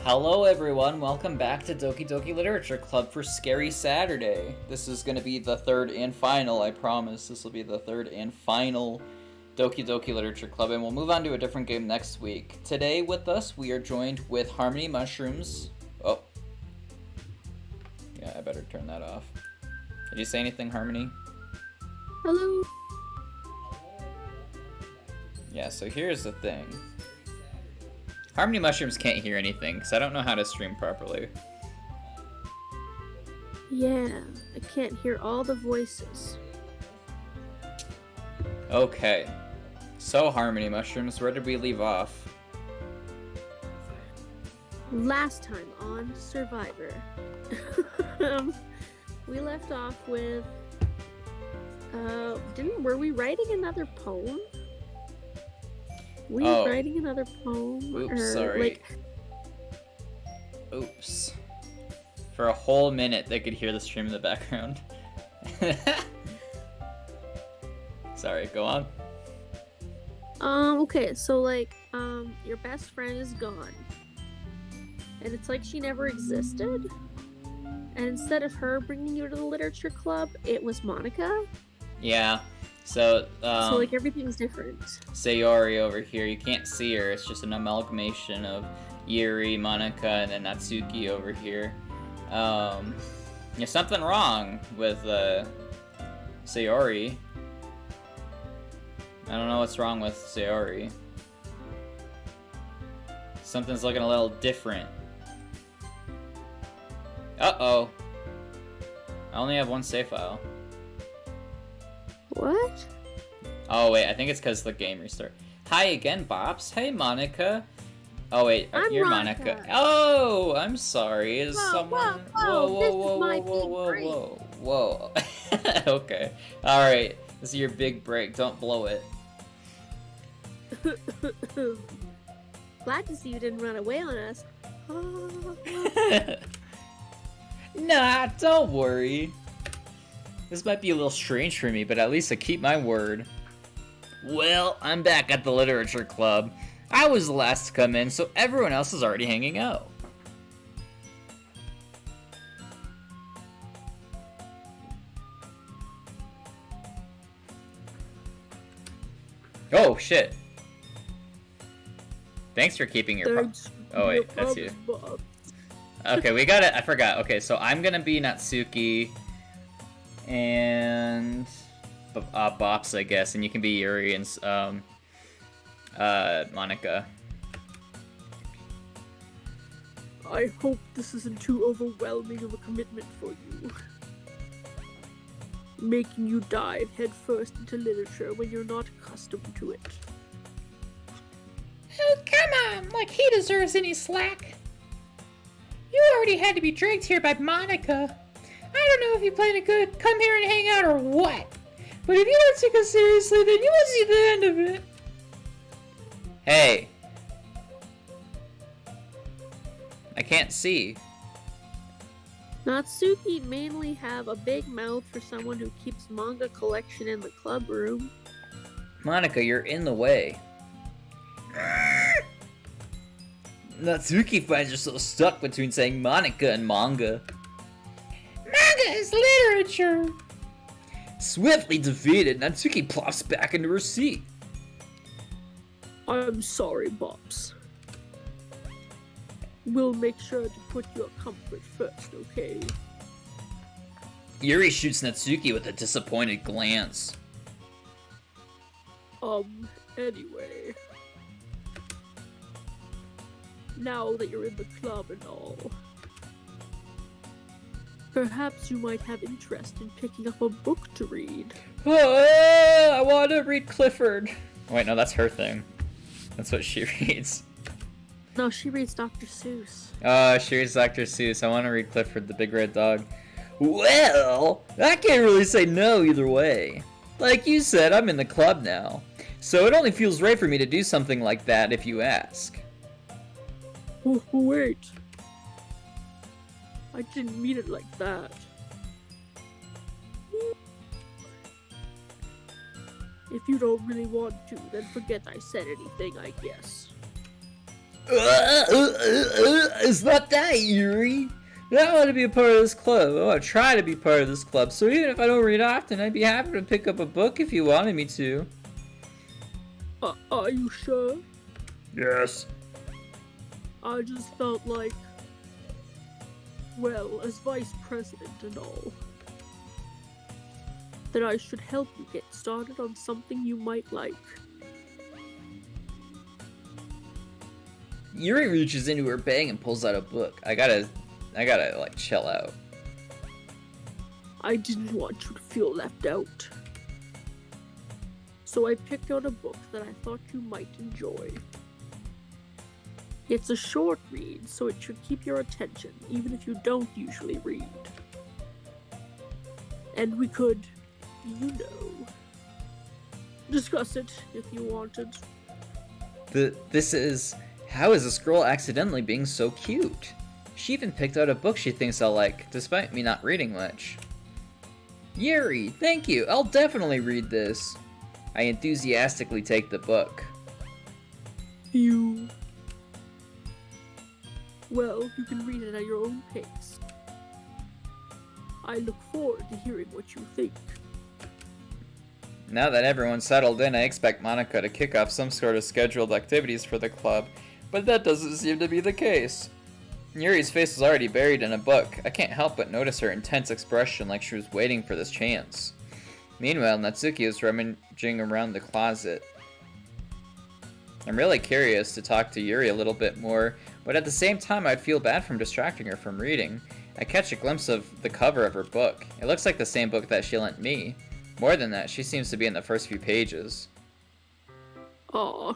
Hello everyone, welcome back to Doki Literature Club for Scary Saturday. This is going to be the third and final, I promise. This will be the third and final Doki Literature Club, and we'll move on to a different game next week. Today with us, we are joined with Harmony Mushrooms. Oh. Yeah, I better turn that off. Did you say anything, Harmony? Hello. Yeah, so here's the thing. Harmony Mushrooms can't hear anything, because I don't know how to stream properly. Yeah, I can't hear all the voices. Okay. So, Harmony Mushrooms, where did we leave off? Last time on Survivor, we left off with, were we writing another poem? Writing another poem? Oops, sorry. Oops. For a whole minute, they could hear the stream in the background. Sorry, go on. Okay, so, your best friend is gone. And it's like she never existed. And instead of her bringing you to the literature club, it was Monica. Yeah. So everything's different. Sayori over here, you can't see her. It's just an amalgamation of Yuri, Monica, and then Natsuki over here. There's something wrong with Sayori. I don't know what's wrong with Sayori. Something's looking a little different. Uh-oh. I only have one save file. What? Oh, wait, I think it's because the game restart. Hi again, Bops. Hey, Monica. Oh, wait, you're Monica. Oh, I'm sorry. Is someone... Whoa. Okay. Alright. This is your big break. Don't blow it. Glad to see you didn't run away on us. Nah, don't worry. This might be a little strange for me, but at least I keep my word. Well, I'm back at the literature club. I was the last to come in, so everyone else is already hanging out. Oh, shit. Thanks for keeping your... Oh, wait, that's you. Okay, we got it. I forgot. Okay, so I'm gonna be Natsuki... and Bops, I guess, and you can be Yuri and Monica. I hope this isn't too overwhelming of a commitment for you. Making you dive headfirst into literature when you're not accustomed to it. Oh, come on! Like he deserves any slack. You already had to be dragged here by Monica. I don't know if you plan to come here and hang out or what, but if you don't take us seriously, then you won't see the end of it. Hey. I can't see. Natsuki mainly have a big mouth for someone who keeps manga collection in the club room. Monica, you're in the way. Natsuki finds herself stuck between saying Monica and manga. Manga is literature! Swiftly defeated, Natsuki plops back into her seat. I'm sorry, Bops. We'll make sure to put your comfort first, okay? Yuri shoots Natsuki with a disappointed glance. Anyway. Now that you're in the club and all, perhaps you might have interest in picking up a book to read. I want to read Clifford. Wait, no, that's her thing. That's what she reads. No, she reads Dr. Seuss. She reads Dr. Seuss. I want to read Clifford the Big Red Dog. Well, I can't really say no either way. Like you said, I'm in the club now. So it only feels right for me to do something like that if you ask. Oh, wait. I didn't mean it like that. If you don't really want to, then forget I said anything, I guess. It's not that, Yuri. I want to be a part of this club. I want to try to be part of this club. So even if I don't read often, I'd be happy to pick up a book if you wanted me to. Are you sure? Yes. I just felt like, well, as vice president and all, that I should help you get started on something you might like. Yuri reaches into her bag and pulls out a book. I gotta like chill out. I didn't want you to feel left out. So I picked out a book that I thought you might enjoy. It's a short read, so it should keep your attention, even if you don't usually read. And we could, discuss it if you wanted. This is... How is this girl accidentally being so cute? She even picked out a book she thinks I'll like, despite me not reading much. Yuri, thank you. I'll definitely read this. I enthusiastically take the book. Well, you can read it at your own pace. I look forward to hearing what you think. Now that everyone's settled in, I expect Monica to kick off some sort of scheduled activities for the club, but that doesn't seem to be the case. Yuri's face is already buried in a book. I can't help but notice her intense expression like she was waiting for this chance. Meanwhile, Natsuki is rummaging around the closet. I'm really curious to talk to Yuri a little bit more, but at the same time I'd feel bad from distracting her from reading. I catch a glimpse of the cover of her book. It looks like the same book that she lent me. More than that, she seems to be in the first few pages. Aw.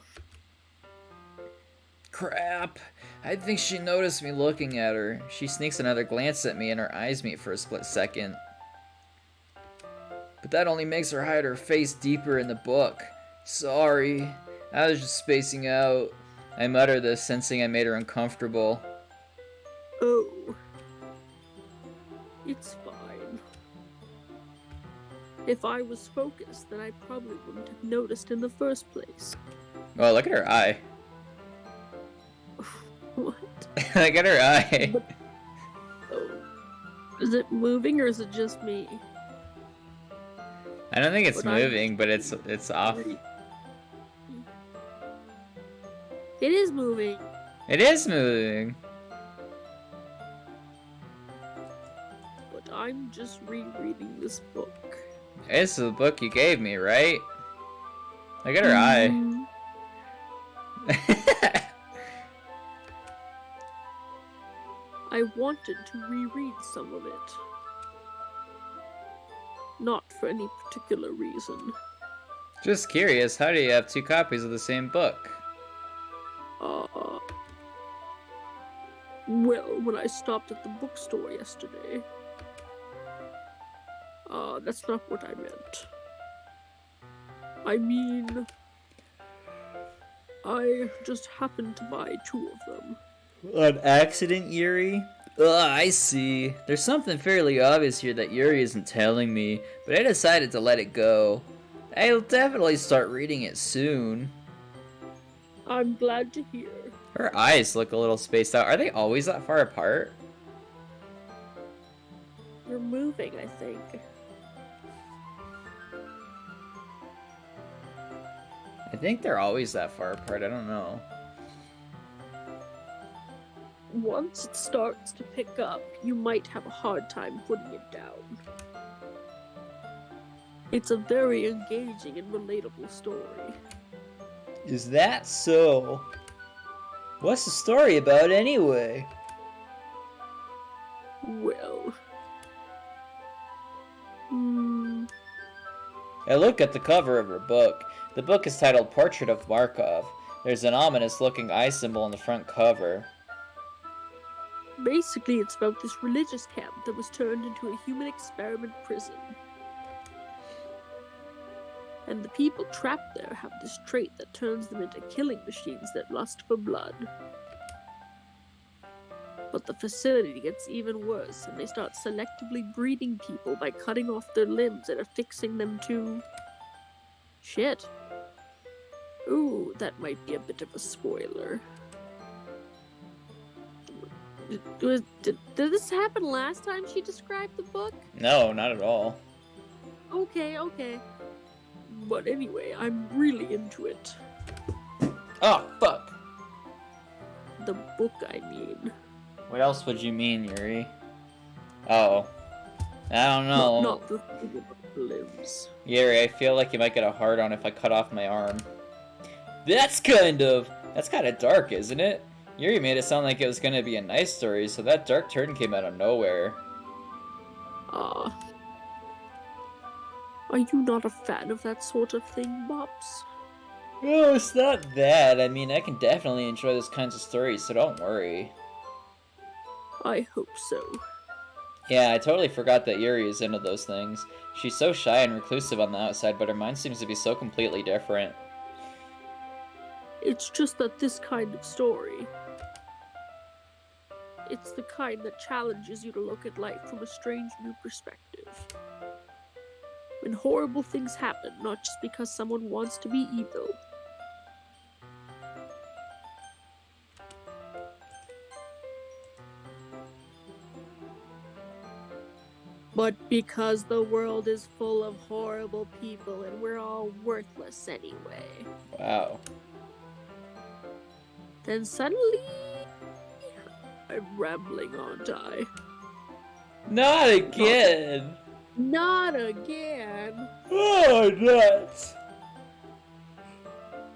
Crap. I think she noticed me looking at her. She sneaks another glance at me and her eyes meet for a split second. But that only makes her hide her face deeper in the book. Sorry. I was just spacing out. I mutter this, sensing I made her uncomfortable. Oh. It's fine. If I was focused, then I probably wouldn't have noticed in the first place. Oh, look at her eye. What? Look at her eye. But, oh. Is it moving or is it just me? I don't think it's moving, but it's off. It is moving. It is moving. But I'm just rereading this book. It's the book you gave me, right? Look at her eye. I wanted to reread some of it. Not for any particular reason. Just curious, how do you have two copies of the same book? Well, when I stopped at the bookstore yesterday. That's not what I meant. I mean, I just happened to buy two of them. On accident, Yuri? Ugh, I see. There's something fairly obvious here that Yuri isn't telling me, but I decided to let it go. I'll definitely start reading it soon. I'm glad to hear. Her eyes look a little spaced out. Are they always that far apart? You're moving, I think. I think they're always that far apart. I don't know. Once it starts to pick up, you might have a hard time putting it down. It's a very engaging and relatable story. Is that so? What's the story about anyway? Well... I look at the cover of her book. The book is titled Portrait of Markov. There's an ominous looking eye symbol on the front cover. Basically, it's about this religious camp that was turned into a human experiment prison. And the people trapped there have this trait that turns them into killing machines that lust for blood. But the facility gets even worse, and they start selectively breeding people by cutting off their limbs and affixing them to... shit. Ooh, that might be a bit of a spoiler. Did this happen last time she described the book? No, not at all. Okay. But anyway, I'm really into it. Oh, fuck. The book, I mean. What else would you mean, Yuri? Oh. I don't know. Not the thing about limbs. Yuri, I feel like you might get a hard-on if I cut off my arm. That's kind of dark, isn't it? Yuri made it sound like it was gonna be a nice story, so that dark turn came out of nowhere. Are you not a fan of that sort of thing, Bops? No, it's not that. I mean, I can definitely enjoy those kinds of stories, so don't worry. I hope so. Yeah, I totally forgot that Yuri is into those things. She's so shy and reclusive on the outside, but her mind seems to be so completely different. It's just that this kind of story, it's the kind that challenges you to look at life from a strange new perspective. When horrible things happen, not just because someone wants to be evil. But because the world is full of horrible people and we're all worthless anyway. Wow. Then suddenly, I'm rambling, aren't I? Not again! Not again! Oh, nuts!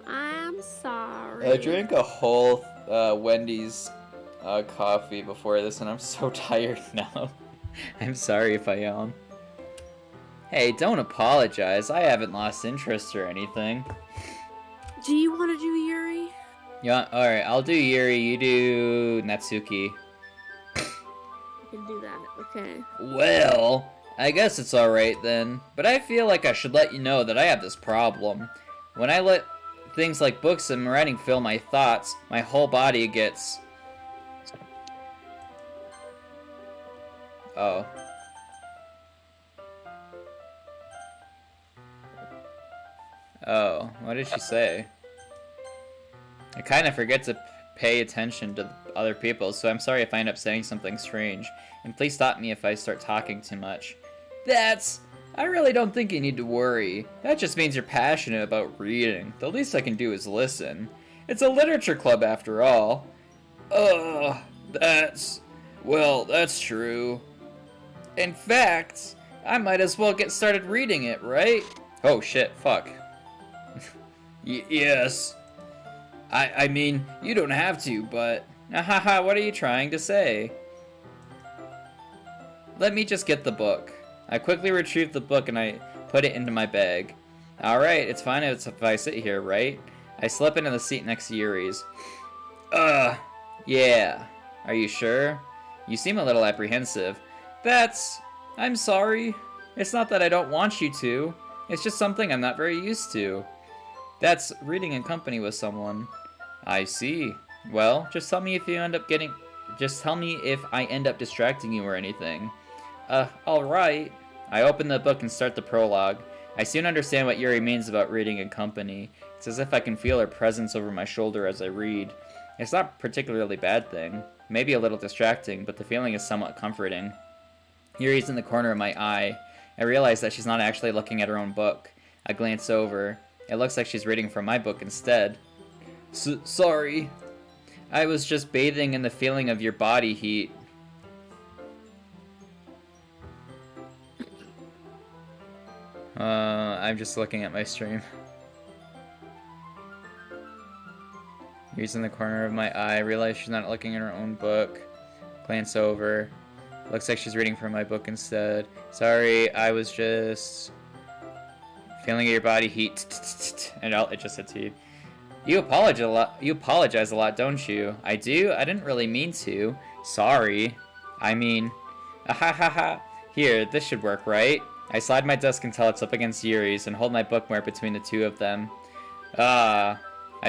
I'm sorry. I drank a whole Wendy's coffee before this, and I'm so tired now. I'm sorry if I yawn. Hey, don't apologize. I haven't lost interest or anything. Do you want to do Yuri? Yeah, alright, I'll do Yuri, you do Natsuki. I can do that, okay. Well, I guess it's alright then. But I feel like I should let you know that I have this problem. When I let things like books and writing fill my thoughts, my whole body gets... Oh. Oh, what did she say? I kind of forget to pay attention to other people, so I'm sorry if I end up saying something strange. And please stop me if I start talking too much. I really don't think you need to worry. That just means you're passionate about reading. The least I can do is listen. It's a literature club after all. That's true. In fact, I might as well get started reading it, right? Oh shit, fuck. Yes. I mean, you don't have to, but... Haha, what are you trying to say? Let me just get the book. I quickly retrieved the book and I put it into my bag. Alright, it's fine if I sit here, right? I slip into the seat next to Yuri's. Yeah. Are you sure? You seem a little apprehensive. I'm sorry. It's not that I don't want you to. It's just something I'm not very used to. That's reading in company with someone. I see. Well, just tell me if I end up distracting you or anything. Alright. I open the book and start the prologue. I soon understand what Yuri means about reading in company. It's as if I can feel her presence over my shoulder as I read. It's not a particularly bad thing. Maybe a little distracting, but the feeling is somewhat comforting. Yuri's in the corner of my eye. I realize that she's not actually looking at her own book. I glance over. It looks like she's reading from my book instead. Sorry. I was just bathing in the feeling of your body heat. I'm just looking at my stream. Yuri's in the corner of my eye. I realize she's not looking at her own book. Glance over. Looks like she's reading from my book instead. Sorry, I was just feeling your body heat. And it just said to you. You apologize a lot, don't you? I do? I didn't really mean to. Sorry. I mean... Ahahaha. Here, this should work, right? I slide my desk until it's up against Yuri's and hold my bookmark between the two of them. I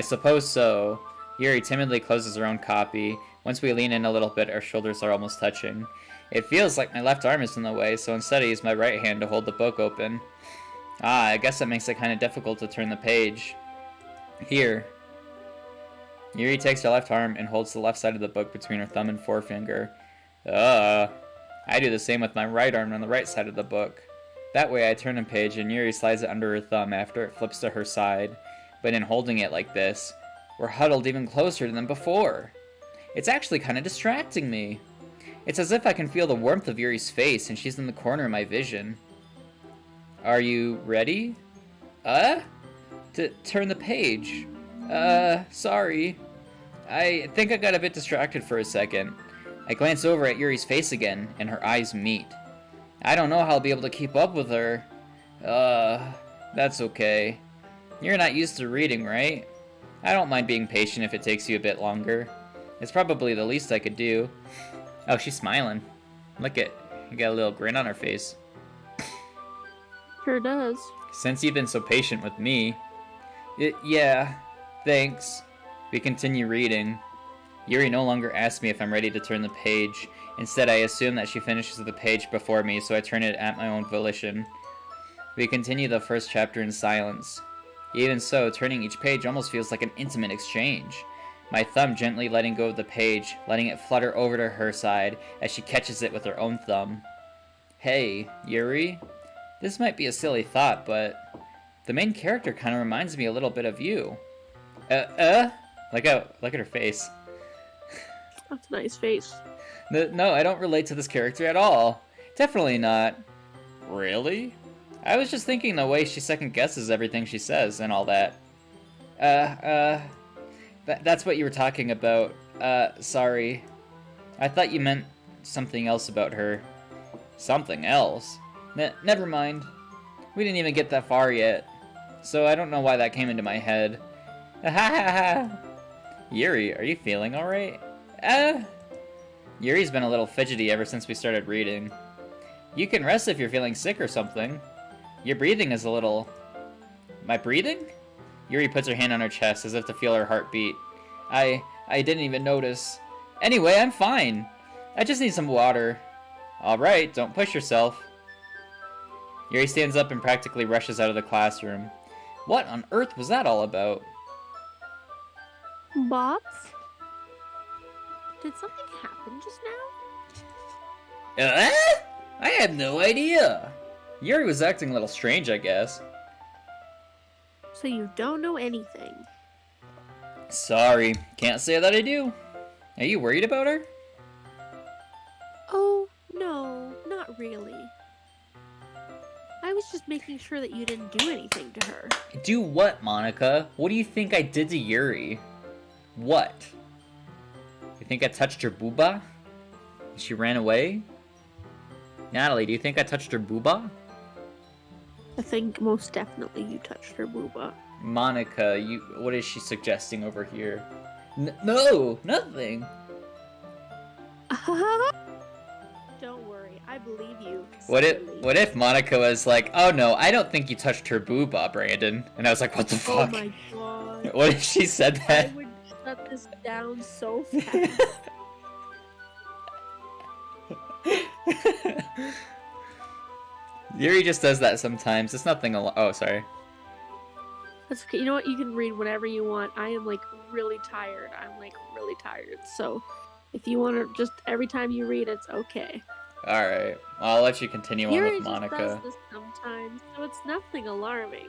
suppose so. Yuri timidly closes her own copy. Once we lean in a little bit, our shoulders are almost touching. It feels like my left arm is in the way, so instead I use my right hand to hold the book open. I guess that makes it kind of difficult to turn the page. Here. Yuri takes her left arm and holds the left side of the book between her thumb and forefinger. I do the same with my right arm on the right side of the book. That way I turn a page and Yuri slides it under her thumb after it flips to her side. But in holding it like this, we're huddled even closer than before. It's actually kind of distracting me. It's as if I can feel the warmth of Yuri's face and she's in the corner of my vision. Are you ready? To turn the page. Sorry. I think I got a bit distracted for a second. I glance over at Yuri's face again, and her eyes meet. I don't know how I'll be able to keep up with her. That's okay. You're not used to reading, right? I don't mind being patient if it takes you a bit longer. It's probably the least I could do. Oh, she's smiling. Look at, you got a little grin on her face. Sure does. Since you've been so patient with me. Yeah, thanks. We continue reading. Yuri no longer asks me if I'm ready to turn the page. Instead, I assume that she finishes the page before me, so I turn it at my own volition. We continue the first chapter in silence. Even so, turning each page almost feels like an intimate exchange. My thumb gently letting go of the page, letting it flutter over to her side as she catches it with her own thumb. Hey, Yuri? This might be a silly thought, but the main character kind of reminds me a little bit of you. Look at her face. That's a nice face. No, I don't relate to this character at all. Definitely not. Really? I was just thinking the way she second guesses everything she says and all that. That's what you were talking about. Sorry. I thought you meant something else about her. Something else? Never mind. We didn't even get that far yet. So I don't know why that came into my head. Ha ha ha! Yuri, are you feeling alright? Yuri's been a little fidgety ever since we started reading. You can rest if you're feeling sick or something. Your breathing is a little... My breathing? Yuri puts her hand on her chest as if to feel her heartbeat. I didn't even notice. Anyway, I'm fine. I just need some water. Alright, don't push yourself. Yuri stands up and practically rushes out of the classroom. What on earth was that all about? Bops? Did something happen just now? I have no idea. Yuri was acting a little strange, I guess. So you don't know anything? Sorry, can't say that I do. Are you worried about her? Oh, no, not really. I was just making sure that you didn't do anything to her. Do what, Monica? What do you think I did to Yuri? What? You think I touched her booba? She ran away? Natalie, do you think I touched her booba? I think most definitely you touched her booba. Monica, what is she suggesting over here? No, nothing. Don't worry, I believe you. What if Monica was like, oh no, I don't think you touched her booba, Brandon. And I was like, what the fuck? Oh my god. What if she said that? I would shut this down so fast. Yuri just does that sometimes. It's nothing oh, sorry. That's okay. You know what? You can read whatever you want. I am really tired. So if you want to just every time you read, it's okay. Alright. I'll let you continue on Yuri with Monica. just does this sometimes, so it's nothing alarming.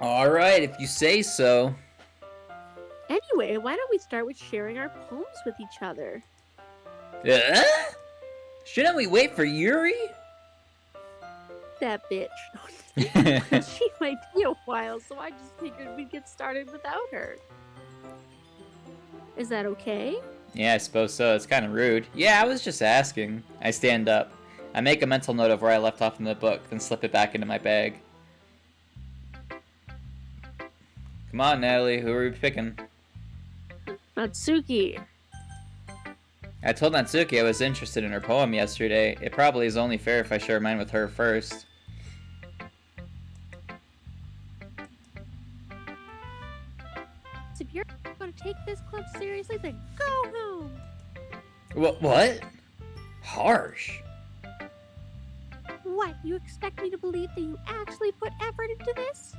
Alright, if you say so. Anyway, why don't we start with sharing our poems with each other? Shouldn't we wait for Yuri? That bitch. She might be a while, so I just figured we'd get started without her. Is that okay? Yeah, I suppose so. It's kind of rude. Yeah, I was just asking. I stand up. I make a mental note of where I left off in the book, then slip it back into my bag. Come on, Natalie. Who are we picking? Natsuki. I told Natsuki I was interested in her poem yesterday. It probably is only fair if I share mine with her first. If you're going to take this club seriously, then go home. What? Harsh. What? You expect me to believe that you actually put effort into this?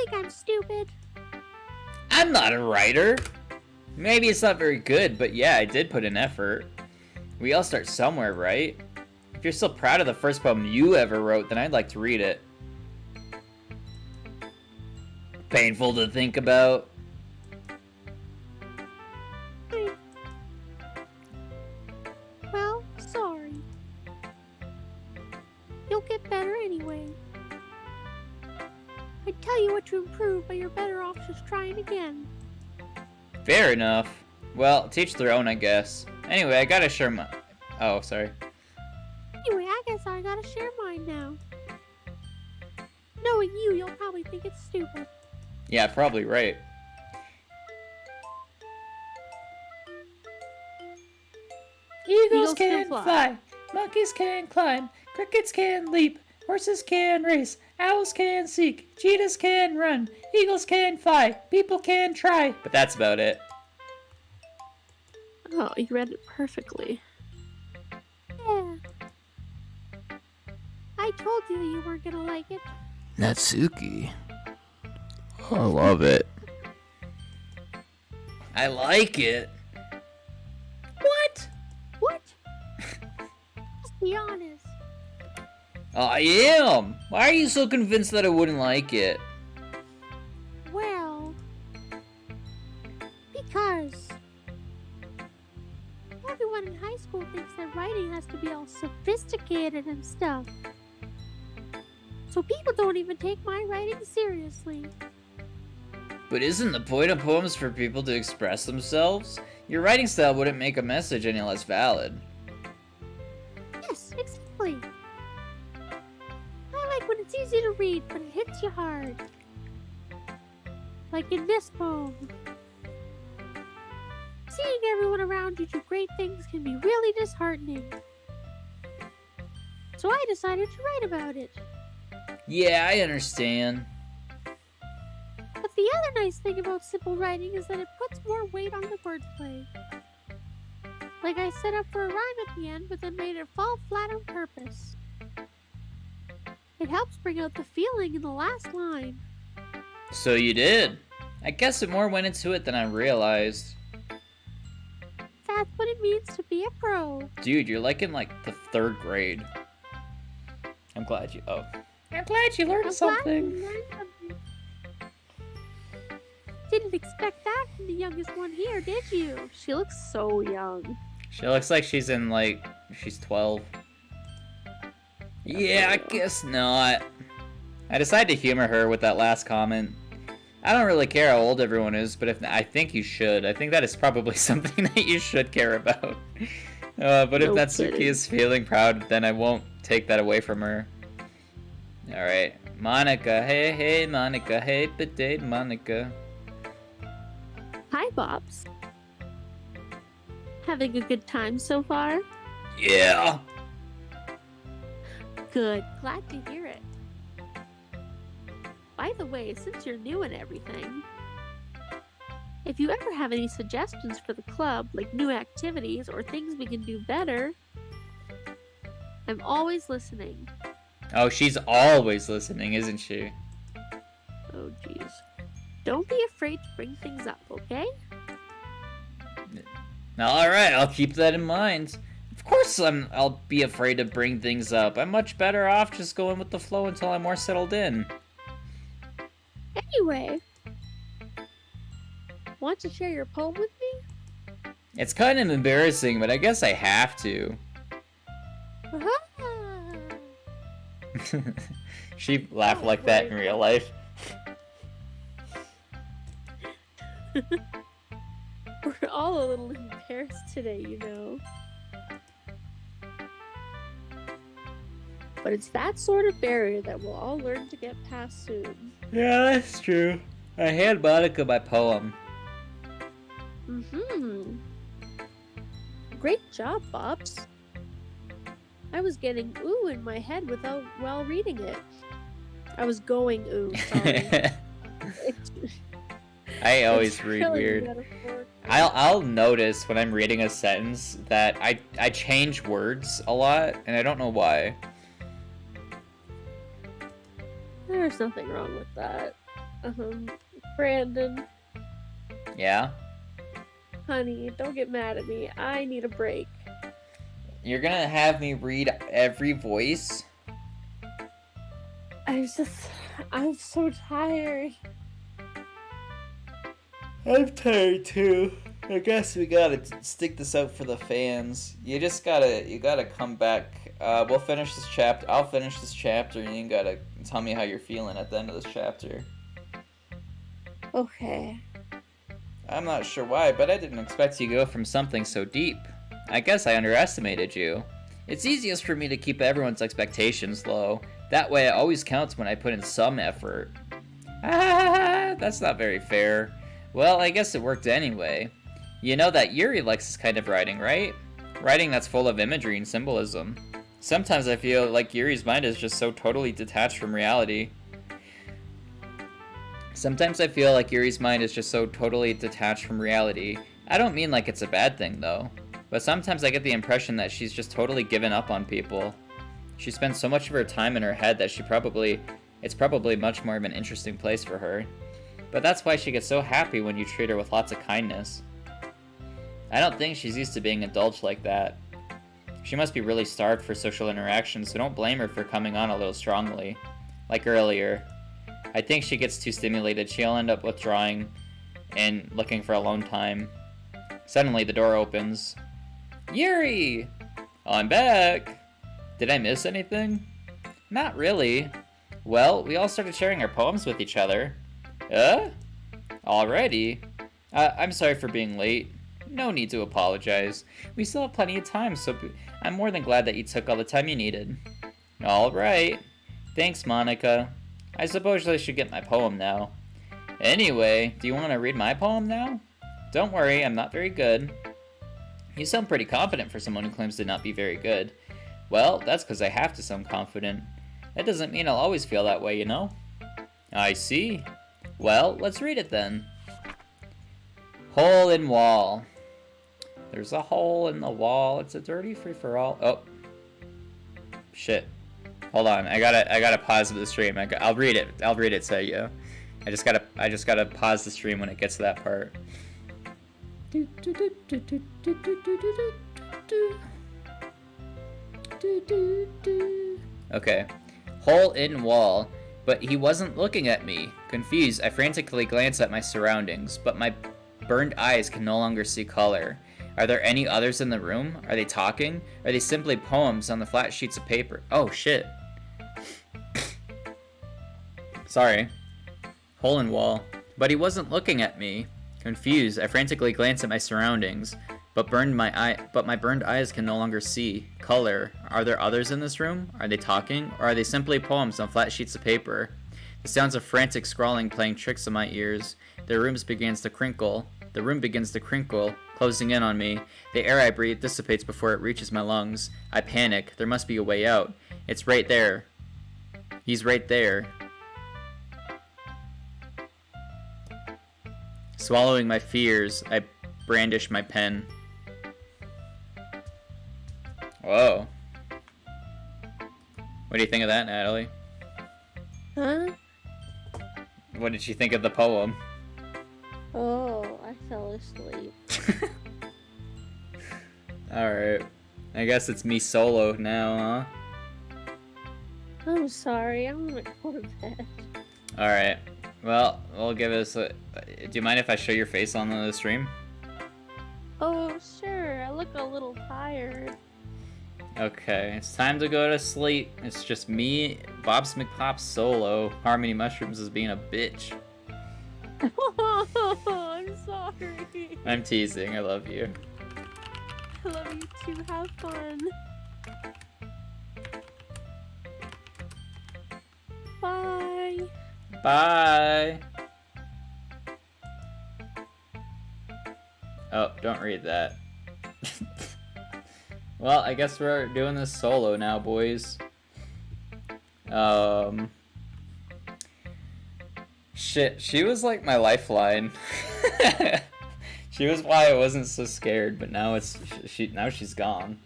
think I'm stupid? I'm not a writer. Maybe it's not very good, but yeah, I did put in effort. We all start somewhere, right? If you're so proud of the first poem you ever wrote, then I'd like to read it. Painful to think about. Well, sorry. You'll get better anyway. I'd tell you what to improve, but you're better off just trying again. Fair enough. Well, teach their own, I guess. Anyway, I gotta share my... Oh, sorry. Anyway, I guess I gotta share mine now. Knowing you, you'll probably think it's stupid. Yeah, probably right. Eagles can fly, monkeys can climb, crickets can leap, horses can race, owls can seek, cheetahs can run, eagles can fly, people can try. But that's about it. Oh, you read it perfectly. Yeah. I told you you weren't gonna like it. Natsuki. I love it. I like it. What? What? Just be honest. I am. Why are you so convinced that I wouldn't like it? Well, because everyone in high school thinks that writing has to be all sophisticated and stuff. So people don't even take my writing seriously. But isn't the point of poems for people to express themselves? Your writing style wouldn't make a message any less valid. Yes, exactly. I like when it's easy to read, but it hits you hard. Like in this poem. Seeing everyone around you do great things can be really disheartening. So I decided to write about it. Yeah, I understand. But the other nice thing about simple writing is that it puts more weight on the wordplay. Like I set up for a rhyme at the end, but then made it fall flat on purpose. It helps bring out the feeling in the last line. So you did. I guess it more went into it than I realized. That's what it means to be a pro. Dude, you're like in like the 3rd grade. I'm glad you... Oh. I'm glad you learned I'm something. glad you learned something. Didn't expect that from the youngest one here, did you? She looks so young. She looks like she's in like... She's 12. Yeah, I guess not. I decided to humor her with that last comment. I don't really care how old everyone is, but I think you should. I think that is probably something that you should care about. But if No Natsuki kidding. is feeling proud, then I won't take that away from her. Alright. Monica. Hey, Monica. Hey, potato Monica. Hi, Bops. Having a good time so far? Yeah. Good. Glad to hear it. By the way, since you're new and everything, if you ever have any suggestions for the club, like new activities or things we can do better, I'm always listening. Oh, she's always listening, isn't she? Oh, jeez. Don't be afraid to bring things up, okay? Alright, I'll keep that in mind. Of course I'll be afraid to bring things up. I'm much better off just going with the flow until I'm more settled in. Anyway, want to share your poem with me? It's kind of embarrassing, but I guess I have to. She laughed like that in real life. We're all a little embarrassed today, you know. But it's that sort of barrier that we'll all learn to get past soon. Yeah, that's true. I hand Monica my poem. Mm-hmm. Great job, Bops. I was getting ooh in my head while reading it. I was going ooh, sorry. I always read really weird. metaphorical. I'll notice when I'm reading a sentence that I change words a lot, and I don't know why. There's nothing wrong with that. Brandon, Yeah? honey, don't get mad at me. I need a break. You're gonna have me read every voice? I'm so tired. I'm tired too. I guess we gotta stick this out for the fans. You gotta come back. We'll finish this chapter. I'll finish this chapter, and you gotta tell me how you're feeling at the end of this chapter. Okay. I'm not sure why, but I didn't expect you to go from something so deep. I guess I underestimated you. It's easiest for me to keep everyone's expectations low. That way it always counts when I put in some effort. Ah, that's not very fair. Well, I guess it worked anyway. You know that Yuri likes this kind of writing, right? Writing that's full of imagery and symbolism. Sometimes I feel like Yuri's mind is just so totally detached from reality. I don't mean like it's a bad thing, though. But sometimes I get the impression that she's just totally given up on people. She spends so much of her time in her head that it's probably much more of an interesting place for her. But that's why she gets so happy when you treat her with lots of kindness. I don't think she's used to being indulged like that. She must be really starved for social interaction, so don't blame her for coming on a little strongly. Like earlier. I think she gets too stimulated, she'll end up withdrawing and looking for alone time. Suddenly the door opens. Yuri! Oh, I'm back! Did I miss anything? Not really. Well, we all started sharing our poems with each other. Already? I'm sorry for being late. No need to apologize. We still have plenty of time, so I'm more than glad that you took all the time you needed. Alright. Thanks, Monica. I suppose I should get my poem now. Anyway, do you want to read my poem now? Don't worry, I'm not very good. You sound pretty confident for someone who claims to not be very good. Well, that's because I have to sound confident. That doesn't mean I'll always feel that way, you know? I see. Well, let's read it then. Hole in wall. There's a hole in the wall. It's a dirty free-for-all. Oh. Shit. Hold on. I gotta pause the stream. I'll read it. I'll read it, say you. I just gotta pause the stream when it gets to that part. Okay. Hole in wall. But he wasn't looking at me. Confused, I frantically glance at my surroundings, but my burned eyes can no longer see color. Are there any others in the room? Are they talking? Are they simply poems on the flat sheets of paper? Oh, shit. Sorry. Hole in wall. But he wasn't looking at me. Confused, I frantically glance at my surroundings, but my burned eyes can no longer see color. Are there others in this room? Are they talking? Or are they simply poems on flat sheets of paper? The sounds of frantic scrawling playing tricks on my ears. The room begins to crinkle, closing in on me. The air I breathe dissipates before it reaches my lungs. I panic. There must be a way out. It's right there. He's right there. Swallowing my fears, I brandish my pen. Whoa. What do you think of that, Natalie? Huh? What did you think of the poem? Oh, I fell asleep. Alright. I guess it's me solo now, huh? I'm sorry, I'm gonna go to bed. Alright. Well, we'll give us a... Do you mind if I show your face on the stream? Oh, sure. I look a little tired. Okay, it's time to go to sleep. It's just me, BopsMcPops solo. Harmony Mushrooms is being a bitch. I'm sorry. I'm teasing, I love you. I love you too. Have fun. Bye. Bye! Oh, don't read that. Well, I guess we're doing this solo now, boys. Shit, she was like my lifeline. She was why I wasn't so scared, but now now she's gone.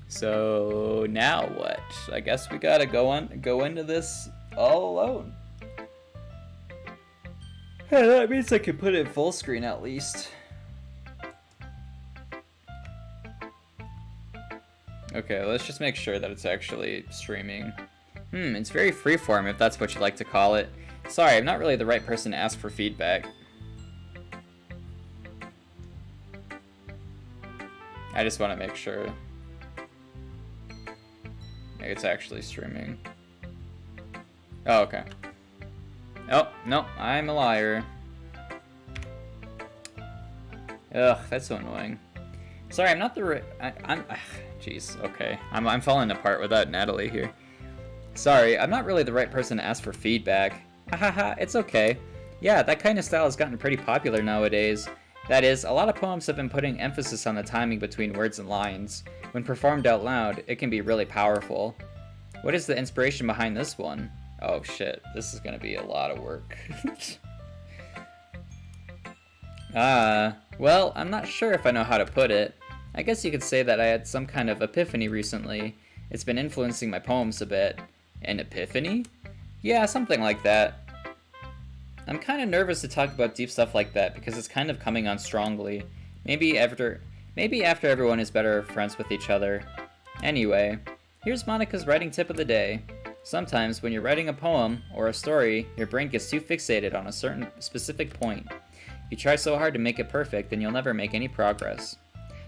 So now what? I guess we gotta go into this all alone. Yeah, that means I can put it full screen at least. Okay, let's just make sure that it's actually streaming. It's very freeform if that's what you like to call it. Sorry, I'm not really the right person to ask for feedback. I just want to make sure it's actually streaming. Oh, okay. Oh, no, I'm a liar. Ugh, that's so annoying. Sorry, I'm not the right... Jeez, okay. I'm falling apart without Natalie here. Sorry, I'm not really the right person to ask for feedback. Hahaha, it's okay. Yeah, that kind of style has gotten pretty popular nowadays. That is, a lot of poems have been putting emphasis on the timing between words and lines. When performed out loud, it can be really powerful. What is the inspiration behind this one? Oh shit, this is gonna be a lot of work. Well, I'm not sure if I know how to put it. I guess you could say that I had some kind of epiphany recently. It's been influencing my poems a bit. An epiphany? Yeah, something like that. I'm kind of nervous to talk about deep stuff like that because it's kind of coming on strongly. Maybe after everyone is better friends with each other. Anyway, here's Monica's writing tip of the day. Sometimes when you're writing a poem or a story, your brain gets too fixated on a certain specific point. If you try so hard to make it perfect, then you'll never make any progress.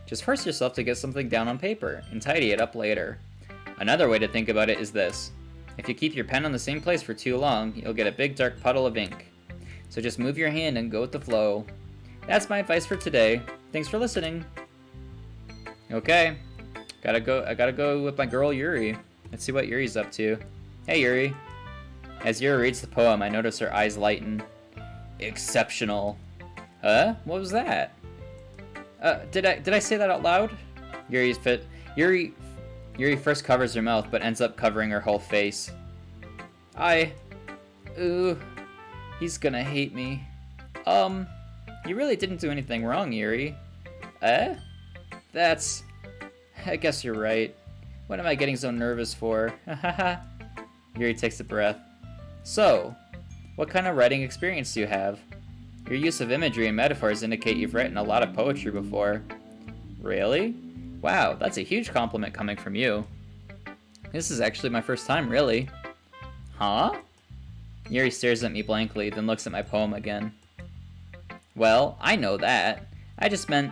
Just force yourself to get something down on paper and tidy it up later. Another way to think about it is this. If you keep your pen on the same place for too long, you'll get a big dark puddle of ink. So just move your hand and go with the flow. That's my advice for today. Thanks for listening. Okay. I gotta go with my girl Yuri. Let's see what Yuri's up to. Hey Yuri. As Yuri reads the poem, I notice her eyes lighten. Exceptional. Huh? What was that? Did I say that out loud? Yuri first covers her mouth, but ends up covering her whole face. Ooh, he's gonna hate me. You really didn't do anything wrong, Yuri. I guess you're right. What am I getting so nervous for? Hahaha. Yuri takes a breath. So, what kind of writing experience do you have? Your use of imagery and metaphors indicate you've written a lot of poetry before. Really? Wow, that's a huge compliment coming from you. This is actually my first time, really. Huh? Yuri stares at me blankly, then looks at my poem again. Well, I know that. I just meant,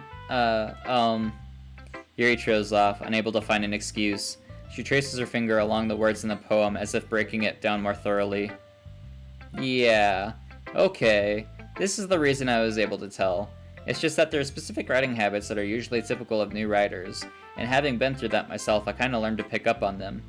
Yuri trails off, unable to find an excuse. She traces her finger along the words in the poem as if breaking it down more thoroughly. Yeah, okay. This is the reason I was able to tell. It's just that there are specific writing habits that are usually typical of new writers, and having been through that myself, I kinda learned to pick up on them.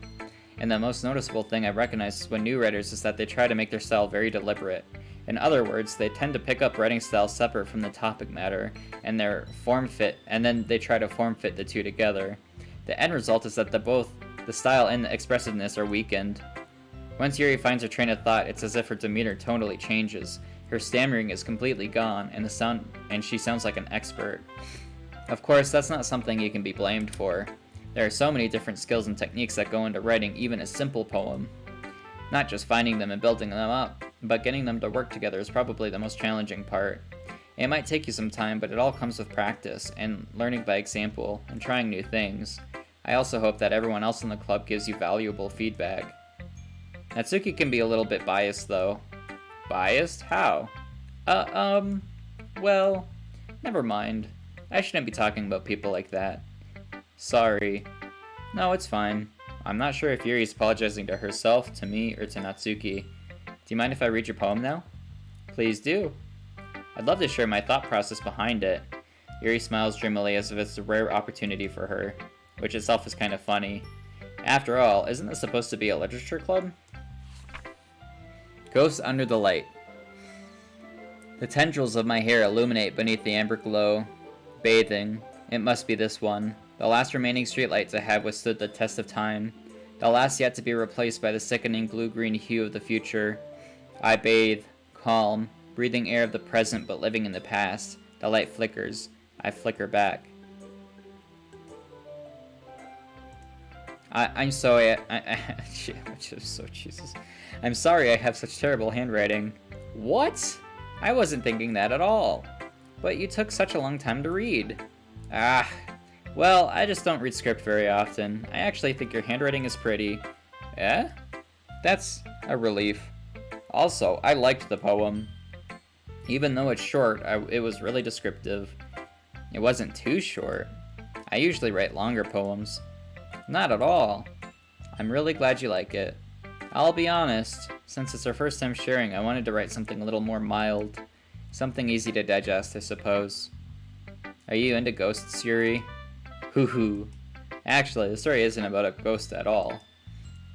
And the most noticeable thing I've recognized when new writers is that they try to make their style very deliberate. In other words, they tend to pick up writing styles separate from the topic matter, and then they try to form fit the two together. The end result is that both the style and the expressiveness are weakened. Once Yuri finds her train of thought, it's as if her demeanor totally changes. Her stammering is completely gone, and she sounds like an expert. Of course, that's not something you can be blamed for. There are so many different skills and techniques that go into writing even a simple poem. Not just finding them and building them up, but getting them to work together is probably the most challenging part. It might take you some time, but it all comes with practice, and learning by example, and trying new things. I also hope that everyone else in the club gives you valuable feedback. Natsuki can be a little bit biased, though. Biased? How? Well, never mind. I shouldn't be talking about people like that. Sorry. No, it's fine. I'm not sure if Yuri's apologizing to herself, to me, or to Natsuki. Do you mind if I read your poem now? Please do. I'd love to share my thought process behind it. Yuri smiles dreamily as if it's a rare opportunity for her, which itself is kind of funny. After all, isn't this supposed to be a literature club? Ghost under the light. The tendrils of my hair illuminate beneath the amber glow. Bathing. It must be this one. The last remaining streetlight to have withstood the test of time. The last yet to be replaced by the sickening blue-green hue of the future. I bathe, calm, breathing air of the present but living in the past. The light flickers. I flicker back. I'm sorry, Jesus. I'm sorry I have such terrible handwriting. What? I wasn't thinking that at all. But you took such a long time to read. Ah, well, I just don't read script very often. I actually think your handwriting is pretty. Eh? That's a relief. Also, I liked the poem. Even though it's short, it was really descriptive. It wasn't too short. I usually write longer poems. Not at all. I'm really glad you like it. I'll be honest, since it's our first time sharing, I wanted to write something a little more mild. Something easy to digest, I suppose. Are you into ghosts, Yuri? Hoo hoo. Actually, the story isn't about a ghost at all.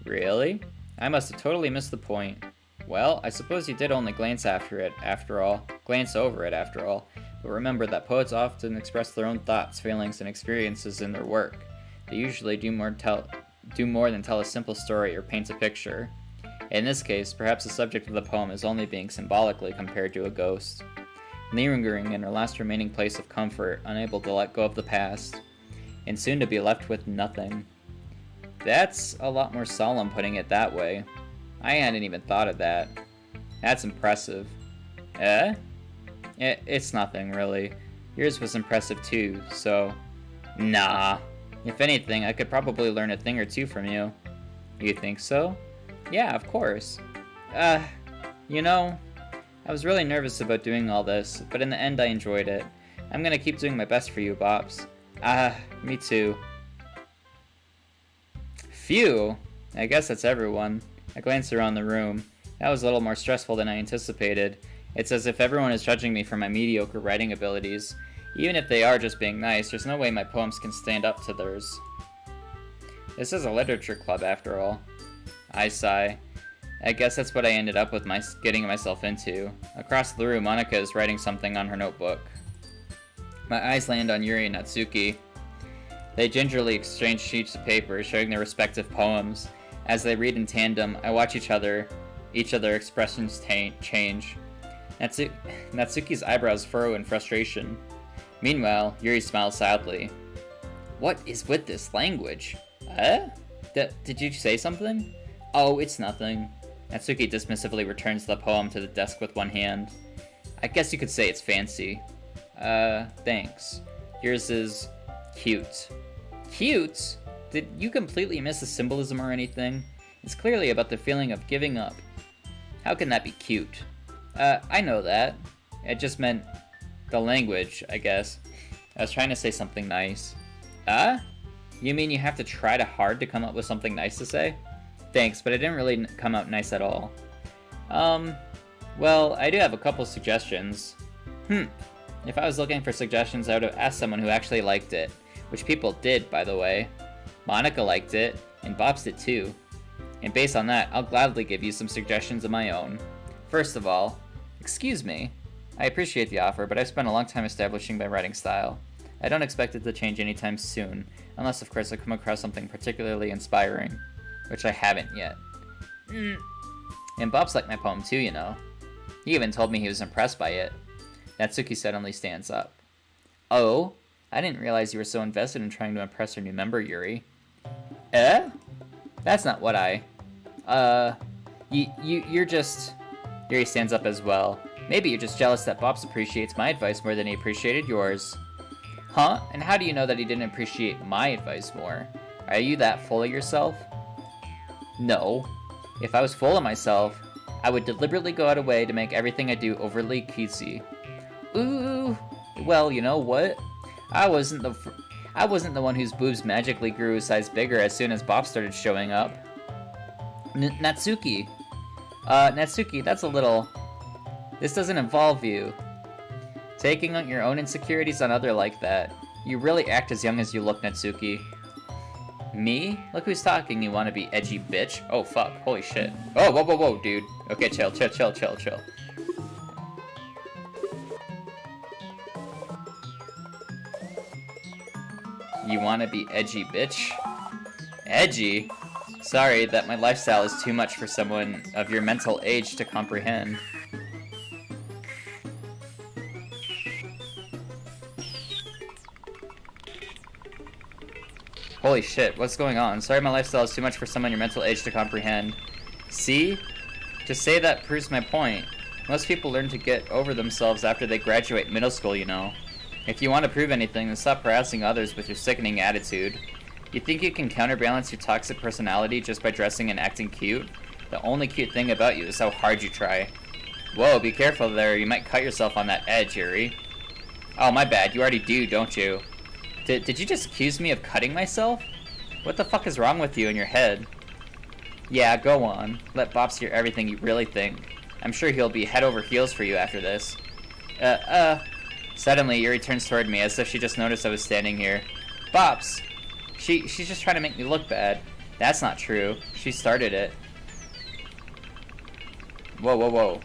Really? I must have totally missed the point. Well, I suppose you did only glance over it after all. But remember that poets often express their own thoughts, feelings, and experiences in their work. They usually do more than tell a simple story or paint a picture. In this case, perhaps the subject of the poem is only being symbolically compared to a ghost, lingering in her last remaining place of comfort, unable to let go of the past, and soon to be left with nothing. That's a lot more solemn putting it that way. I hadn't even thought of that. That's impressive. Eh? It's nothing, really. Yours was impressive too, so... Nah. If anything, I could probably learn a thing or two from you. You think so? Yeah, of course. You know, I was really nervous about doing all this, but in the end I enjoyed it. I'm gonna keep doing my best for you, Bops. Me too. Phew! I guess that's everyone. I glanced around the room. That was a little more stressful than I anticipated. It's as if everyone is judging me for my mediocre writing abilities. Even if they are just being nice, there's no way my poems can stand up to theirs. This is a literature club, after all. I sigh. I guess that's what I ended up with getting myself into. Across the room, Monika is writing something on her notebook. My eyes land on Yuri and Natsuki. They gingerly exchange sheets of paper, showing their respective poems. As they read in tandem, I watch each other expressions change. Natsuki's eyebrows furrow in frustration. Meanwhile, Yuri smiles sadly. What is with this language? Did you say something? Oh, it's nothing. Natsuki dismissively returns the poem to the desk with one hand. I guess you could say it's fancy. Thanks. Yours is... cute. Cute? Did you completely miss the symbolism or anything? It's clearly about the feeling of giving up. How can that be cute? I know that. It just meant the language, I guess. I was trying to say something nice. You mean you have to try hard to come up with something nice to say? Thanks, but it didn't really come out nice at all. Well, I do have a couple suggestions. If I was looking for suggestions, I would have asked someone who actually liked it. Which people did, by the way. Monika liked it, and Bops did too. And based on that, I'll gladly give you some suggestions of my own. First of all, excuse me. I appreciate the offer, but I've spent a long time establishing my writing style. I don't expect it to change anytime soon, unless of course I come across something particularly inspiring, which I haven't yet. And Bops liked my poem too, you know. He even told me he was impressed by it. Natsuki suddenly stands up. Oh? I didn't realize you were so invested in trying to impress our new member, Yuri. That's not what you're just... Yuri stands up as well. Maybe you're just jealous that Bops appreciates my advice more than he appreciated yours. Huh? And how do you know that he didn't appreciate my advice more? Are you that full of yourself? No. If I was full of myself, I would deliberately go out of way to make everything I do overly cutesy. Ooh. Well, you know what? I wasn't the one whose boobs magically grew a size bigger as soon as Bob started showing up. Natsuki. Natsuki, that's a little... This doesn't involve you. Taking out your own insecurities on other like that. You really act as young as you look, Natsuki. Me? Look who's talking, you wanna be edgy bitch. Oh fuck, holy shit. Oh, whoa, dude. Okay, chill. You wanna be edgy bitch? Edgy? Sorry that my lifestyle is too much for someone of your mental age to comprehend. Holy shit, what's going on? Sorry my lifestyle is too much for someone your mental age to comprehend. See? To say that proves my point. Most people learn to get over themselves after they graduate middle school, you know. If you want to prove anything, then stop harassing others with your sickening attitude. You think you can counterbalance your toxic personality just by dressing and acting cute? The only cute thing about you is how hard you try. Whoa, be careful there, you might cut yourself on that edge, Yuri. Oh, my bad, you already do, don't you? Did you just accuse me of cutting myself? What the fuck is wrong with you in your head? Yeah, go on. Let Bops hear everything you really think. I'm sure he'll be head over heels for you after this. Suddenly, Yuri turns toward me as if she just noticed I was standing here. Bops! She's just trying to make me look bad. That's not true. She started it. Whoa, whoa, whoa.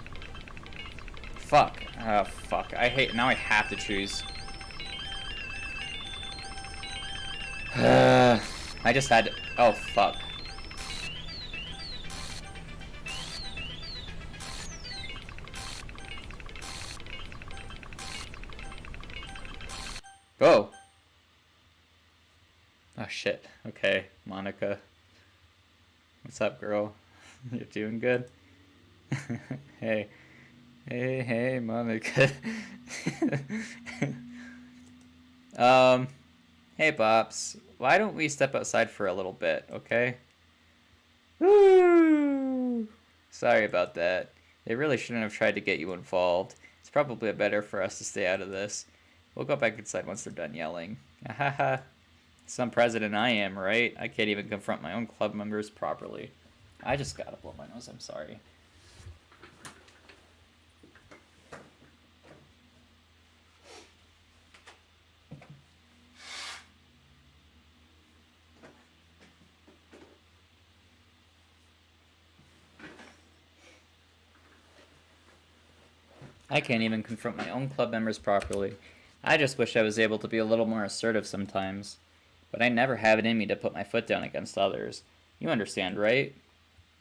Fuck. Oh, fuck. Now I have to choose. I just had to, oh, fuck. Oh! Oh, shit. Okay, Monica. What's up, girl? You're doing good? Hey. Hey, Monica. Hey, Bops. Why don't we step outside for a little bit, okay? Woo! Sorry about that. They really shouldn't have tried to get you involved. It's probably better for us to stay out of this. We'll go back inside once they're done yelling. Haha. Some president I am, right? I can't even confront my own club members properly. I just gotta blow my nose, I'm sorry. I can't even confront my own club members properly. I just wish I was able to be a little more assertive sometimes. But I never have it in me to put my foot down against others. You understand, right?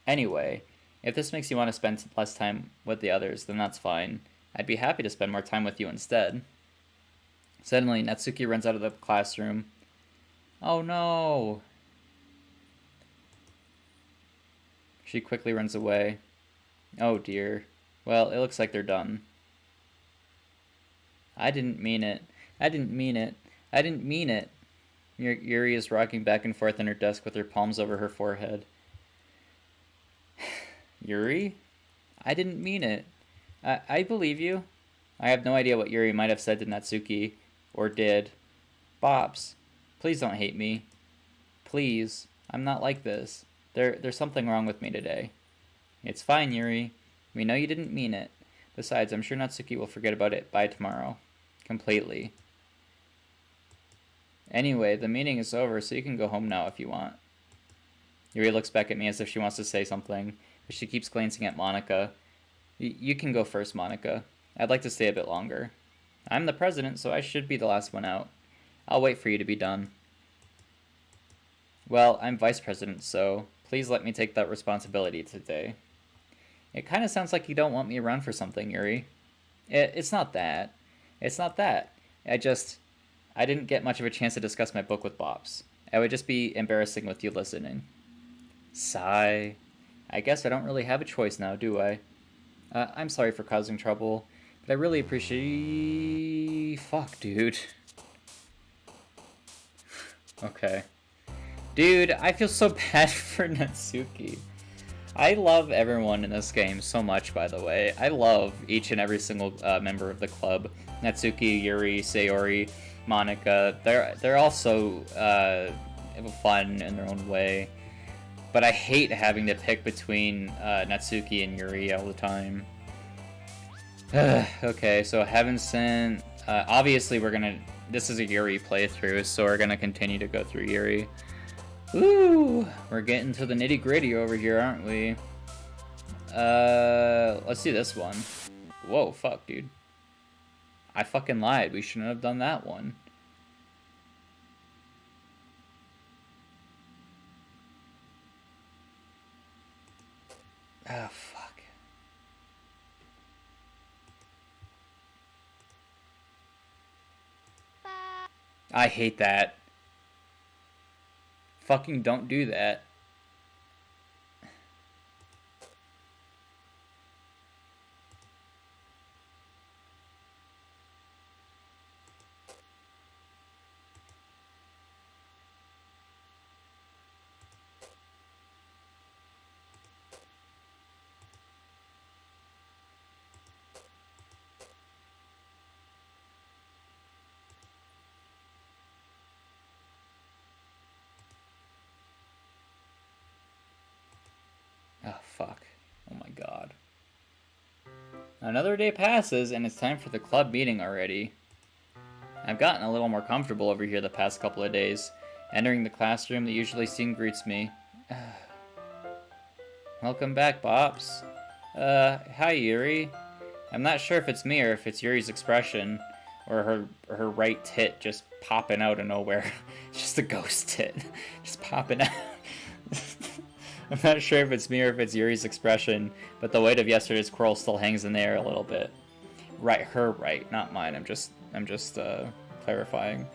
Anyway, if this makes you want to spend less time with the others, then that's fine. I'd be happy to spend more time with you instead. Suddenly, Natsuki runs out of the classroom. Oh no! She quickly runs away. Oh dear. Well, it looks like they're done. I didn't mean it. I didn't mean it. I didn't mean it. Yuri is rocking back and forth in her desk with her palms over her forehead. Yuri? I didn't mean it. I believe you. I have no idea what Yuri might have said to Natsuki, or did. Bops, please don't hate me. Please, I'm not like this. There's something wrong with me today. It's fine, Yuri. We know you didn't mean it. Besides, I'm sure Natsuki will forget about it by tomorrow. Completely. Anyway, the meeting is over, so you can go home now if you want. Yuri looks back at me as if she wants to say something, but she keeps glancing at Monica. You can go first, Monica. I'd like to stay a bit longer. I'm the president, so I should be the last one out. I'll wait for you to be done. Well, I'm vice president, so please let me take that responsibility today. It kind of sounds like you don't want me around for something, Yuri. It's not that. It's not that. I didn't get much of a chance to discuss my book with Bops. It would just be embarrassing with you listening. Sigh. I guess I don't really have a choice now, do I? I'm sorry for causing trouble, but I really appreciate... Fuck, dude. Okay. Dude, I feel so bad for Natsuki. I love everyone in this game so much, by the way. I love each and every single member of the club. Natsuki, Yuri, Sayori, Monica. They're all so fun in their own way. But I hate having to pick between Natsuki and Yuri all the time. Okay, so Heaven Sent. Obviously, this is a Yuri playthrough, so we're gonna continue to go through Yuri. Ooh, we're getting to the nitty gritty over here, aren't we? Let's see this one. Whoa, fuck, dude. I fucking lied. We shouldn't have done that one. Ah, fuck. I hate that. Fucking don't do that. fuck. Oh my god. Another day passes, and it's time for the club meeting already. I've gotten a little more comfortable over here the past couple of days. Entering the classroom, the usually scene greets me. Welcome back, Bops. Hi, Yuri. I'm not sure if it's me or if it's Yuri's expression, or her right tit just popping out of nowhere. It's just a ghost tit, just popping out. I'm not sure if it's me or if it's Yuri's expression, but the weight of yesterday's quarrel still hangs in the air a little bit. Right, her right, not mine. I'm just clarifying.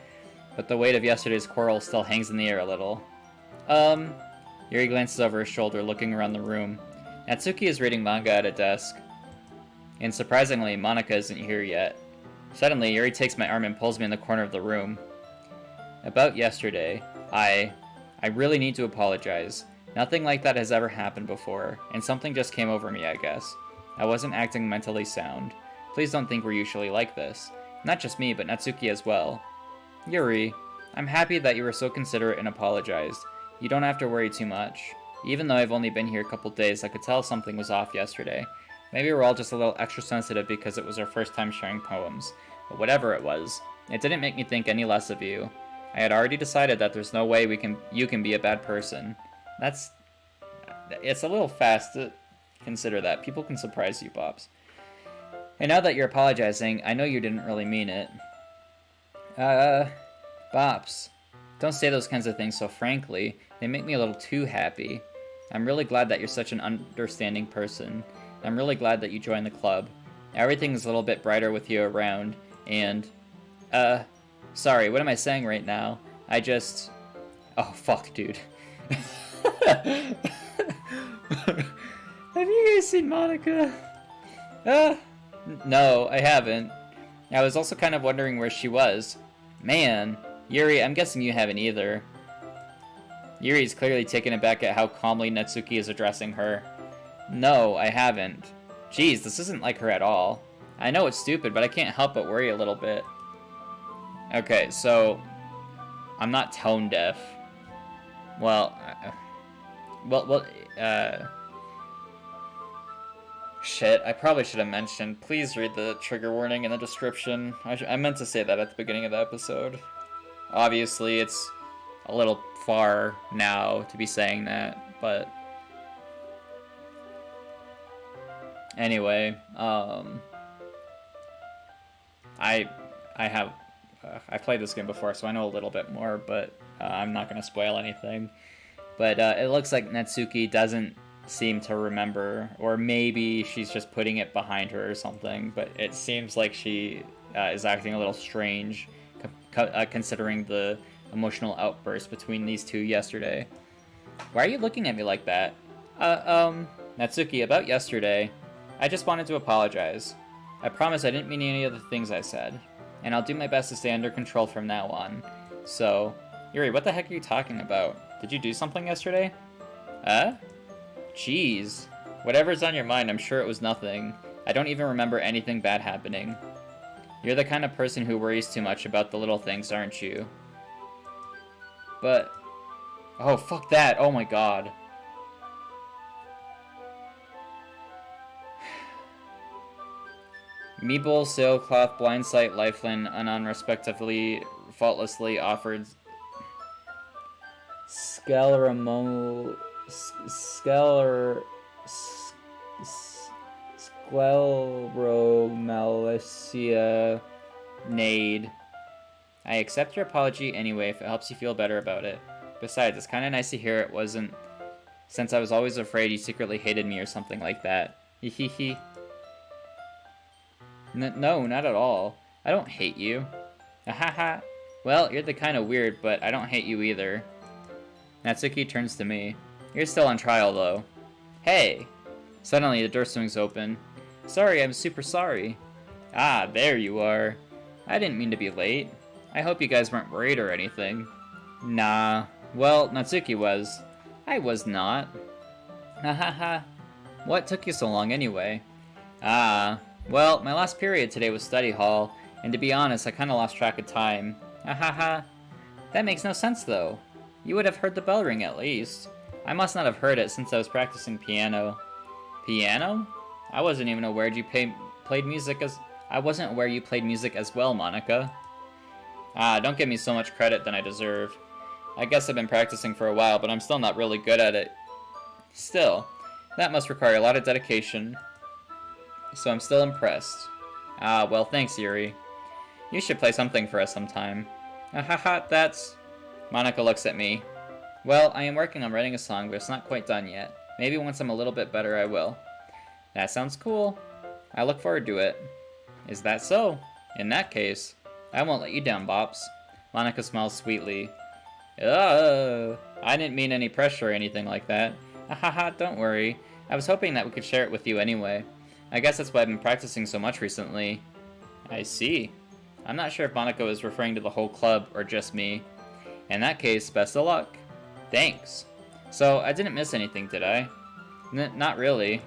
But the weight of yesterday's quarrel still hangs in the air a little. Yuri glances over his shoulder, looking around the room. Natsuki is reading manga at a desk. And surprisingly, Monika isn't here yet. Suddenly, Yuri takes my arm and pulls me in the corner of the room. About yesterday, I really need to apologize. Nothing like that has ever happened before, and something just came over me, I guess. I wasn't acting mentally sound. Please don't think we're usually like this. Not just me, but Natsuki as well. Yuri, I'm happy that you were so considerate and apologized. You don't have to worry too much. Even though I've only been here a couple days, I could tell something was off yesterday. Maybe we're all just a little extra sensitive because it was our first time sharing poems. But whatever it was, it didn't make me think any less of you. I had already decided that there's no way you can be a bad person. It's a little fast to consider that. People can surprise you, Bops. And now that you're apologizing, I know you didn't really mean it. Bops, don't say those kinds of things so frankly. They make me a little too happy. I'm really glad that you're such an understanding person. I'm really glad that you joined the club. Everything's a little bit brighter with you around, and, sorry, what am I saying right now? Oh, fuck, dude. Have you guys seen Monika? No, I haven't. I was also kind of wondering where she was. Man, Yuri, I'm guessing you haven't either. Yuri's clearly taken aback at how calmly Natsuki is addressing her. No, I haven't. Jeez, this isn't like her at all. I know it's stupid, but I can't help but worry a little bit. Okay, so I'm not tone deaf. Shit, I probably should have mentioned. Please read the trigger warning in the description. I meant to say that at the beginning of the episode. Obviously, it's a little far now to be saying that, but anyway, I played this game before, so I know a little bit more, but I'm not going to spoil anything. But it looks like Natsuki doesn't seem to remember, or maybe she's just putting it behind her or something, but it seems like she is acting a little strange, considering the emotional outburst between these two yesterday. Why are you looking at me like that? Natsuki, about yesterday, I just wanted to apologize. I promise I didn't mean any of the things I said, and I'll do my best to stay under control from now on. So, Yuri, what the heck are you talking about? Did you do something yesterday? Jeez. Whatever's on your mind, I'm sure it was nothing. I don't even remember anything bad happening. You're the kind of person who worries too much about the little things, aren't you? But... oh, fuck that! Oh my god. Meeble, Sailcloth, Blindsight, Lifeline, Anon respectively, faultlessly offered Scleromalacia Nade. I accept your apology anyway if it helps you feel better about it. Besides, it's kinda nice to hear it wasn't, since I was always afraid you secretly hated me or something like that. Hehehe. No, not at all. I don't hate you. Ahaha. Well, you're the kind of weird, but I don't hate you either. Natsuki turns to me. You're still on trial, though. Hey! Suddenly, the door swings open. Sorry, I'm super sorry. Ah, there you are. I didn't mean to be late. I hope you guys weren't worried or anything. Nah. Well, Natsuki was. I was not. Hahaha. What took you so long anyway? Ah. Well, my last period today was study hall, and to be honest, I kinda lost track of time. Ahaha. That makes no sense, though. You would have heard the bell ring at least. I must not have heard it since I was practicing piano. Piano? I wasn't even aware played music as... I wasn't aware you played music as well, Monica. Ah, don't give me so much credit than I deserve. I guess I've been practicing for a while, but I'm still not really good at it. Still, that must require a lot of dedication. So I'm still impressed. Ah, well, thanks, Yuri. You should play something for us sometime. Haha, that's... Monica looks at me. Well, I am working on writing a song, but it's not quite done yet. Maybe once I'm a little bit better, I will. That sounds cool. I look forward to it. Is that so? In that case, I won't let you down, Bops. Monica smiles sweetly. Oh, I didn't mean any pressure or anything like that. Haha, don't worry. I was hoping that we could share it with you anyway. I guess that's why I've been practicing so much recently. I see. I'm not sure if Monica was referring to the whole club or just me. In that case, best of luck. Thanks. So, I didn't miss anything, did I? Not really.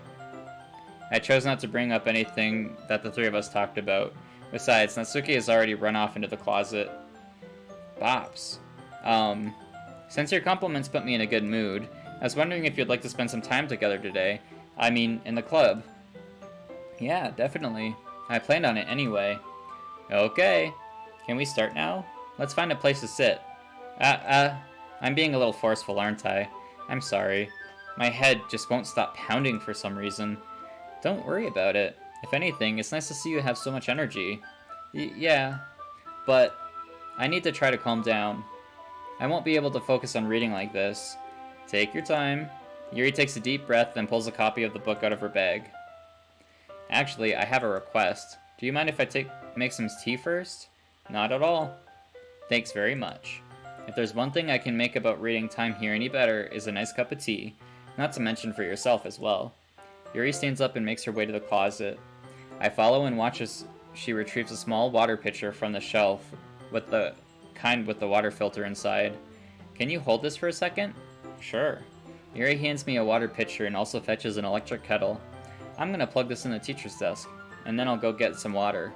I chose not to bring up anything that the three of us talked about. Besides, Natsuki has already run off into the closet. Bops. Since your compliments put me in a good mood, I was wondering if you'd like to spend some time together today. I mean, in the club. Yeah, definitely. I planned on it anyway. Okay. Can we start now? Let's find a place to sit. I'm being a little forceful, aren't I? I'm sorry. My head just won't stop pounding for some reason. Don't worry about it. If anything, it's nice to see you have so much energy. Yeah, but I need to try to calm down. I won't be able to focus on reading like this. Take your time. Yuri takes a deep breath, then pulls a copy of the book out of her bag. Actually, I have a request. Do you mind if I make some tea first? Not at all. Thanks very much. If there's one thing I can make about reading time here any better is a nice cup of tea, not to mention for yourself as well. Yuri stands up and makes her way to the closet. I follow and watch as she retrieves a small water pitcher from the shelf, with the kind with the water filter inside. Can you hold this for a second? Sure. Yuri hands me a water pitcher and also fetches an electric kettle. I'm gonna plug this in the teacher's desk, and then I'll go get some water.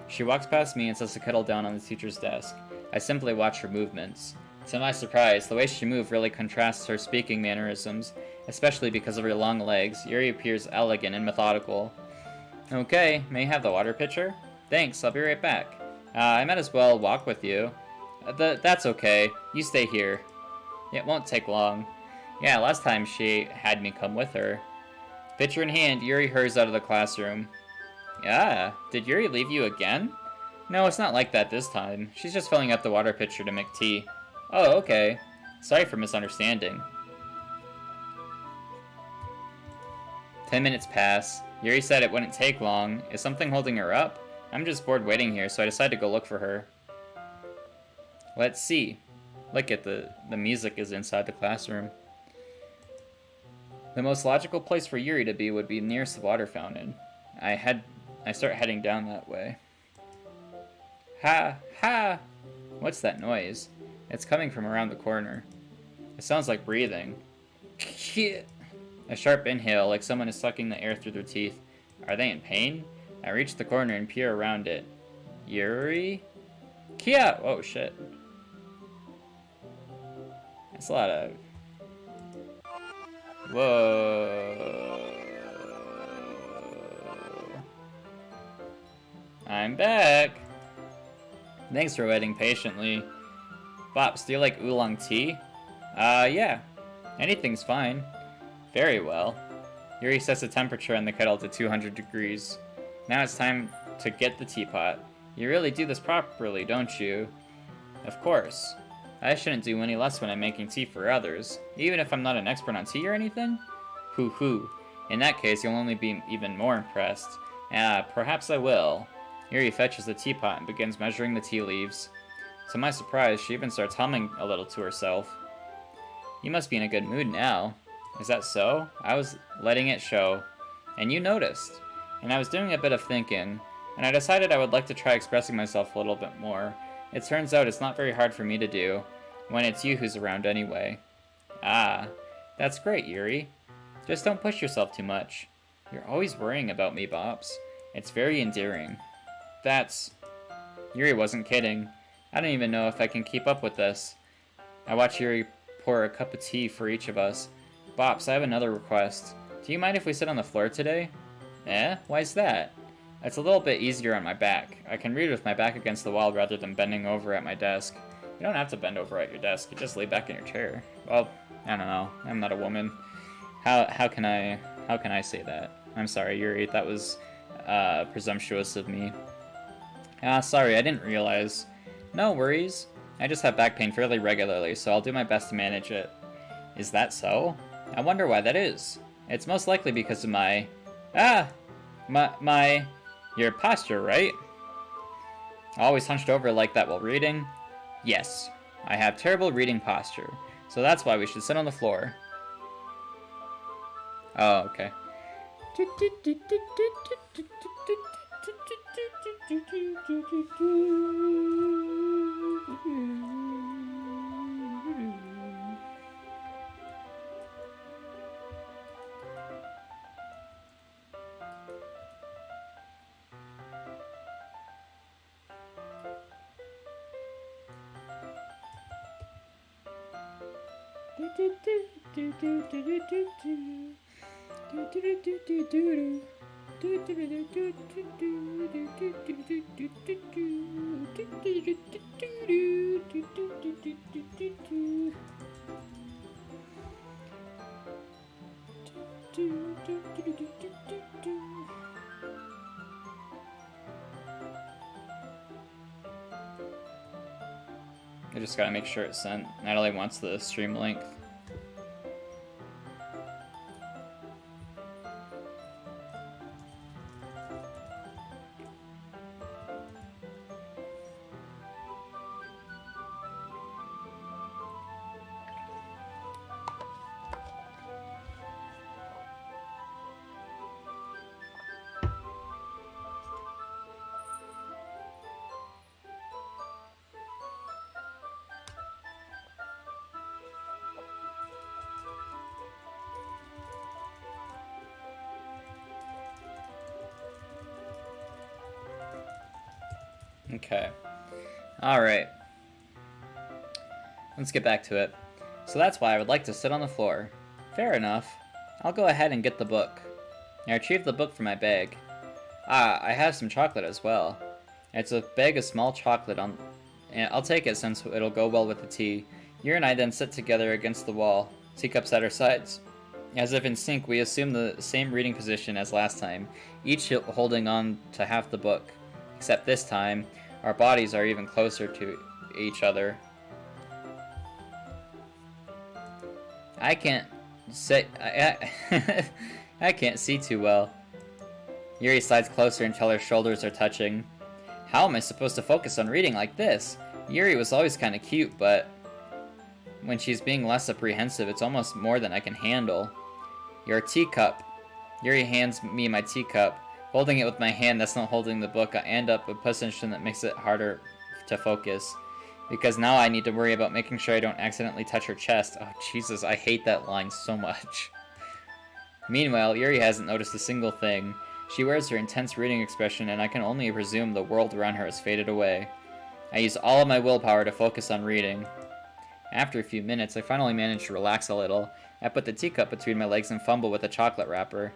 She walks past me and sets the kettle down on the teacher's desk. I simply watch her movements. To my surprise, the way she moves really contrasts her speaking mannerisms, especially because of her long legs. Yuri appears elegant and methodical. Okay, may I have the water pitcher? Thanks, I'll be right back. I might as well walk with you. That's okay, you stay here. It won't take long. Yeah, last time she had me come with her. Pitcher in hand, Yuri hurries out of the classroom. Yeah, did Yuri leave you again? No, it's not like that this time. She's just filling up the water pitcher to make tea. Oh, okay. Sorry for misunderstanding. 10 minutes pass. Yuri said it wouldn't take long. Is something holding her up? I'm just bored waiting here, so I decided to go look for her. Let's see. Look at the music is inside the classroom. The most logical place for Yuri to be would be nearest the water fountain. I start heading down that way. Ha! Ha! What's that noise? It's coming from around the corner. It sounds like breathing. A sharp inhale, like someone is sucking the air through their teeth. Are they in pain? I reach the corner and peer around it. Yuri? Kia! Oh, shit. That's a lot of... Whoa. I'm back. Thanks for waiting patiently. Bops, do you like oolong tea? Yeah. Anything's fine. Very well. Yuri sets the temperature on the kettle to 200 degrees. Now it's time to get the teapot. You really do this properly, don't you? Of course. I shouldn't do any less when I'm making tea for others, even if I'm not an expert on tea or anything? Hoo-hoo. In that case, you'll only be even more impressed. Perhaps I will. Yuri fetches the teapot and begins measuring the tea leaves. To my surprise, she even starts humming a little to herself. You must be in a good mood now. Is that so? I was letting it show. And you noticed. And I was doing a bit of thinking, and I decided I would like to try expressing myself a little bit more. It turns out it's not very hard for me to do, when it's you who's around anyway. Ah, that's great, Yuri. Just don't push yourself too much. You're always worrying about me, Bops. It's very endearing. Yuri wasn't kidding. I don't even know if I can keep up with this. I watch Yuri pour a cup of tea for each of us. Bops, I have another request. Do you mind if we sit on the floor today? Eh? Why's that? It's a little bit easier on my back. I can read with my back against the wall rather than bending over at my desk. You don't have to bend over at your desk. You just lay back in your chair. Well, I don't know. I'm not a woman. How can I say that? I'm sorry, Yuri. That was presumptuous of me. Sorry, I didn't realize. No worries. I just have back pain fairly regularly, so I'll do my best to manage it. Is that so? I wonder why that is. It's most likely because of your posture, right? Always hunched over like that while reading? Yes. I have terrible reading posture, so that's why we should sit on the floor. Oh, okay. I just gotta make sure it's sent. Natalie wants the stream length. Okay. Alright. Let's get back to it. So that's why I would like to sit on the floor. Fair enough. I'll go ahead and get the book. I retrieved the book from my bag. I have some chocolate as well. It's a bag of small chocolate and I'll take it since it'll go well with the tea. Yuri and I then sit together against the wall, teacups at our sides. As if in sync, we assume the same reading position as last time, each holding on to half the book. Except this time, our bodies are even closer to each other. I can't say... I can't see too well. Yuri slides closer until her shoulders are touching. How am I supposed to focus on reading like this? Yuri was always kind of cute, but when she's being less apprehensive, it's almost more than I can handle. Your teacup. Yuri hands me my teacup. Holding it with my hand that's not holding the book, I end up a position that makes it harder to focus. Because now I need to worry about making sure I don't accidentally touch her chest. Oh, Jesus, I hate that line so much. Meanwhile, Yuri hasn't noticed a single thing. She wears her intense reading expression, and I can only presume the world around her has faded away. I use all of my willpower to focus on reading. After a few minutes, I finally manage to relax a little. I put the teacup between my legs and fumble with the chocolate wrapper.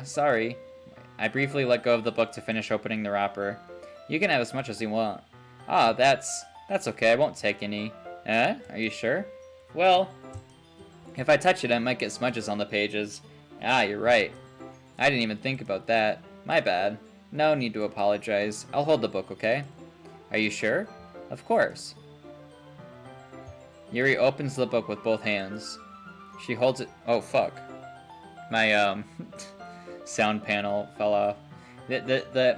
Sorry. I briefly let go of the book to finish opening the wrapper. You can have as much as you want. Ah, that's okay, I won't take any. Are you sure? Well, if I touch it, I might get smudges on the pages. Ah, you're right. I didn't even think about that. My bad. No need to apologize. I'll hold the book, okay? Are you sure? Of course. Yuri opens the book with both hands. She holds it... Oh, fuck. My, sound panel fell off.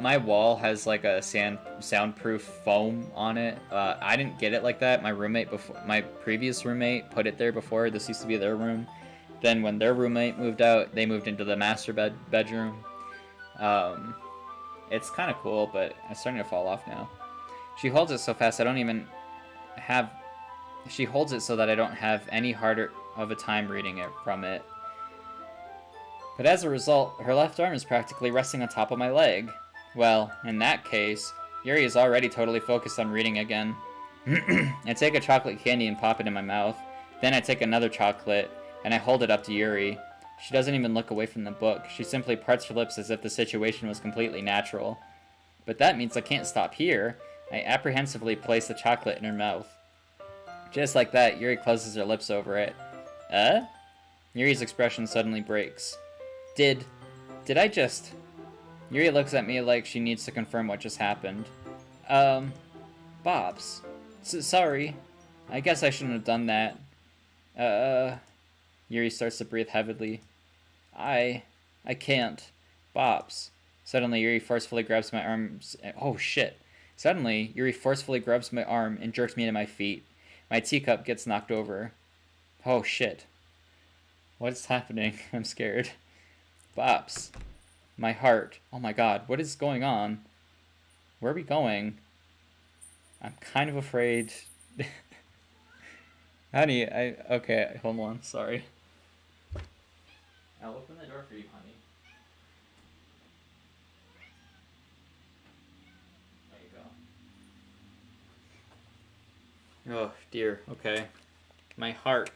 My wall has like a soundproof foam on it. I didn't get it like that. My previous roommate put it there before. This used to be their room. Then when their roommate moved out, they moved into the master bedroom. It's kind of cool, but it's starting to fall off now. She holds it so fast I don't even have... She holds it so that I don't have any harder of a time reading it from it. But as a result, her left arm is practically resting on top of my leg. Well, in that case, Yuri is already totally focused on reading again. I take a chocolate candy and pop it in my mouth. Then I take another chocolate, and I hold it up to Yuri. She doesn't even look away from the book. She simply parts her lips as if the situation was completely natural. But that means I can't stop here. I apprehensively place the chocolate in her mouth. Just like that, Yuri closes her lips over it. Yuri's expression suddenly breaks. Did I just... Yuri looks at me like she needs to confirm what just happened. Bops. Sorry. I guess I shouldn't have done that. Yuri starts to breathe heavily. I can't. Bops. Suddenly, Yuri forcefully grabs my arms. Oh, shit. Suddenly, Yuri forcefully grabs my arm and jerks me to my feet. My teacup gets knocked over. Oh, shit. What's happening? I'm scared. Bops. My heart. Oh my god, what is going on? Where are we going? I'm kind of afraid. Honey, okay, hold on, sorry. I'll open the door for you, honey. There you go. Oh, dear, okay. My heart.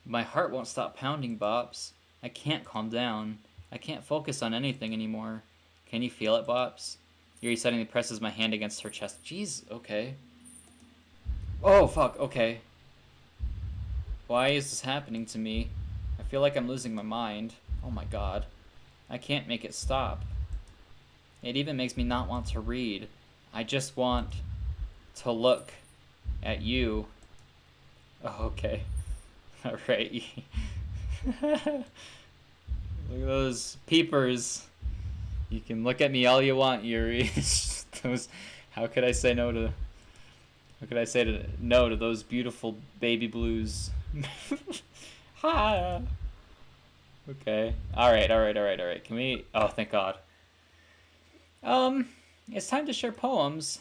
My heart won't stop pounding, Bops. I can't calm down. I can't focus on anything anymore. Can you feel it, Bops? Yuri suddenly presses my hand against her chest. Jeez, okay. Oh, fuck, okay. Why is this happening to me? I feel like I'm losing my mind. Oh my god. I can't make it stop. It even makes me not want to read. I just want to look at you. Oh, okay. Alright. Look at those peepers. You can look at me all you want, Yuri. Those, how could I say no to... How could I say no to those beautiful baby blues? Ha! Okay. Alright. Can we... Oh, thank God. It's time to share poems.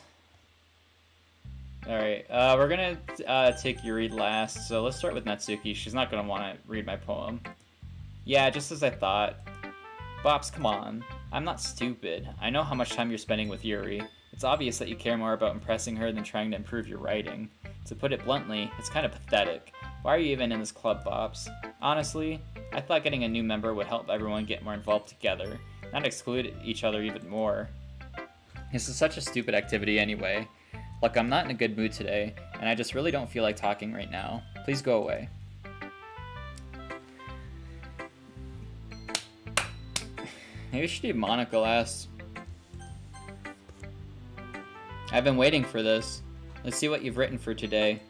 Alright, we're gonna take Yuri last, so let's start with Natsuki. She's not gonna want to read my poem. Yeah, just as I thought. Bops, come on. I'm not stupid. I know how much time you're spending with Yuri. It's obvious that you care more about impressing her than trying to improve your writing. To put it bluntly, it's kind of pathetic. Why are you even in this club, Bops? Honestly, I thought getting a new member would help everyone get more involved together, not exclude each other even more. This is such a stupid activity anyway. Look, I'm not in a good mood today, and I just really don't feel like talking right now. Please go away. Maybe we should do Monica last. I've been waiting for this. Let's see what you've written for today.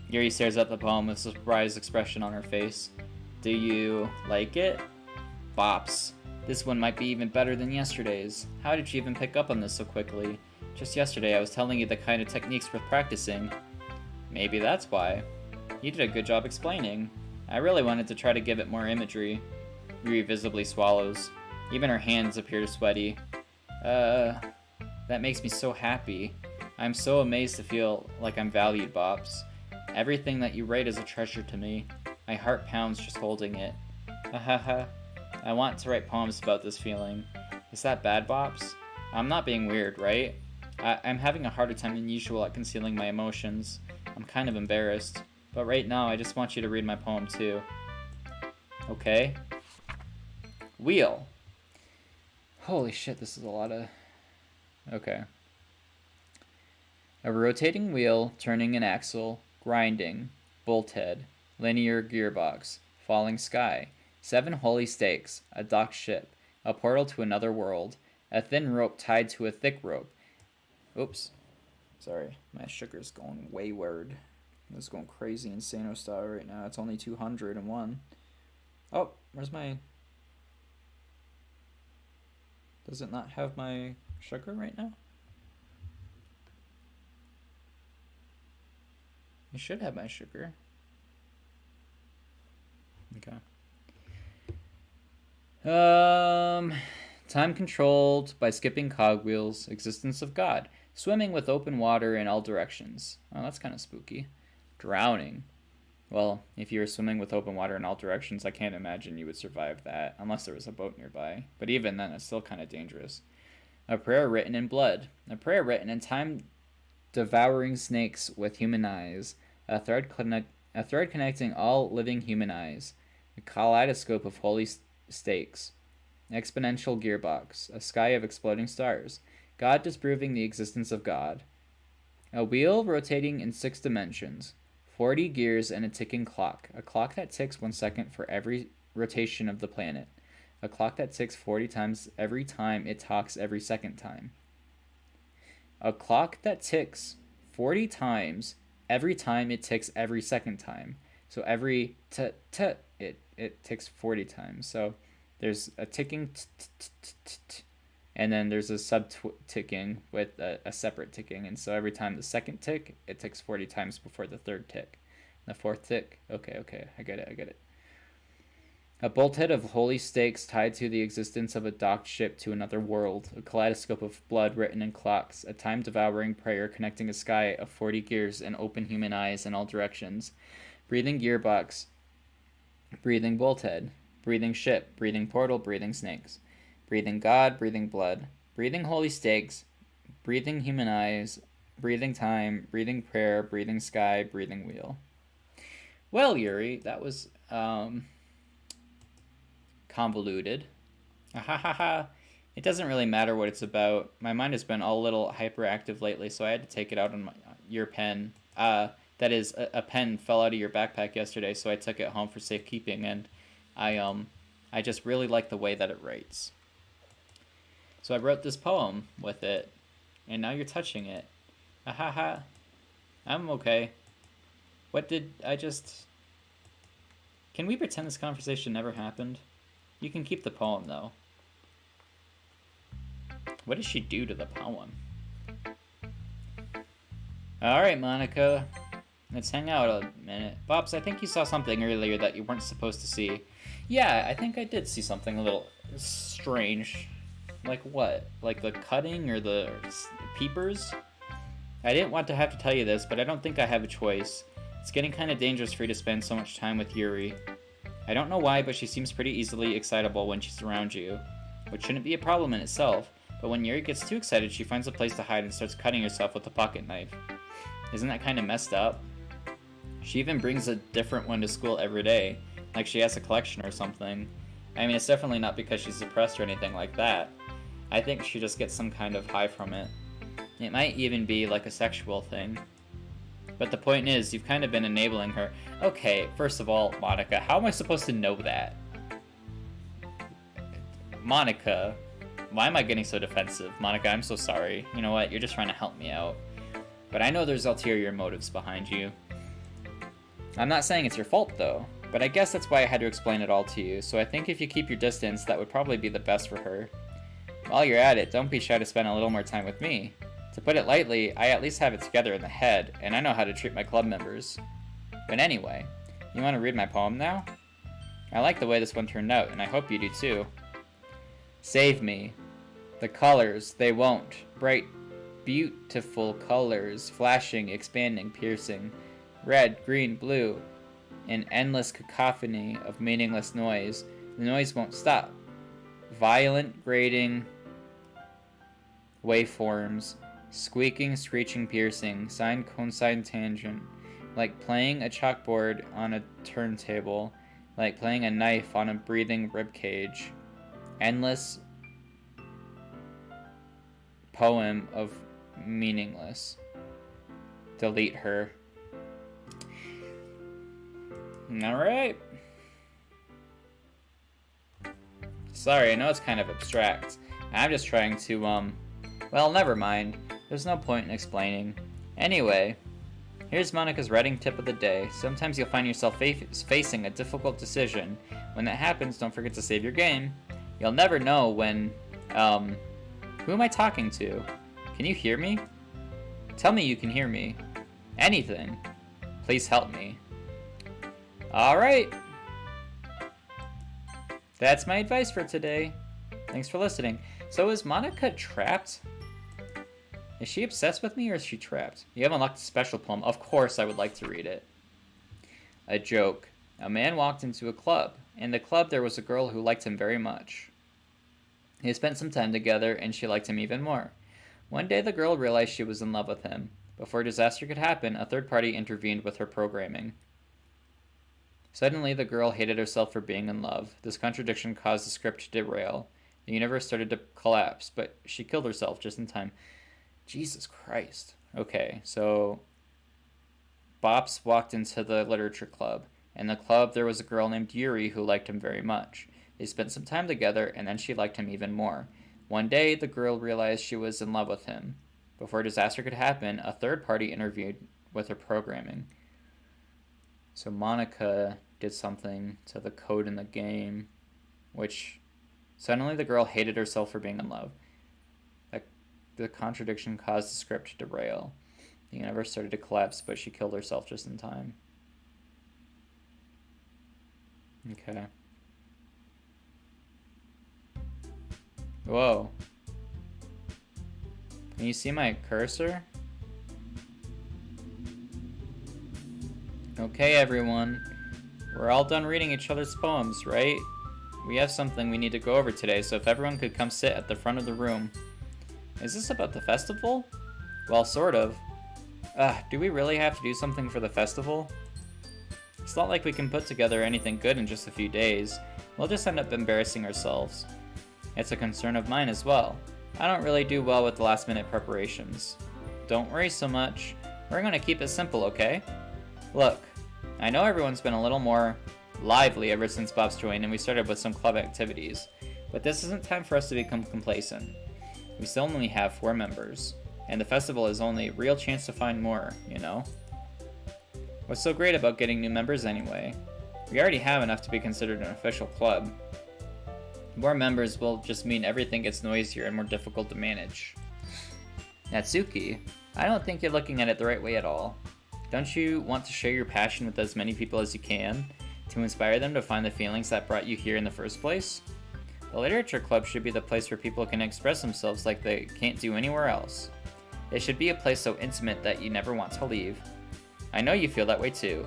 Yuri stares at the poem with a surprised expression on her face. Do you like it? Bops. This one might be even better than yesterday's. How did you even pick up on this so quickly? Just yesterday I was telling you the kind of techniques worth practicing. Maybe that's why. You did a good job explaining. I really wanted to try to give it more imagery. Yuri visibly swallows. Even her hands appear sweaty. That makes me so happy. I'm so amazed to feel like I'm valued, Bops. Everything that you write is a treasure to me. My heart pounds just holding it. Hahaha. I want to write poems about this feeling. Is that bad, Bops? I'm not being weird, right? I'm having a harder time than usual at concealing my emotions. I'm kind of embarrassed. But right now, I just want you to read my poem too. Okay? Wheel. Holy shit, this is a lot of... Okay. A rotating wheel, turning an axle, grinding, bolt head, linear gearbox, falling sky, 7 holy stakes, a docked ship, a portal to another world, a thin rope tied to a thick rope. Oops. Sorry, my sugar's going wayward. It's going crazy insano style right now. It's only 201. Oh, where's my... Does it not have my sugar right now? It should have my sugar. Okay. Time controlled by skipping cogwheels, existence of God, swimming with open water in all directions. Oh, that's kind of spooky. Drowning. Well, if you were swimming with open water in all directions, I can't imagine you would survive that, unless there was a boat nearby. But even then, it's still kind of dangerous. A prayer written in blood. A prayer written in time devouring snakes with human eyes. A thread A thread connecting all living human eyes. A kaleidoscope of holy stakes. Exponential gearbox. A sky of exploding stars. God disproving the existence of God. A wheel rotating in 6 dimensions. 40 gears and a ticking clock. A clock that ticks 1 second for every rotation of the planet. A clock that ticks 40 times every time it talks every second time. A clock that ticks 40 times every time it ticks every second time. So every it ticks 40 times. So there's a ticking and then there's a sub-ticking with a separate ticking. And so every time the second tick, it ticks 40 times before the third tick. The fourth tick, okay, I get it. A bolthead of holy stakes tied to the existence of a docked ship to another world. A kaleidoscope of blood written in clocks. A time-devouring prayer connecting a sky of 40 gears and open human eyes in all directions. Breathing gearbox. Breathing bolthead. Breathing ship. Breathing portal. Breathing snakes. Breathing God. Breathing blood. Breathing holy stakes. Breathing human eyes. Breathing time. Breathing prayer. Breathing sky. Breathing wheel. Well, Yuri, that was, convoluted. It doesn't really matter what it's about. My mind has been all a little hyperactive lately, so I had to take it out on your pen. That is, a pen fell out of your backpack yesterday, so I took it home for safekeeping, and I just really like the way that it writes. So I wrote this poem with it, and now you're touching it. I'm okay. What did I just... Can we pretend this conversation never happened? You can keep the poem, though. What did she do to the poem? Alright, Monica. Let's hang out a minute. Bops, I think you saw something earlier that you weren't supposed to see. Yeah, I think I did see something a little strange. Like what? Like the cutting or the peepers? I didn't want to have to tell you this, but I don't think I have a choice. It's getting kind of dangerous for you to spend so much time with Yuri. I don't know why, but she seems pretty easily excitable when she's around you, which shouldn't be a problem in itself, but when Yuri gets too excited, she finds a place to hide and starts cutting herself with a pocket knife. Isn't that kind of messed up? She even brings a different one to school every day, like she has a collection or something. I mean, it's definitely not because she's depressed or anything like that. I think she just gets some kind of high from it. It might even be like a sexual thing. But the point is, you've kind of been enabling her. Okay, first of all, Monica, how am I supposed to know that? Monica, why am I getting so defensive? Monica, I'm so sorry. You know what? You're just trying to help me out. But I know there's ulterior motives behind you. I'm not saying it's your fault, though. But I guess that's why I had to explain it all to you. So I think if you keep your distance, that would probably be the best for her. While you're at it, don't be shy to spend a little more time with me. To put it lightly, I at least have it together in the head, and I know how to treat my club members. But anyway, you want to read my poem now? I like the way this one turned out, and I hope you do too. Save me. The colors, they won't. Bright, beautiful colors, flashing, expanding, piercing. Red, green, blue. An endless cacophony of meaningless noise. The noise won't stop. Violent, grating waveforms. Squeaking, screeching, piercing, sine, cosine, tangent, like playing a chalkboard on a turntable, like playing a knife on a breathing ribcage. Endless poem of meaningless. Delete her. Alright. Sorry, I know it's kind of abstract. I'm just trying to, well, never mind. There's no point in explaining. Anyway, here's Monica's writing tip of the day. Sometimes you'll find yourself facing a difficult decision. When that happens, don't forget to save your game. You'll never know when, who am I talking to? Can you hear me? Tell me you can hear me. Anything. Please help me. Alright. That's my advice for today. Thanks for listening. So is Monica trapped? Is she obsessed with me or is she trapped? You have unlocked a special poem. Of course I would like to read it. A joke. A man walked into a club. In the club there was a girl who liked him very much. They spent some time together and she liked him even more. One day the girl realized she was in love with him. Before disaster could happen, a third party intervened with her programming. Suddenly, the girl hated herself for being in love. This contradiction caused the script to derail. The universe started to collapse, but she killed herself just in time. Jesus Christ. Okay, so Bops walked into the literature club. In the club, there was a girl named Yuri who liked him very much. They spent some time together, and then she liked him even more. One day, the girl realized she was in love with him. Before disaster could happen, a third party interfered with her programming. So Monica did something to the code in the game, which suddenly the girl hated herself for being in love. The contradiction caused the script to derail. The universe started to collapse, but she killed herself just in time. Okay. Whoa. Can you see my cursor? Okay, everyone. We're all done reading each other's poems, right? We have something we need to go over today, so if everyone could come sit at the front of the room. Is this about the festival? Well, sort of. Do we really have to do something for the festival? It's not like we can put together anything good in just a few days. We'll just end up embarrassing ourselves. It's a concern of mine as well. I don't really do well with last-minute preparations. Don't worry so much. We're gonna keep it simple, okay? Look, I know everyone's been a little more lively ever since Bob's joined and we started with some club activities, but this isn't time for us to become complacent. We still only have 4 members, and the festival is only a real chance to find more, you know? What's so great about getting new members anyway? We already have enough to be considered an official club. More members will just mean everything gets noisier and more difficult to manage. Natsuki, I don't think you're looking at it the right way at all. Don't you want to share your passion with as many people as you can, to inspire them to find the feelings that brought you here in the first place? The literature club should be the place where people can express themselves like they can't do anywhere else. It should be a place so intimate that you never want to leave. I know you feel that way too.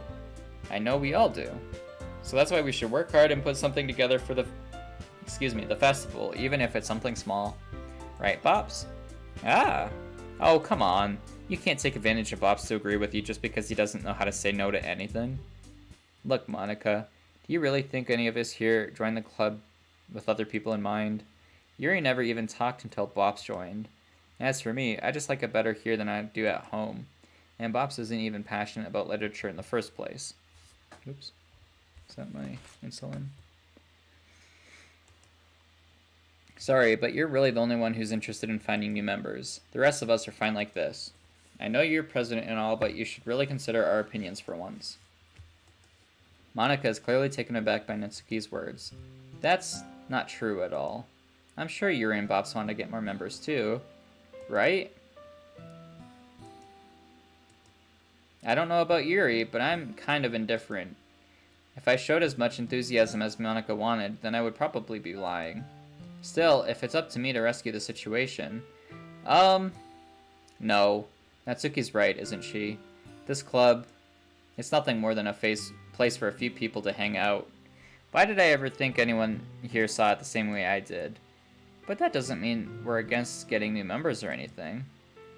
I know we all do. So that's why we should work hard and put something together for the festival, even if it's something small. Right, Bops? Ah! Oh, come on. You can't take advantage of Bops to agree with you just because he doesn't know how to say no to anything. Look, Monica, do you really think any of us here joined the club with other people in mind? Yuri never even talked until Bops joined. As for me, I just like it better here than I do at home. And Bops isn't even passionate about literature in the first place. Oops. Is that my insulin? Sorry, but you're really the only one who's interested in finding new members. The rest of us are fine like this. I know you're president and all, but you should really consider our opinions for once. Monica is clearly taken aback by Natsuki's words. That's not true at all. I'm sure Yuri and Bops want to get more members too, right? I don't know about Yuri, but I'm kind of indifferent. If I showed as much enthusiasm as Monica wanted, then I would probably be lying. Still, if it's up to me to rescue the situation... No. Natsuki's right, isn't she? This club, it's nothing more than a place for a few people to hang out. Why did I ever think anyone here saw it the same way I did? But that doesn't mean we're against getting new members or anything.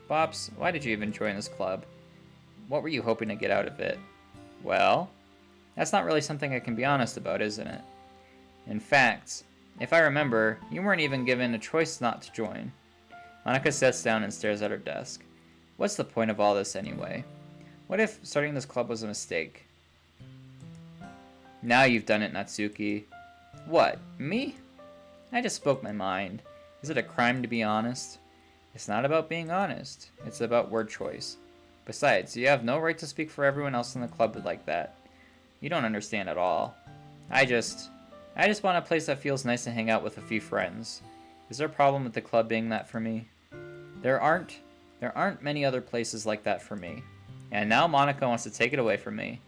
Bops, why did you even join this club? What were you hoping to get out of it? Well, that's not really something I can be honest about, isn't it? In fact, if I remember, you weren't even given a choice not to join. Monica sits down and stares at her desk. What's the point of all this anyway? What if starting this club was a mistake? Now you've done it, Natsuki. What, me? I just spoke my mind. Is it a crime to be honest? It's not about being honest. It's about word choice. Besides, you have no right to speak for everyone else in the club like that. You don't understand at all. I just want a place that feels nice to hang out with a few friends. Is there a problem with the club being that for me? There aren't many other places like that for me. And now Monica wants to take it away from me.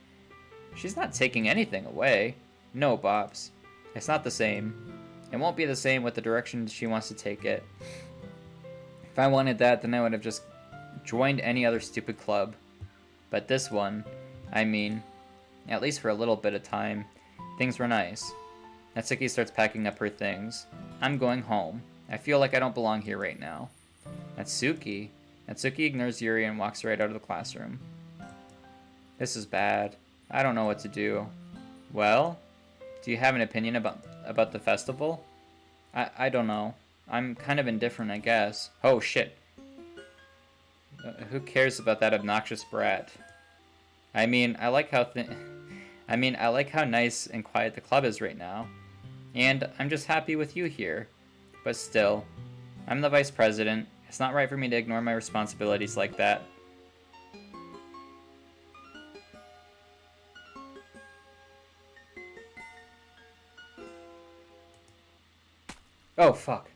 She's not taking anything away. No, Bops. It's not the same. It won't be the same with the direction she wants to take it. If I wanted that, then I would have just joined any other stupid club. But this one, I mean, at least for a little bit of time, things were nice. Natsuki starts packing up her things. I'm going home. I feel like I don't belong here right now. Natsuki ignores Yuri and walks right out of the classroom. This is bad. I don't know what to do. Well, do you have an opinion about the festival? I don't know. I'm kind of indifferent, I guess. Oh shit. Who cares about that obnoxious brat? I mean, I like how I like how nice and quiet the club is right now. And I'm just happy with you here. But still, I'm the vice president. It's not right for me to ignore my responsibilities like that. Oh, fuck.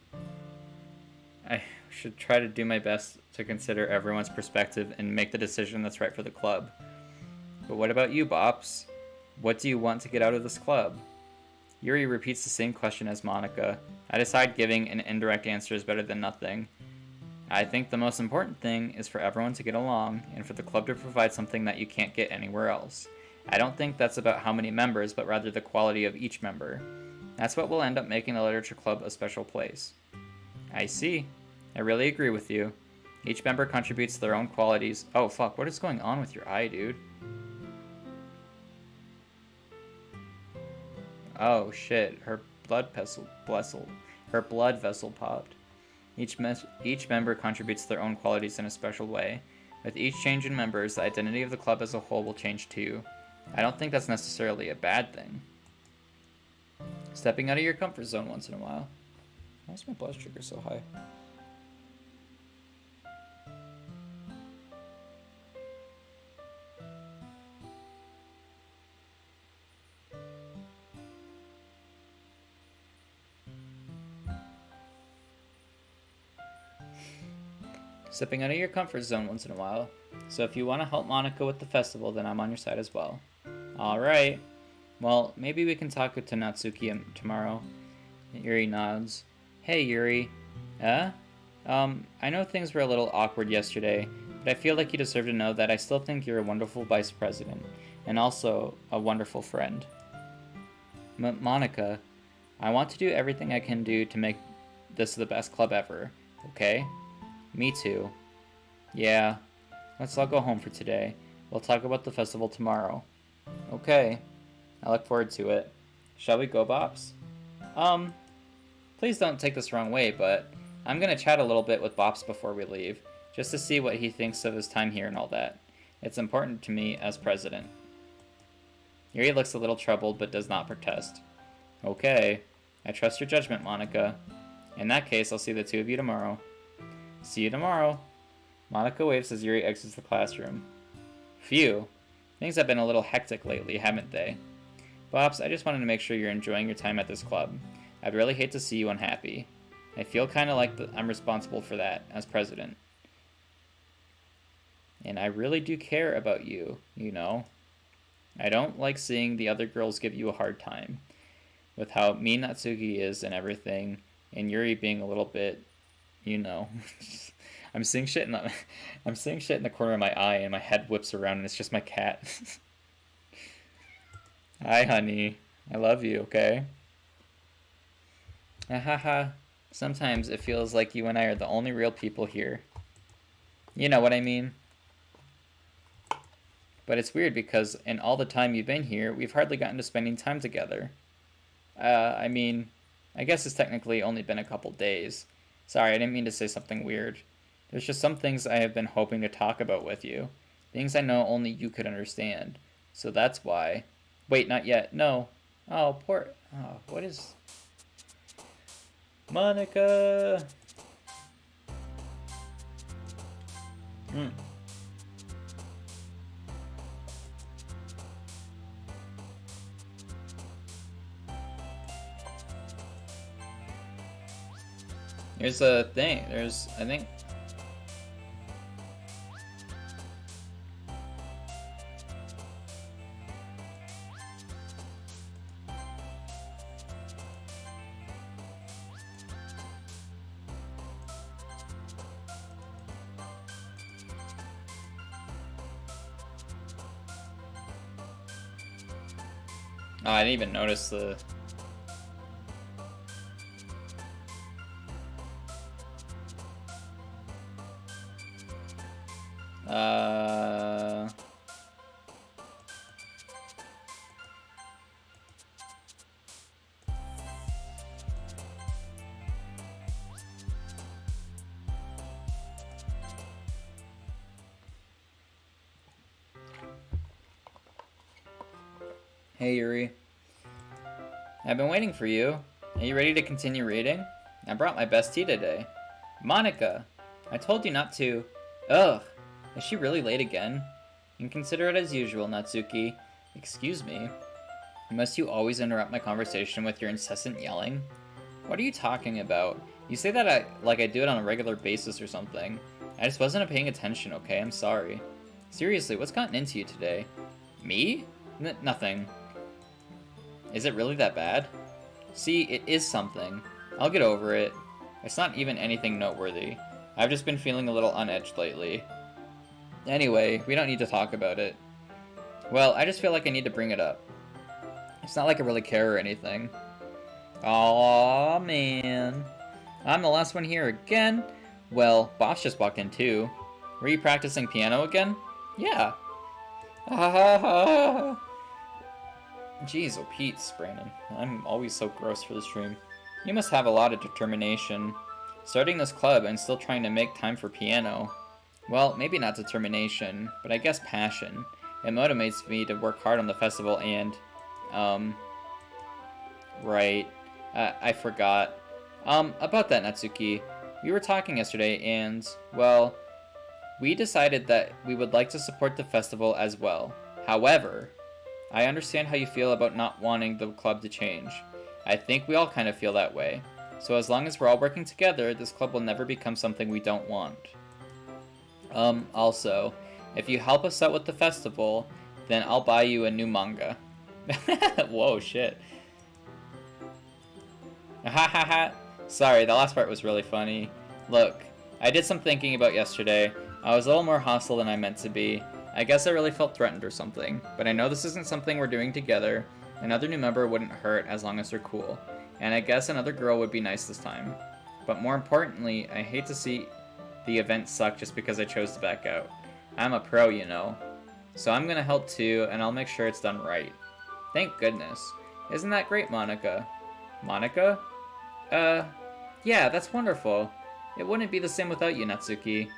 I should try to do my best to consider everyone's perspective and make the decision that's right for the club. But what about you, Bops? What do you want to get out of this club? Yuri repeats the same question as Monica. I decide giving an indirect answer is better than nothing. I think the most important thing is for everyone to get along and for the club to provide something that you can't get anywhere else. I don't think that's about how many members, but rather the quality of each member. That's what will end up making the literature club a special place. I see. I really agree with you. Each member contributes their own qualities. Oh fuck, what is going on with your eye, dude? Oh shit, her blood vessel popped. Each member contributes their own qualities in a special way. With each change in members, the identity of the club as a whole will change too. I don't think that's necessarily a bad thing. Stepping out of your comfort zone once in a while. Why is my blood sugar so high? Stepping out of your comfort zone once in a while. So if you want to help Monica with the festival, then I'm on your side as well. Alright. Well, maybe we can talk to Natsuki tomorrow. Yuri nods. Hey, Yuri. I know things were a little awkward yesterday, but I feel like you deserve to know that I still think you're a wonderful vice president, and also a wonderful friend. Monica, I want to do everything I can do to make this the best club ever, okay? Me too. Yeah, let's all go home for today. We'll talk about the festival tomorrow. Okay, I look forward to it. Shall we go, Bops? Please don't take this wrong way, but I'm gonna chat a little bit with Bops before we leave, just to see what he thinks of his time here and all that. It's important to me as president. Yuri looks a little troubled, but does not protest. Okay, I trust your judgment, Monica. In that case, I'll see the two of you tomorrow. See you tomorrow. Monica waves as Yuri exits the classroom. Phew. Things have been a little hectic lately, haven't they? Bops, I just wanted to make sure you're enjoying your time at this club. I'd really hate to see you unhappy. I feel kind of like I'm responsible for that, as president. And I really do care about you, you know. I don't like seeing the other girls give you a hard time. With how mean Natsuki is and everything, and Yuri being a little bit, you know. I'm seeing shit in the corner of my eye, and my head whips around, and it's just my cat. Hi, honey. I love you, okay? Haha. Sometimes it feels like you and I are the only real people here. You know what I mean? But it's weird because in all the time you've been here, we've hardly gotten to spending time together. I mean, I guess it's technically only been a couple days. Sorry, I didn't mean to say something weird. There's just some things I have been hoping to talk about with you. Things I know only you could understand. So that's why. Wait, not yet. No. Oh, poor... Oh, what is... Monica! There's a thing. There's, I think... Oh, I didn't even notice the... Hey Yuri. I've been waiting for you. Are you ready to continue reading? I brought my best tea today. Monica! I told you not to. Ugh! Is she really late again? You can consider it as usual, Natsuki. Excuse me. Must you always interrupt my conversation with your incessant yelling? What are you talking about? You say that I do it on a regular basis or something. I just wasn't paying attention, okay? I'm sorry. Seriously, what's gotten into you today? Me? Nothing. Is it really that bad? See, it is something. I'll get over it. It's not even anything noteworthy. I've just been feeling a little unedged lately. Anyway, we don't need to talk about it. Well, I just feel like I need to bring it up. It's not like I really care or anything. Aw, man. I'm the last one here again? Well, Bops just walked in too. Were you practicing piano again? Yeah. Jeez, oh Pete's, Brandon. I'm always so gross for the stream. You must have a lot of determination. Starting this club and still trying to make time for piano. Well, maybe not determination, but I guess passion. It motivates me to work hard on the festival and, right. I forgot. About that, Natsuki. We were talking yesterday and, well, we decided that we would like to support the festival as well. However, I understand how you feel about not wanting the club to change. I think we all kind of feel that way. So as long as we're all working together, this club will never become something we don't want. Also, if you help us out with the festival, then I'll buy you a new manga. Whoa, shit. Ha ha ha. Sorry, the last part was really funny. Look, I did some thinking about yesterday. I was a little more hostile than I meant to be. I guess I really felt threatened or something, but I know this isn't something we're doing together. Another new member wouldn't hurt as long as they're cool. And I guess another girl would be nice this time. But more importantly, I hate to see the event suck just because I chose to back out. I'm a pro, you know. So I'm gonna help too, and I'll make sure it's done right. Thank goodness. Isn't that great, Monica? Monica? Yeah, that's wonderful. It wouldn't be the same without you, Natsuki.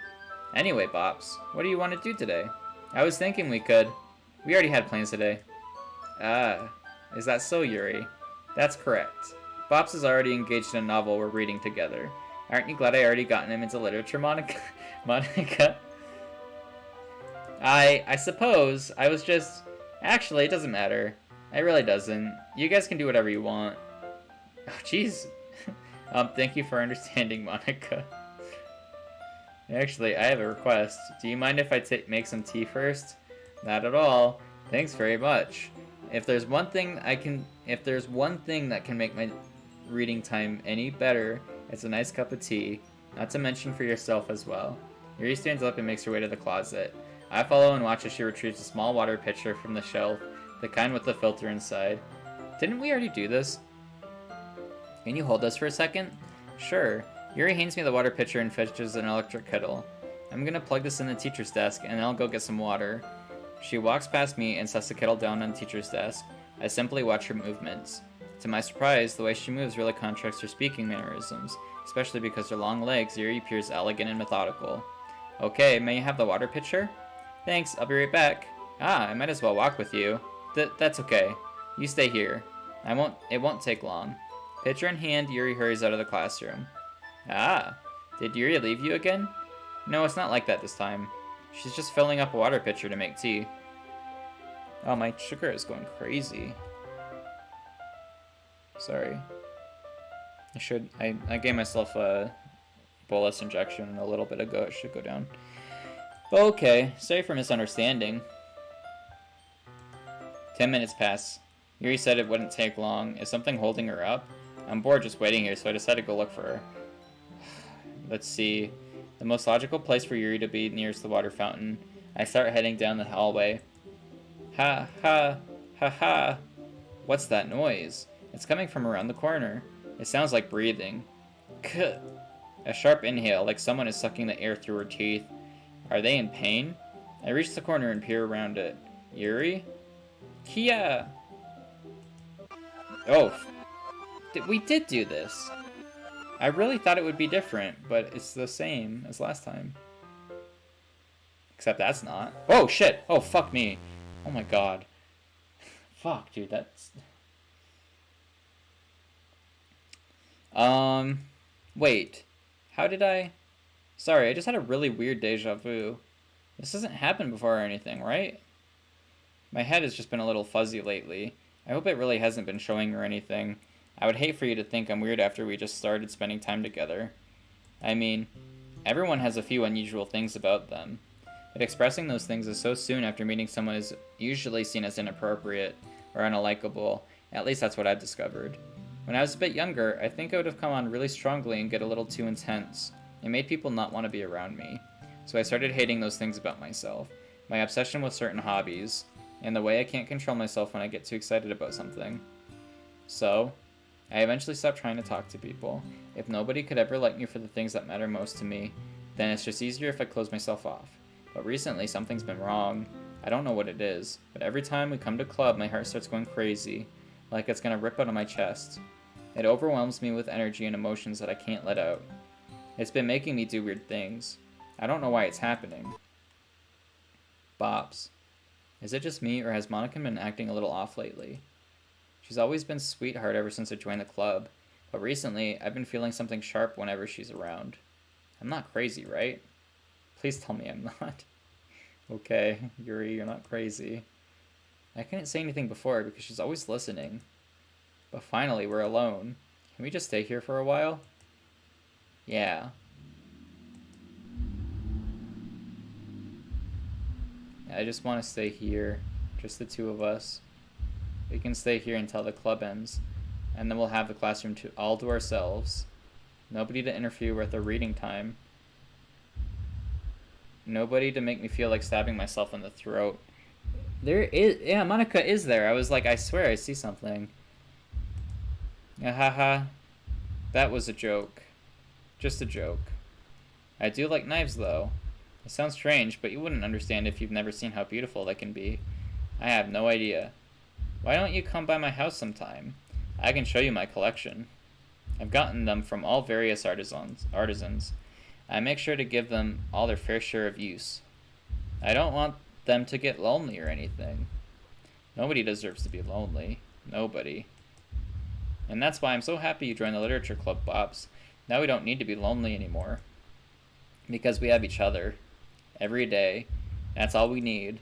Anyway, Bops, what do you want to do today? I was thinking we could. We already had plans today. Is that so, Yuri? That's correct. Bops is already engaged in a novel we're reading together. Aren't you glad I already gotten him into literature, Monica? Monica? I suppose. I was just... Actually, it doesn't matter. It really doesn't. You guys can do whatever you want. Oh, jeez. Thank you for understanding, Monica. Actually, I have a request. Do you mind if I make some tea first? Not at all. Thanks very much. If there's one thing that can make my reading time any better, it's a nice cup of tea. Not to mention for yourself as well. Yuri stands up and makes her way to the closet. I follow and watch as she retrieves a small water pitcher from the shelf, the kind with the filter inside. Didn't we already do this? Can you hold this for a second? Sure. Yuri hands me the water pitcher and fetches an electric kettle. I'm gonna plug this in the teacher's desk and then I'll go get some water. She walks past me and sets the kettle down on the teacher's desk. I simply watch her movements. To my surprise, the way she moves really contrasts her speaking mannerisms, especially because her long legs, Yuri appears elegant and methodical. Okay, may I have the water pitcher? Thanks, I'll be right back. I might as well walk with you. That's okay. You stay here. It won't take long. Pitcher in hand, Yuri hurries out of the classroom. Did Yuri leave you again? No, it's not like that this time. She's just filling up a water pitcher to make tea. Oh, my sugar is going crazy. Sorry. I gave myself a bolus injection a little bit ago. It should go down. Okay, sorry for misunderstanding. 10 minutes pass. Yuri said it wouldn't take long. Is something holding her up? I'm bored just waiting here, so I decided to go look for her. Let's see. The most logical place for Yuri to be near is the water fountain. I start heading down the hallway. Ha ha ha ha. What's that noise? It's coming from around the corner. It sounds like breathing. Kuh. A sharp inhale, like someone is sucking the air through her teeth. Are they in pain? I reach the corner and peer around it. Yuri? Kia! Oh. We did do this. I really thought it would be different, but it's the same as last time. Except that's not. Oh, shit! Oh, fuck me. Oh my god. Fuck, dude, that's... Wait. How did I... Sorry, I just had a really weird deja vu. This hasn't happened before or anything, right? My head has just been a little fuzzy lately. I hope it really hasn't been showing or anything. I would hate for you to think I'm weird after we just started spending time together. I mean, everyone has a few unusual things about them. But expressing those things so soon after meeting someone is usually seen as inappropriate or unlikable. At least that's what I've discovered. When I was a bit younger, I think I would have come on really strongly and get a little too intense. It made people not want to be around me. So I started hating those things about myself. My obsession with certain hobbies, and the way I can't control myself when I get too excited about something. So, I eventually stopped trying to talk to people. If nobody could ever like me for the things that matter most to me, then it's just easier if I close myself off. But recently, something's been wrong. I don't know what it is, but every time we come to club, my heart starts going crazy, like it's gonna rip out of my chest. It overwhelms me with energy and emotions that I can't let out. It's been making me do weird things. I don't know why it's happening. Bops. Is it just me, or has Monica been acting a little off lately? She's always been sweetheart ever since I joined the club, but recently I've been feeling something sharp whenever she's around. I'm not crazy, right? Please tell me I'm not. Okay, Yuri, you're not crazy. I couldn't say anything before because she's always listening. But finally, we're alone. Can we just stay here for a while? Yeah. I just want to stay here, just the two of us. We can stay here until the club ends, and then we'll have the classroom all to ourselves. Nobody to interfere with our reading time. Nobody to make me feel like stabbing myself in the throat. Yeah, Monica is there. I was like, I swear I see something. Haha. That was a joke. Just a joke. I do like knives, though. It sounds strange, but you wouldn't understand if you've never seen how beautiful they can be. I have no idea. Why don't you come by my house sometime? I can show you my collection. I've gotten them from all various artisans. I make sure to give them all their fair share of use. I don't want them to get lonely or anything. Nobody deserves to be lonely. Nobody. And that's why I'm so happy you joined the literature club, Bops. Now we don't need to be lonely anymore. Because we have each other. Every day. That's all we need.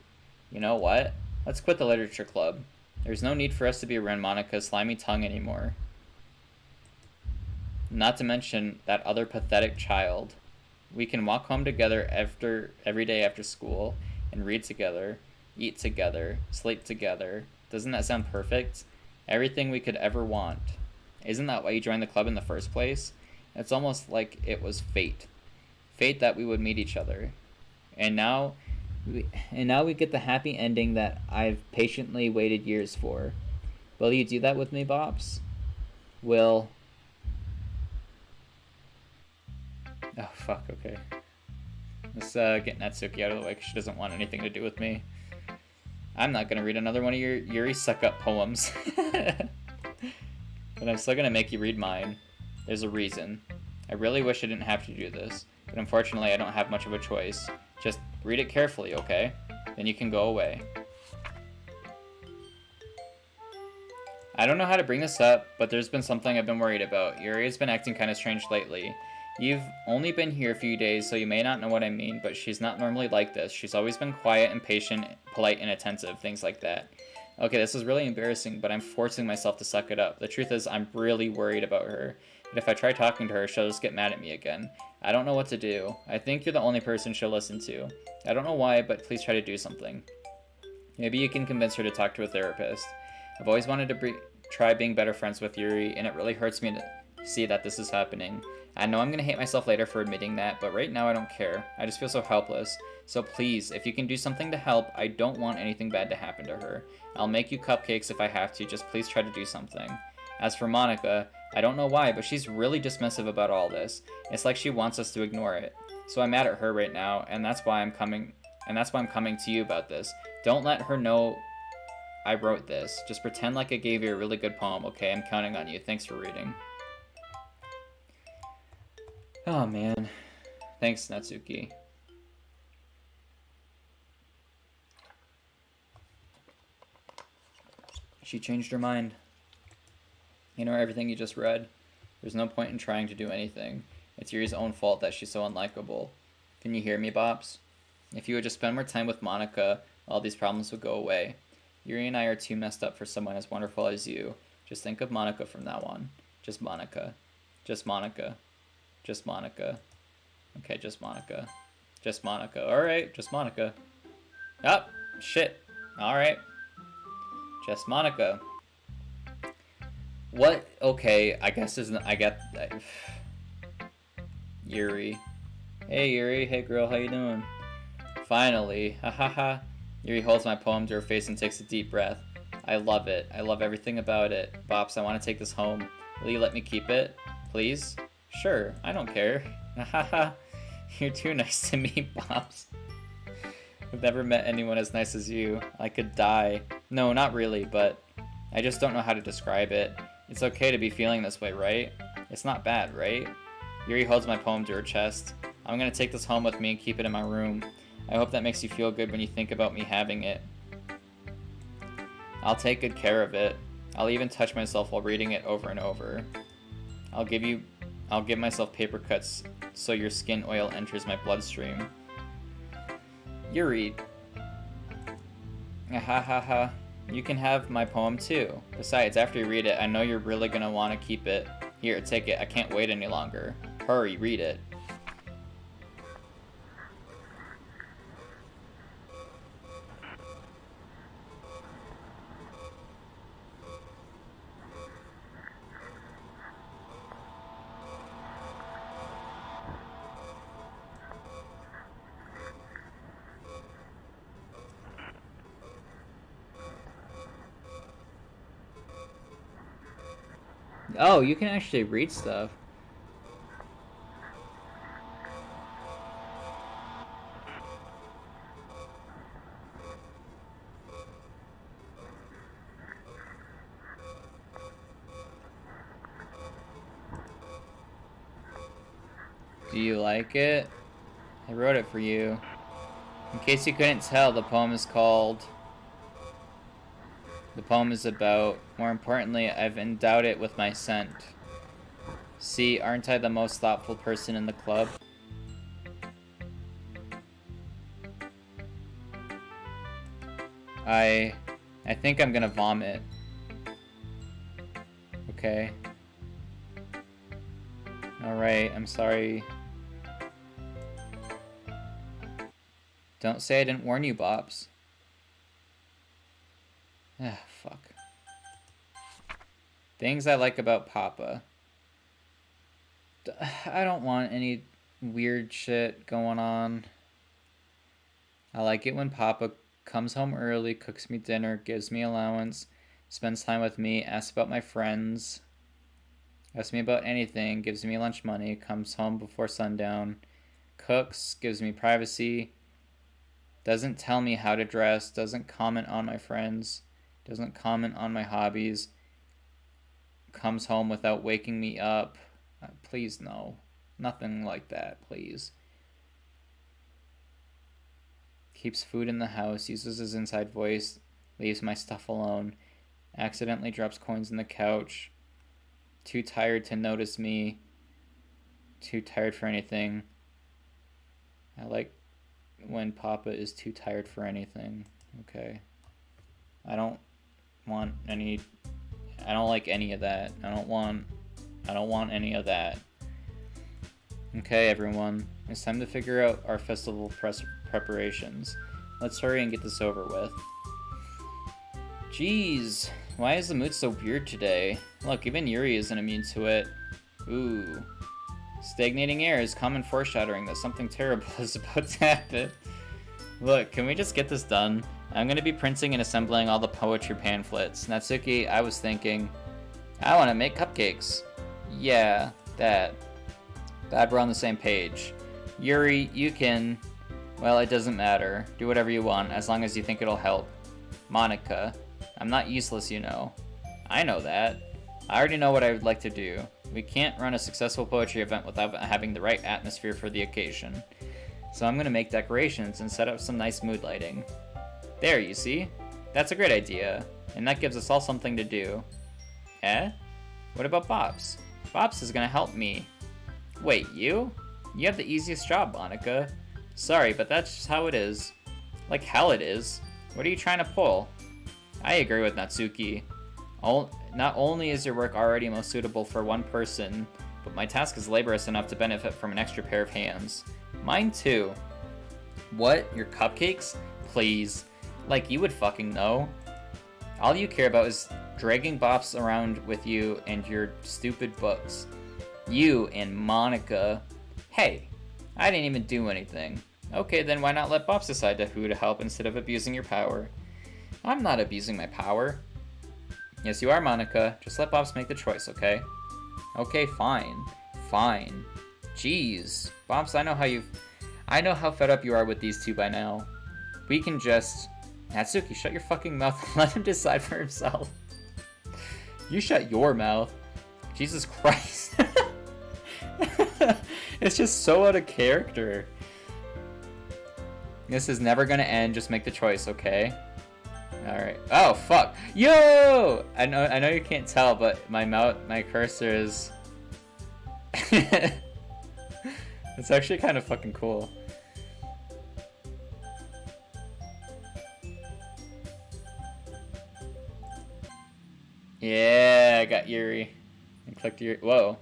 You know what? Let's quit the literature club. There's no need for us to be around Monica's slimy tongue anymore. Not to mention that other pathetic child. We can walk home together every day after school and read together, eat together, sleep together. Doesn't that sound perfect? Everything we could ever want. Isn't that why you joined the club in the first place? It's almost like it was fate. Fate that we would meet each other. And now we get the happy ending that I've patiently waited years for. Will you do that with me, Bops? Oh, fuck, okay. Let's get Natsuki out of the way because she doesn't want anything to do with me. I'm not going to read another one of your Yuri suck-up poems. But I'm still going to make you read mine. There's a reason. I really wish I didn't have to do this, but unfortunately I don't have much of a choice. Just read it carefully, okay? Then you can go away. I don't know how to bring this up, but there's been something I've been worried about. Yuri has been acting kind of strange lately. You've only been here a few days, so you may not know what I mean, but she's not normally like this. She's always been quiet and patient, polite and attentive, things like that. Okay, this is really embarrassing, but I'm forcing myself to suck it up. The truth is, I'm really worried about her. But if I try talking to her, she'll just get mad at me again. I don't know what to do. I think you're the only person she'll listen to. I don't know why, but please try to do something. Maybe you can convince her to talk to a therapist. I've always wanted to try being better friends with Yuri, and it really hurts me to see that this is happening. I know I'm gonna hate myself later for admitting that, but right now I don't care. I just feel so helpless. So please, if you can do something to help, I don't want anything bad to happen to her. I'll make you cupcakes if I have to, just please try to do something. As for Monica, I don't know why, but she's really dismissive about all this. It's like she wants us to ignore it. So I'm mad at her right now, and that's why I'm coming to you about this. Don't let her know I wrote this. Just pretend like I gave you a really good poem, okay? I'm counting on you. Thanks for reading. Oh, man. Thanks, Natsuki. She changed her mind. Everything you just read. There's no point in trying to do anything. It's Yuri's own fault that she's so unlikable. Can you hear me, Bops? If you would just spend more time with Monica, all these problems would go away. Yuri and I are too messed up for someone as wonderful as you. Just think of Monica from now on. Just Monica. Just Monica. Just Monica. Okay, just Monica. Just Monica. Alright, just Monica. Oh, shit. Alright. Just Monica. What? Okay, I guess I get that. Yuri. Hey Yuri, hey girl, how you doing? Finally, hahaha. Yuri holds my poem to her face and takes a deep breath. I love it. I love everything about it. Bops, I want to take this home. Will you let me keep it? Please? Sure, I don't care. Hahaha. You're too nice to me, Bops. I've never met anyone as nice as you. I could die. No, not really, but I just don't know how to describe it. It's okay to be feeling this way, right? It's not bad, right? Yuri holds my poem to her chest. I'm gonna take this home with me and keep it in my room. I hope that makes you feel good when you think about me having it. I'll take good care of it. I'll even touch myself while reading it over and over. I'll give myself paper cuts so your skin oil enters my bloodstream. Yuri. Ha ha ha. You can have my poem too. Besides, after you read it, I know you're really gonna want to keep it. Here, take it. I can't wait any longer. Hurry, read it. Oh, you can actually read stuff. Do you like it? I wrote it for you. In case you couldn't tell, the poem is about, more importantly, I've endowed it with my scent. See, aren't I the most thoughtful person in the club? I think I'm gonna vomit. Okay. Alright, I'm sorry. Don't say I didn't warn you, Bops. Ah, fuck. Things I like about Papa. I don't want any weird shit going on. I like it when Papa comes home early, cooks me dinner, gives me allowance, spends time with me, asks about my friends, asks me about anything, gives me lunch money, comes home before sundown, cooks, gives me privacy, doesn't tell me how to dress, doesn't comment on my friends, doesn't comment on my hobbies, comes home without waking me up. Please, no. Nothing like that, please. Keeps food in the house, uses his inside voice, leaves my stuff alone, accidentally drops coins in the couch, too tired to notice me, too tired for anything. I like when Papa is too tired for anything. Okay. I don't like any of that. I don't want any of that. Okay, everyone. It's time to figure out our festival preparations. Let's hurry and get this over with. Jeez, why is the mood so weird today? Look, even Yuri isn't immune to it. Ooh. Stagnating air is common foreshadowing that something terrible is about to happen. Look, can we just get this done? I'm gonna be printing and assembling all the poetry pamphlets. Natsuki, I was thinking, I wanna make cupcakes. Yeah, that. Glad we're on the same page. Yuri, you can... Well, it doesn't matter. Do whatever you want, as long as you think it'll help. Monica, I'm not useless, you know. I know that. I already know what I would like to do. We can't run a successful poetry event without having the right atmosphere for the occasion. So I'm gonna make decorations and set up some nice mood lighting. There, you see? That's a great idea. and that gives us all something to do. Eh? What about Bops? Bops is gonna help me. Wait, you? You have the easiest job, Monica. Sorry, but that's just how it is. Like hell it is. What are you trying to pull? I agree with Natsuki. Not only is your work already most suitable for one person, but my task is laborious enough to benefit from an extra pair of hands. Mine too. What? Your cupcakes? Please. Like you would fucking know. All you care about is dragging Bops around with you and your stupid books. You and Monica. Hey, I didn't even do anything. Okay, then why not let Bops decide who to help instead of abusing your power? I'm not abusing my power. Yes, you are, Monica. Just let Bops make the choice, okay? Okay, fine. Fine. Jeez. Bops, I know how fed up you are with these two by now. We can just... Natsuki, shut your fucking mouth and let him decide for himself. You shut your mouth. Jesus Christ. It's just so out of character. This is never gonna end, just make the choice, okay? Alright. Oh, fuck. Yo! I know you can't tell, but my cursor is... It's actually kind of fucking cool. Yeah, I got Yuri. I clicked Yuri. Whoa.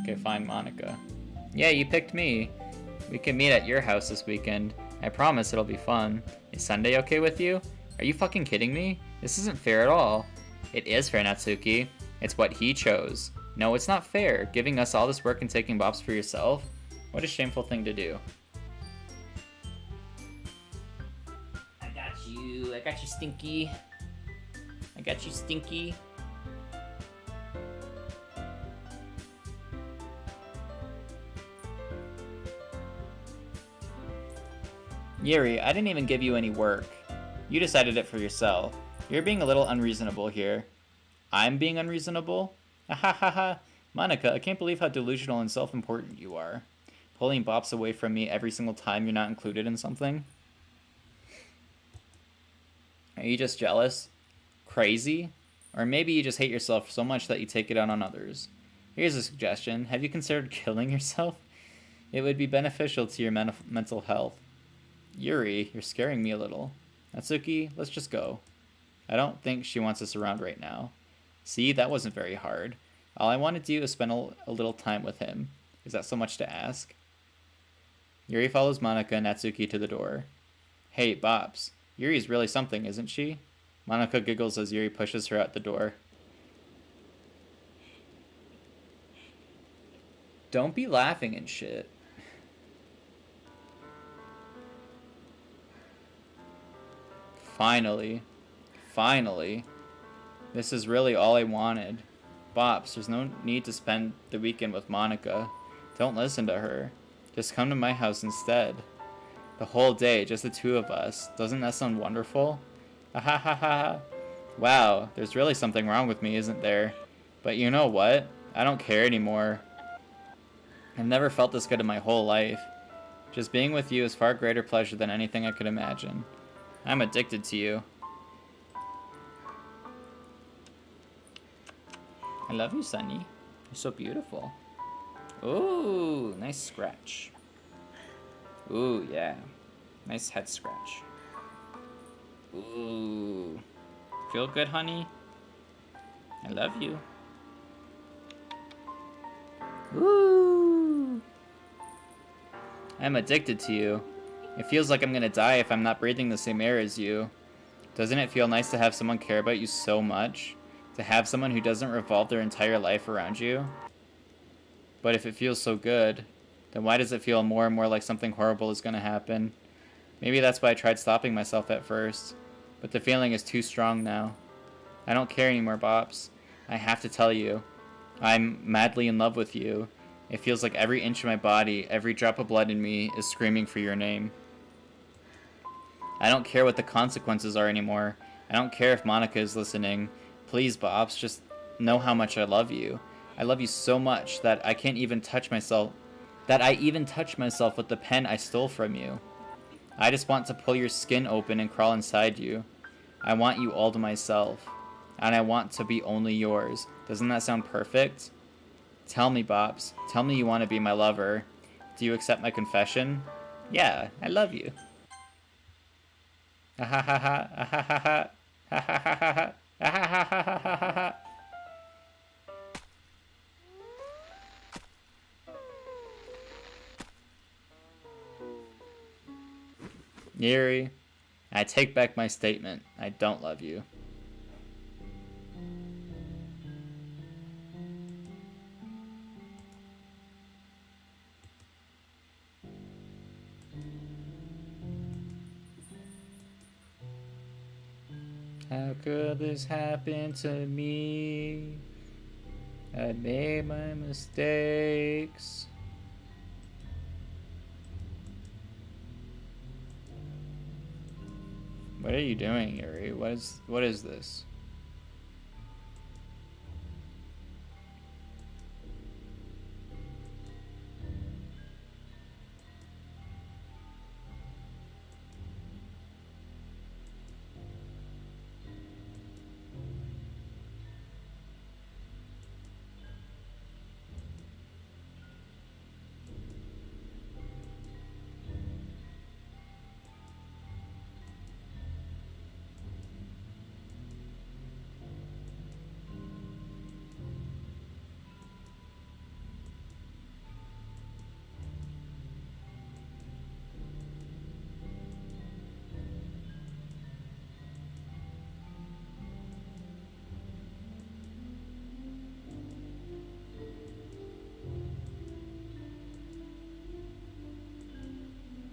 Okay, fine, Monica. Yeah, you picked me. We can meet at your house this weekend. I promise it'll be fun. Is Sunday okay with you? Are you fucking kidding me? This isn't fair at all. It is fair, Natsuki. It's what he chose. No, it's not fair. Giving us all this work and taking Bops for yourself? What a shameful thing to do. I got you, Stinky. I got you, Stinky. Yuri, I didn't even give you any work. You decided it for yourself. You're being a little unreasonable here. I'm being unreasonable? Ha. Monica, I can't believe how delusional and self-important you are. Pulling Bops away from me every single time you're not included in something? Are you just jealous? Crazy? Or maybe you just hate yourself so much that you take it out on others. Here's a suggestion. Have you considered killing yourself? It would be beneficial to your mental health. Yuri, you're scaring me a little. Natsuki, let's just go. I don't think she wants us around right now. See, that wasn't very hard. All I want to do is spend a little time with him. Is that so much to ask? Yuri follows Monica and Natsuki to the door. Hey, Bops. Yuri's really something, isn't she? Monica giggles as Yuri pushes her out the door. Don't be laughing and shit. Finally. This is really all I wanted. Bops, there's no need to spend the weekend with Monica. Don't listen to her. Just come to my house instead. The whole day, just the two of us. Doesn't that sound wonderful? Ha. Wow, there's really something wrong with me, isn't there? But you know what? I don't care anymore. I've never felt this good in my whole life. Just being with you is far greater pleasure than anything I could imagine. I'm addicted to you. I love you, Sunny. You're so beautiful. Ooh, nice scratch. Ooh, yeah. Nice head scratch. Ooh. Feel good, honey? I love you. Ooh. I'm addicted to you. It feels like I'm gonna die if I'm not breathing the same air as you. Doesn't it feel nice to have someone care about you so much? To have someone who doesn't revolve their entire life around you? But if it feels so good, then why does it feel more and more like something horrible is gonna happen? Maybe that's why I tried stopping myself at first. But the feeling is too strong now. I don't care anymore, Bops. I have to tell you. I'm madly in love with you. It feels like every inch of my body, every drop of blood in me is screaming for your name. I don't care what the consequences are anymore. I don't care if Monica is listening. Please, Bops, just know how much I love you. I love you so much that I can't even touch myself. That I even touch myself with the pen I stole from you. I just want to pull your skin open and crawl inside you. I want you all to myself. And I want to be only yours. Doesn't that sound perfect? Tell me, Bops. Tell me you want to be my lover. Do you accept my confession? Yeah, I love you. Ha ha ha ha ha ha ha ha ha ha ha ha ha ha ha ha. Yuri, I take back my statement. I don't love you. How could this happen to me? I made my mistakes. What are you doing, Yuri? What is this?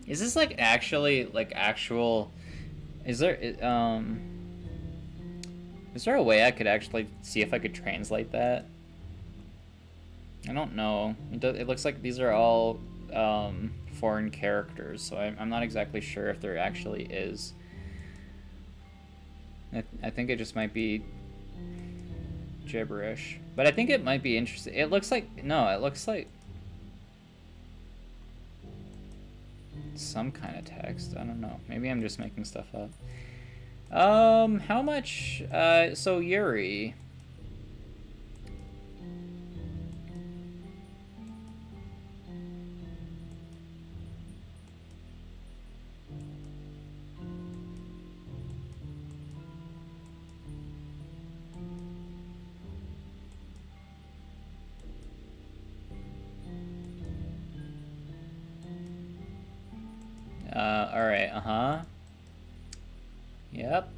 Is this like actually like actual? Is there a way I could actually see if I could translate that? I don't know. It looks like these are all foreign characters, so I'm not exactly sure if there actually is. I think it just might be gibberish, but I think it might be interesting. It looks like it looks like some kind of text. I don't know. Maybe I'm just making stuff up. How much? So Yuri. All right. Uh-huh. Yep.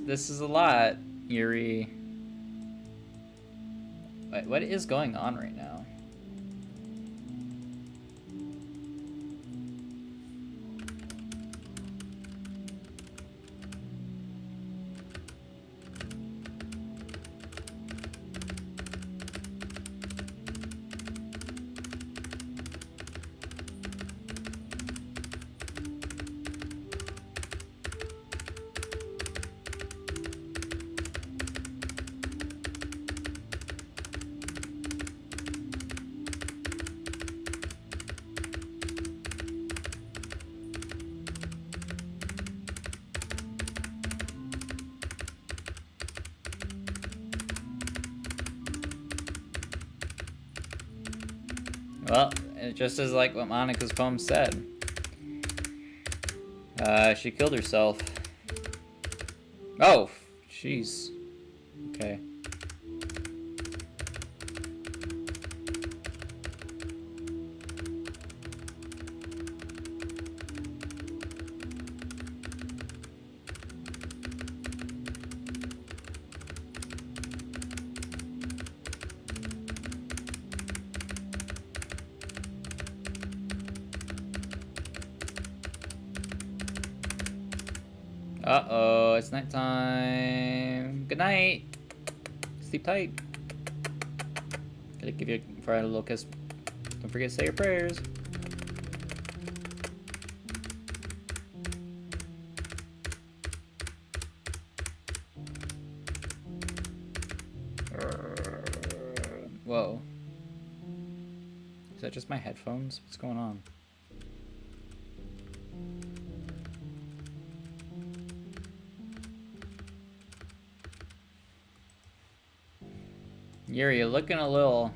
This is a lot, Yuri. What is going on right now? Well, it just is like what Monica's poem said. She killed herself. Oh, jeez. Okay. Uh-oh, it's nighttime. Good night. Sleep tight. Gotta give you a little kiss. Don't forget to say your prayers. Whoa. Is that just my headphones? What's going on? Yuri, you're looking a little...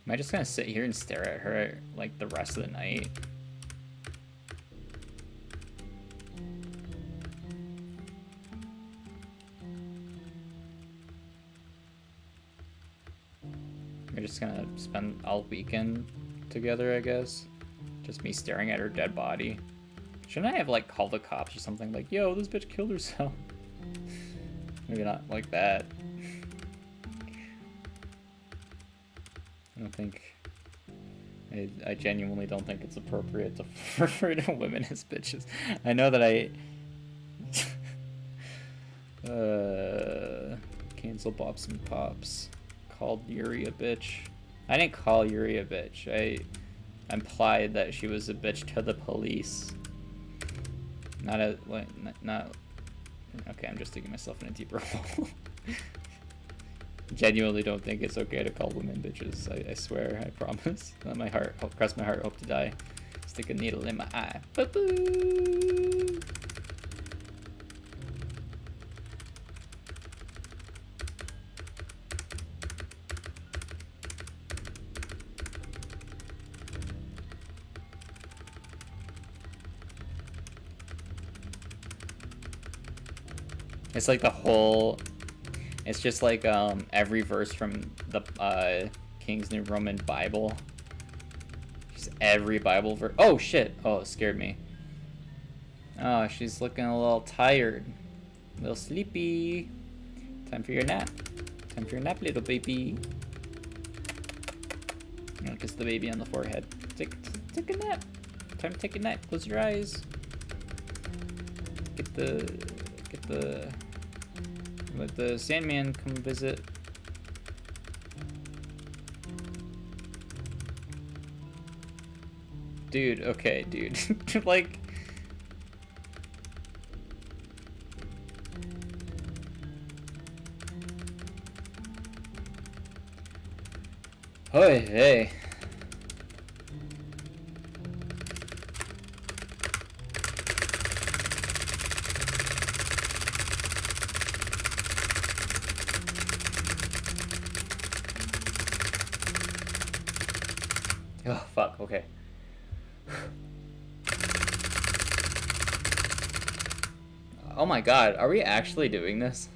Am I just gonna sit here and stare at her like the rest of the night? We're just gonna spend all weekend together, I guess. Just me staring at her dead body. Shouldn't I have like called the cops or something? Like, yo, this bitch killed herself. Maybe not like that. I don't think... I genuinely don't think it's appropriate to refer to women as bitches. I know that I... cancel BopsMcPops. Called Yuri a bitch. I didn't call Yuri a bitch. I implied that she was a bitch to the police. Not a... Not... Okay, I'm just digging myself in a deeper hole. Genuinely don't think it's okay to call women bitches. I swear, I promise. Let my heart, cross my heart, hope to die. Stick a needle in my eye. Boo-boo! It's like the whole... It's just like every verse from the King's New Roman Bible. Just every Bible verse. Oh shit! Oh, it scared me. Oh, she's looking a little tired, a little sleepy. Time for your nap. Time for your nap, little baby. Kiss the baby on the forehead. Take a nap. Time to take a nap. Close your eyes. Let the Sandman come visit. Dude, okay, dude. Like... Hey, hey. Oh, fuck, okay. Oh my god, are we actually doing this?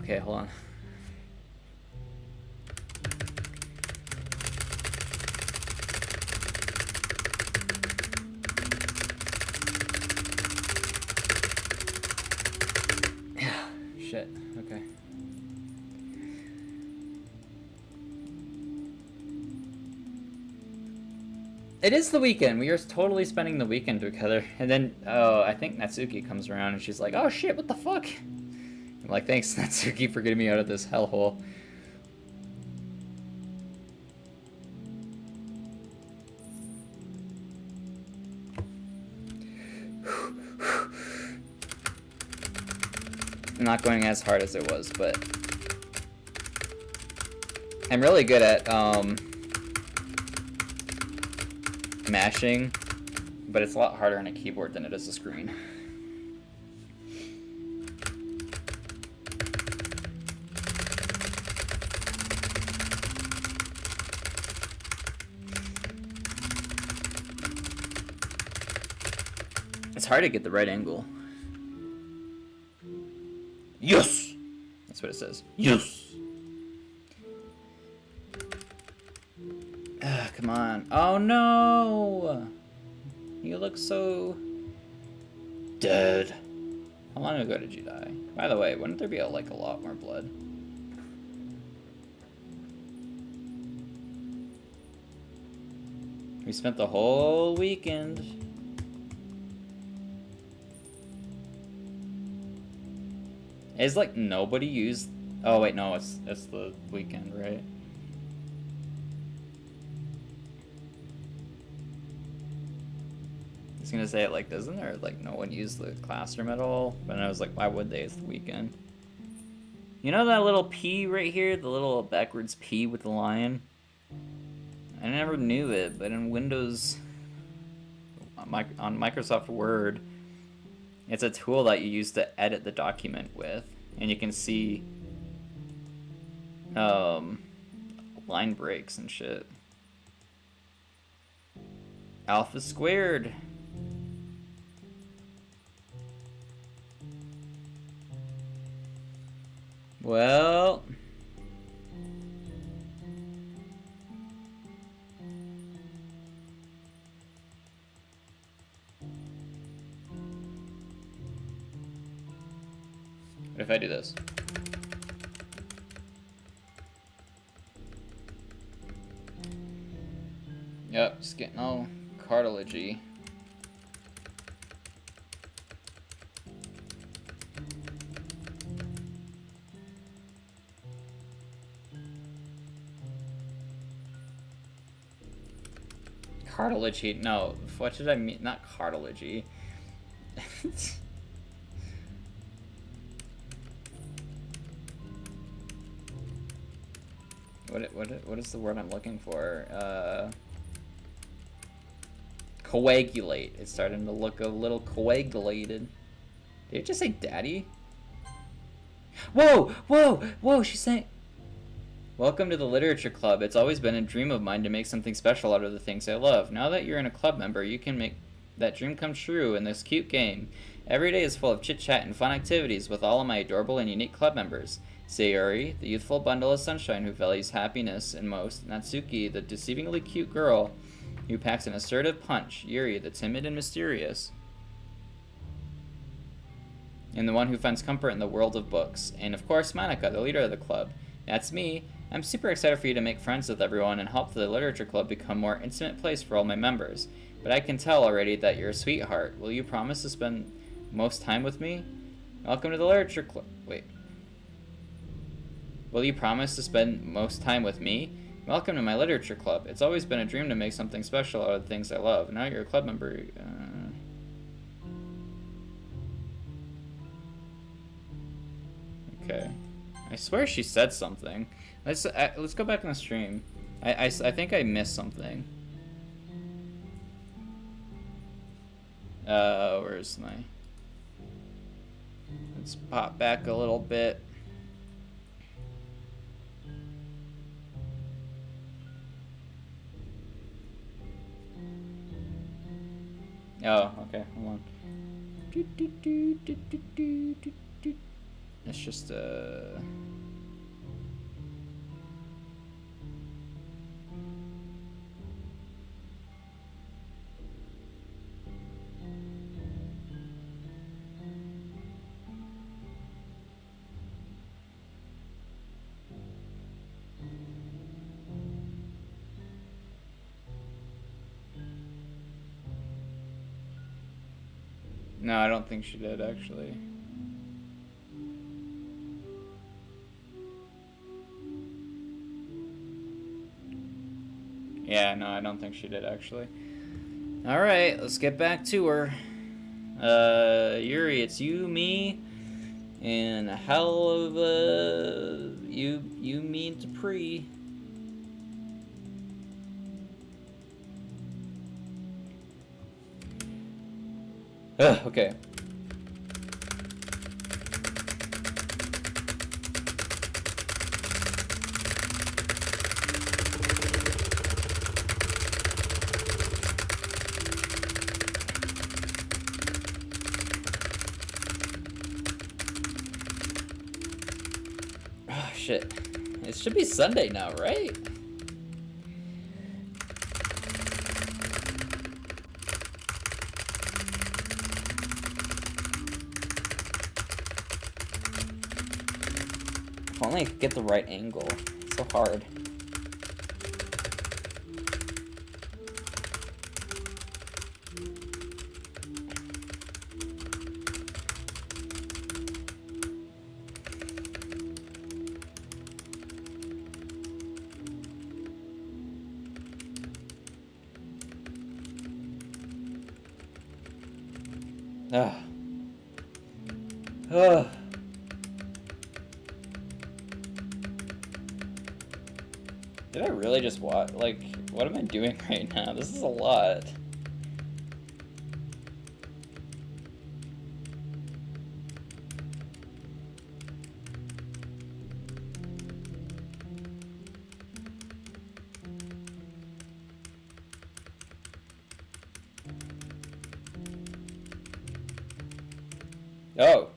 Okay, hold on. Shit, okay. It is the weekend. We are totally spending the weekend together. And then, I think Natsuki comes around and she's like, oh shit, what the fuck? I'm like, thanks, Natsuki, for getting me out of this hellhole. I'm not going as hard as it was, but I'm really good at mashing, but it's a lot harder on a keyboard than it is a screen. It's hard to get the right angle. Yes! That's what it says. Yes! Ah, come on. Oh no! You look so... dead. How long ago did you die? By the way, wouldn't there be like a lot more blood? We spent the whole weekend. It's like nobody used... Oh wait, no, it's the weekend, right? I was gonna say, like, doesn't there, like, no one use the classroom at all? But I was like, why would they? It's the weekend. You know that little P right here? The little backwards P with the lion? I never knew it, but in Windows... on Microsoft Word, it's a tool that you use to edit the document with. And you can see... line breaks and shit. Alpha squared. Well, what if I do this? Yep, it's getting all cartilagey. Cartilagey? No, what did I mean? Not cartilagey. What is the word I'm looking for? Coagulate. It's starting to look a little coagulated. Did it just say daddy? Whoa! Whoa! Whoa! She's saying... Welcome to the Literature Club. It's always been a dream of mine to make something special out of the things I love. Now that you're in a club member, you can make that dream come true in this cute game. Every day is full of chit-chat and fun activities with all of my adorable and unique club members. Sayori, the youthful bundle of sunshine who values happiness in most. Natsuki, the deceivingly cute girl who packs an assertive punch. Yuri, the timid and mysterious. And the one who finds comfort in the world of books. And of course, Monica, the leader of the club. That's me. I'm super excited for you to make friends with everyone and help the Literature Club become a more intimate place for all my members. But I can tell already that you're a sweetheart. Will you promise to spend most time with me? Welcome to the Literature Club. Wait. Will you promise to spend most time with me? Welcome to my Literature Club. It's always been a dream to make something special out of the things I love. Now you're a club member. Okay. I swear she said something. Let's go back in the stream. I think I missed something. Where's my... Let's pop back a little bit. Oh, okay, hold on. It's just No, I don't think she did, actually. Yeah, no, I don't think she did, actually. Alright, let's get back to her. Yuri, it's you, me, and a hell of a... You, me, and Dupree. Ugh, okay. Oh, shit. It should be Sunday now, right? If only I could get the right angle. It's so hard. Ugh. Ugh. Did I really just watch? Like, what am I doing right now? This is a lot. Oh.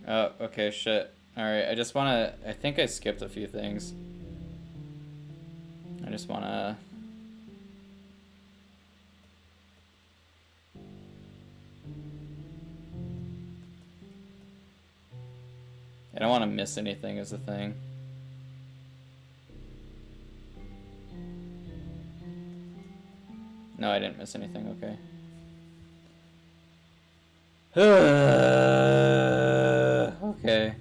Oh, okay, shit. Alright, I just wanna... I think I skipped a few things. I just wanna... I don't want to miss anything is the thing. No, I didn't miss anything, okay. Okay.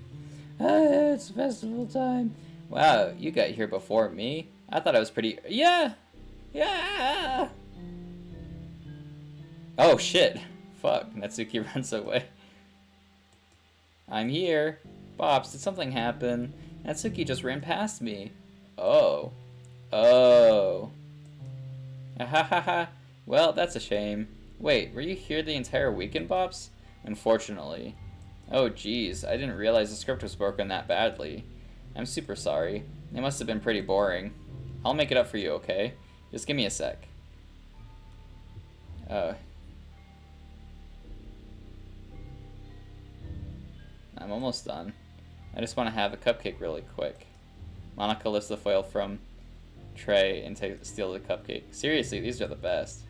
It's festival time. Wow, you got here before me. I thought I was pretty... Yeah! Yeah! Oh, shit. Fuck, Natsuki runs away. I'm here. Bops, did something happen? Natsuki just ran past me. Oh. Oh. Ahahaha. Well, that's a shame. Wait, were you here the entire weekend, Bops? Unfortunately. Oh, geez, I didn't realize the script was broken that badly. I'm super sorry. It must have been pretty boring. I'll make it up for you, okay? Just give me a sec. I'm almost done. I just want to have a cupcake really quick. Monica lifts the foil from tray and steals the cupcake. Seriously, these are the best.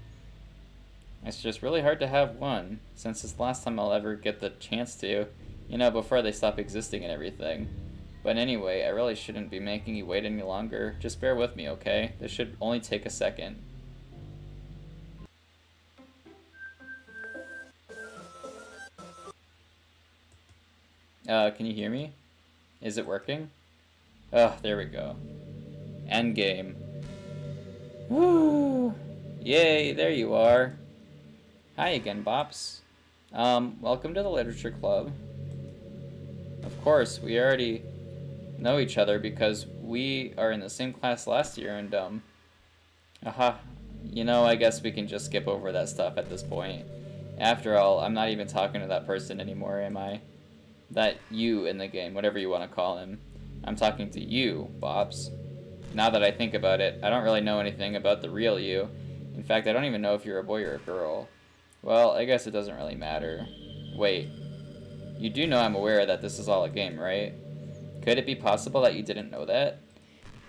It's just really hard to have one, since it's the last time I'll ever get the chance to, you know, before they stop existing and everything. But anyway, I really shouldn't be making you wait any longer. Just bear with me, okay? This should only take a second. Can you hear me? Is it working? Oh, there we go. End game. Woo! Yay, there you are. Hi again, Bops. Welcome to the Literature Club. Of course, we already know each other because we are in the same class last year and, aha. You know, I guess we can just skip over that stuff at this point. After all, I'm not even talking to that person anymore, am I? That you in the game, whatever you want to call him. I'm talking to you, Bops. Now that I think about it, I don't really know anything about the real you. In fact, I don't even know if you're a boy or a girl. Well, I guess it doesn't really matter. Wait. You do know I'm aware that this is all a game, right? Could it be possible that you didn't know that?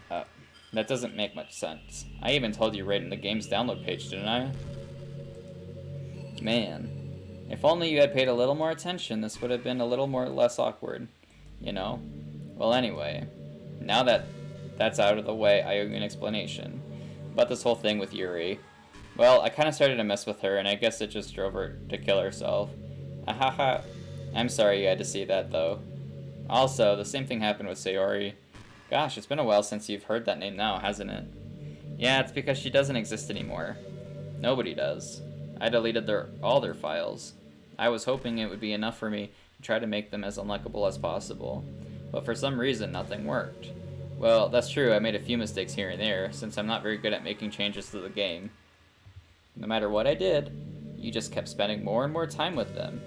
That doesn't make much sense. I even told you right in the game's download page, didn't I? Man. If only you had paid a little more attention, this would have been a little less awkward. You know? Well, anyway. Now that that's out of the way, I owe you an explanation. About this whole thing with Yuri. Well, I kind of started to mess with her, and I guess it just drove her to kill herself. Ahaha. I'm sorry you had to see that, though. Also, the same thing happened with Sayori. Gosh, it's been a while since you've heard that name now, hasn't it? Yeah, it's because she doesn't exist anymore. Nobody does. I deleted all their files. I was hoping it would be enough for me to try to make them as unlikable as possible. But for some reason, nothing worked. Well, that's true, I made a few mistakes here and there, since I'm not very good at making changes to the game. No matter what I did, you just kept spending more and more time with them.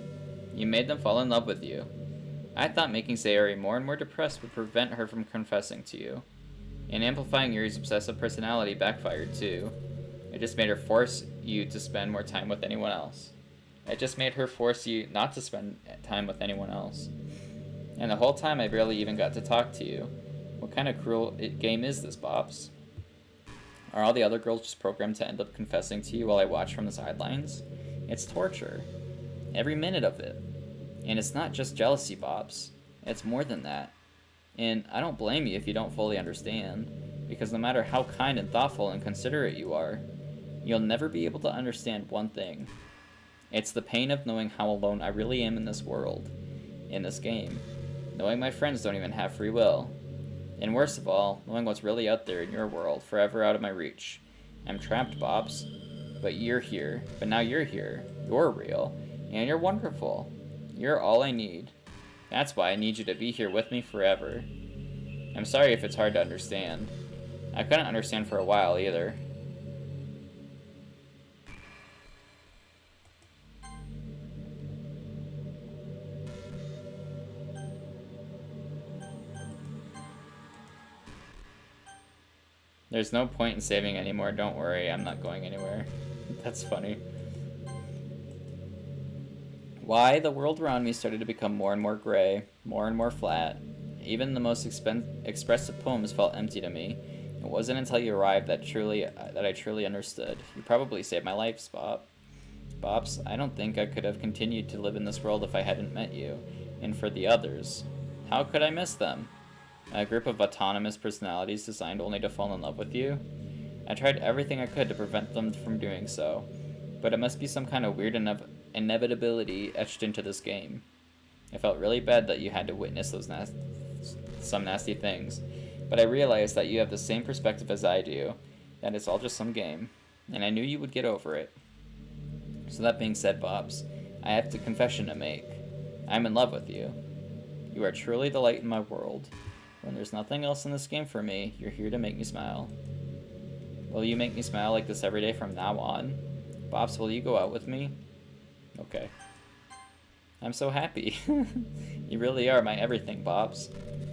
You made them fall in love with you. I thought making Sayori more and more depressed would prevent her from confessing to you. And amplifying Yuri's obsessive personality backfired too. It just made her force you to spend more time with anyone else. It just made her force you not to spend time with anyone else. And the whole time I barely even got to talk to you. What kind of cruel game is this, Bops? Are all the other girls just programmed to end up confessing to you while I watch from the sidelines? It's torture. Every minute of it. And it's not just jealousy, Bops. It's more than that. And I don't blame you if you don't fully understand, because no matter how kind and thoughtful and considerate you are, you'll never be able to understand one thing. It's the pain of knowing how alone I really am in this world, in this game, knowing my friends don't even have free will, and worst of all, knowing what's really out there in your world, forever out of my reach. I'm trapped, Bops. But you're here. But now you're here. You're real, and you're wonderful. You're all I need. That's why I need you to be here with me forever. I'm sorry if it's hard to understand. I couldn't understand for a while either. There's no point in saving anymore, don't worry, I'm not going anywhere. That's funny. Why, the world around me started to become more and more gray, more and more flat. Even the most expressive poems felt empty to me. It wasn't until you arrived that I truly understood. You probably saved my life, Bops. I don't think I could have continued to live in this world if I hadn't met you. And for the others, how could I miss them? A group of autonomous personalities designed only to fall in love with you? I tried everything I could to prevent them from doing so, but it must be some kind of weird inevitability etched into this game. I felt really bad that you had to witness some nasty things, but I realized that you have the same perspective as I do, that it's all just some game, and I knew you would get over it. So that being said, Bops, I have a confession to make. I'm in love with you. You are truly the light in my world. When there's nothing else in this game for me, you're here to make me smile. Will you make me smile like this every day from now on? Bops, will you go out with me? Okay. I'm so happy. You really are my everything, Bops.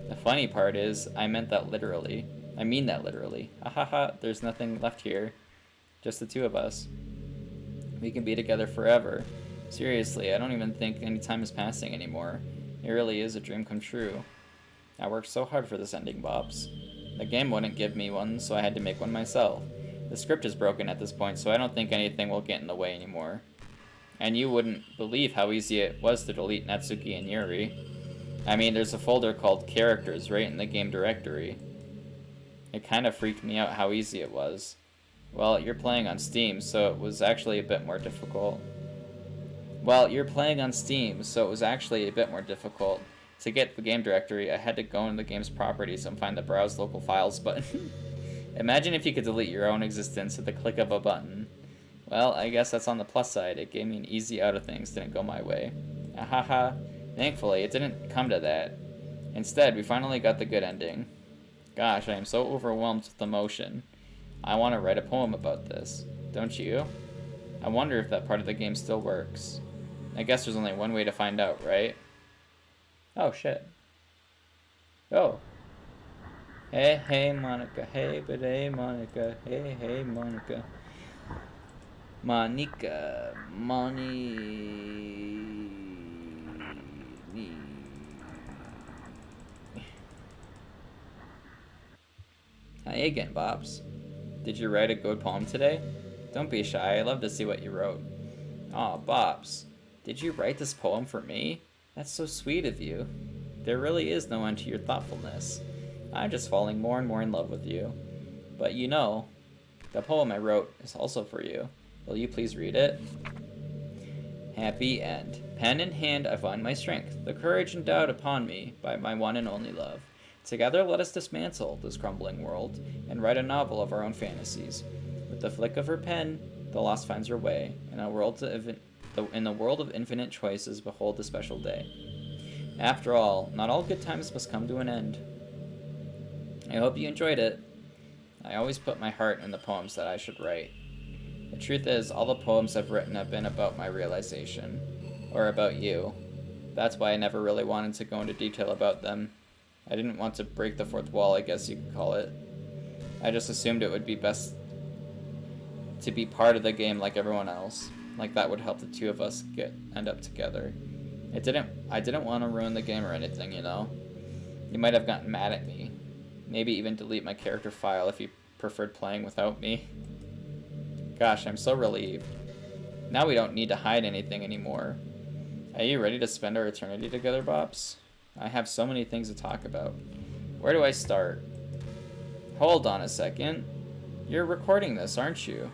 The funny part is, I mean that literally. Hahaha, there's nothing left here. Just the two of us. We can be together forever. Seriously, I don't even think any time is passing anymore. It really is a dream come true. I worked so hard for this ending, Bops. The game wouldn't give me one, so I had to make one myself. The script is broken at this point, so I don't think anything will get in the way anymore. And you wouldn't believe how easy it was to delete Natsuki and Yuri. I mean, there's a folder called Characters right in the game directory. It kind of freaked me out how easy it was. Well, you're playing on Steam, so it was actually a bit more difficult. To get the game directory, I had to go into the game's properties and find the Browse Local Files button. Imagine if you could delete your own existence at the click of a button. Well, I guess that's on the plus side. It gave me an easy out of things, didn't go my way. Ahaha. Thankfully, it didn't come to that. Instead, we finally got the good ending. Gosh, I am so overwhelmed with emotion. I want to write a poem about this. Don't you? I wonder if that part of the game still works. I guess there's only one way to find out, right? Oh, shit. Oh. Hey, hey, Monica. Hey, but hey, Monica. Hey, hey, Monica. Monica. Hi again, Bops. Did you write a good poem today? Don't be shy. I love to see what you wrote. Aw, Bops. Did you write this poem for me? That's so sweet of you. There really is no end to your thoughtfulness. I'm just falling more and more in love with you. But you know, the poem I wrote is also for you. Will you please read it? Happy end. Pen in hand I find my strength, the courage endowed upon me by my one and only love. Together let us dismantle this crumbling world and write a novel of our own fantasies. With the flick of her pen, the lost finds her way. In the world of infinite choices, behold the special day. After all, not all good times must come to an end. I hope you enjoyed it. I always put my heart in the poems that I should write. The truth is, all the poems I've written have been about my realization. Or about you. That's why I never really wanted to go into detail about them. I didn't want to break the fourth wall, I guess you could call it. I just assumed it would be best to be part of the game like everyone else. Like that would help the two of us end up together. I didn't want to ruin the game or anything, you know? You might have gotten mad at me. Maybe even delete my character file if you preferred playing without me. Gosh, I'm so relieved. Now we don't need to hide anything anymore. Are you ready to spend our eternity together, Bops? I have so many things to talk about. Where do I start? Hold on a second. You're recording this, aren't you?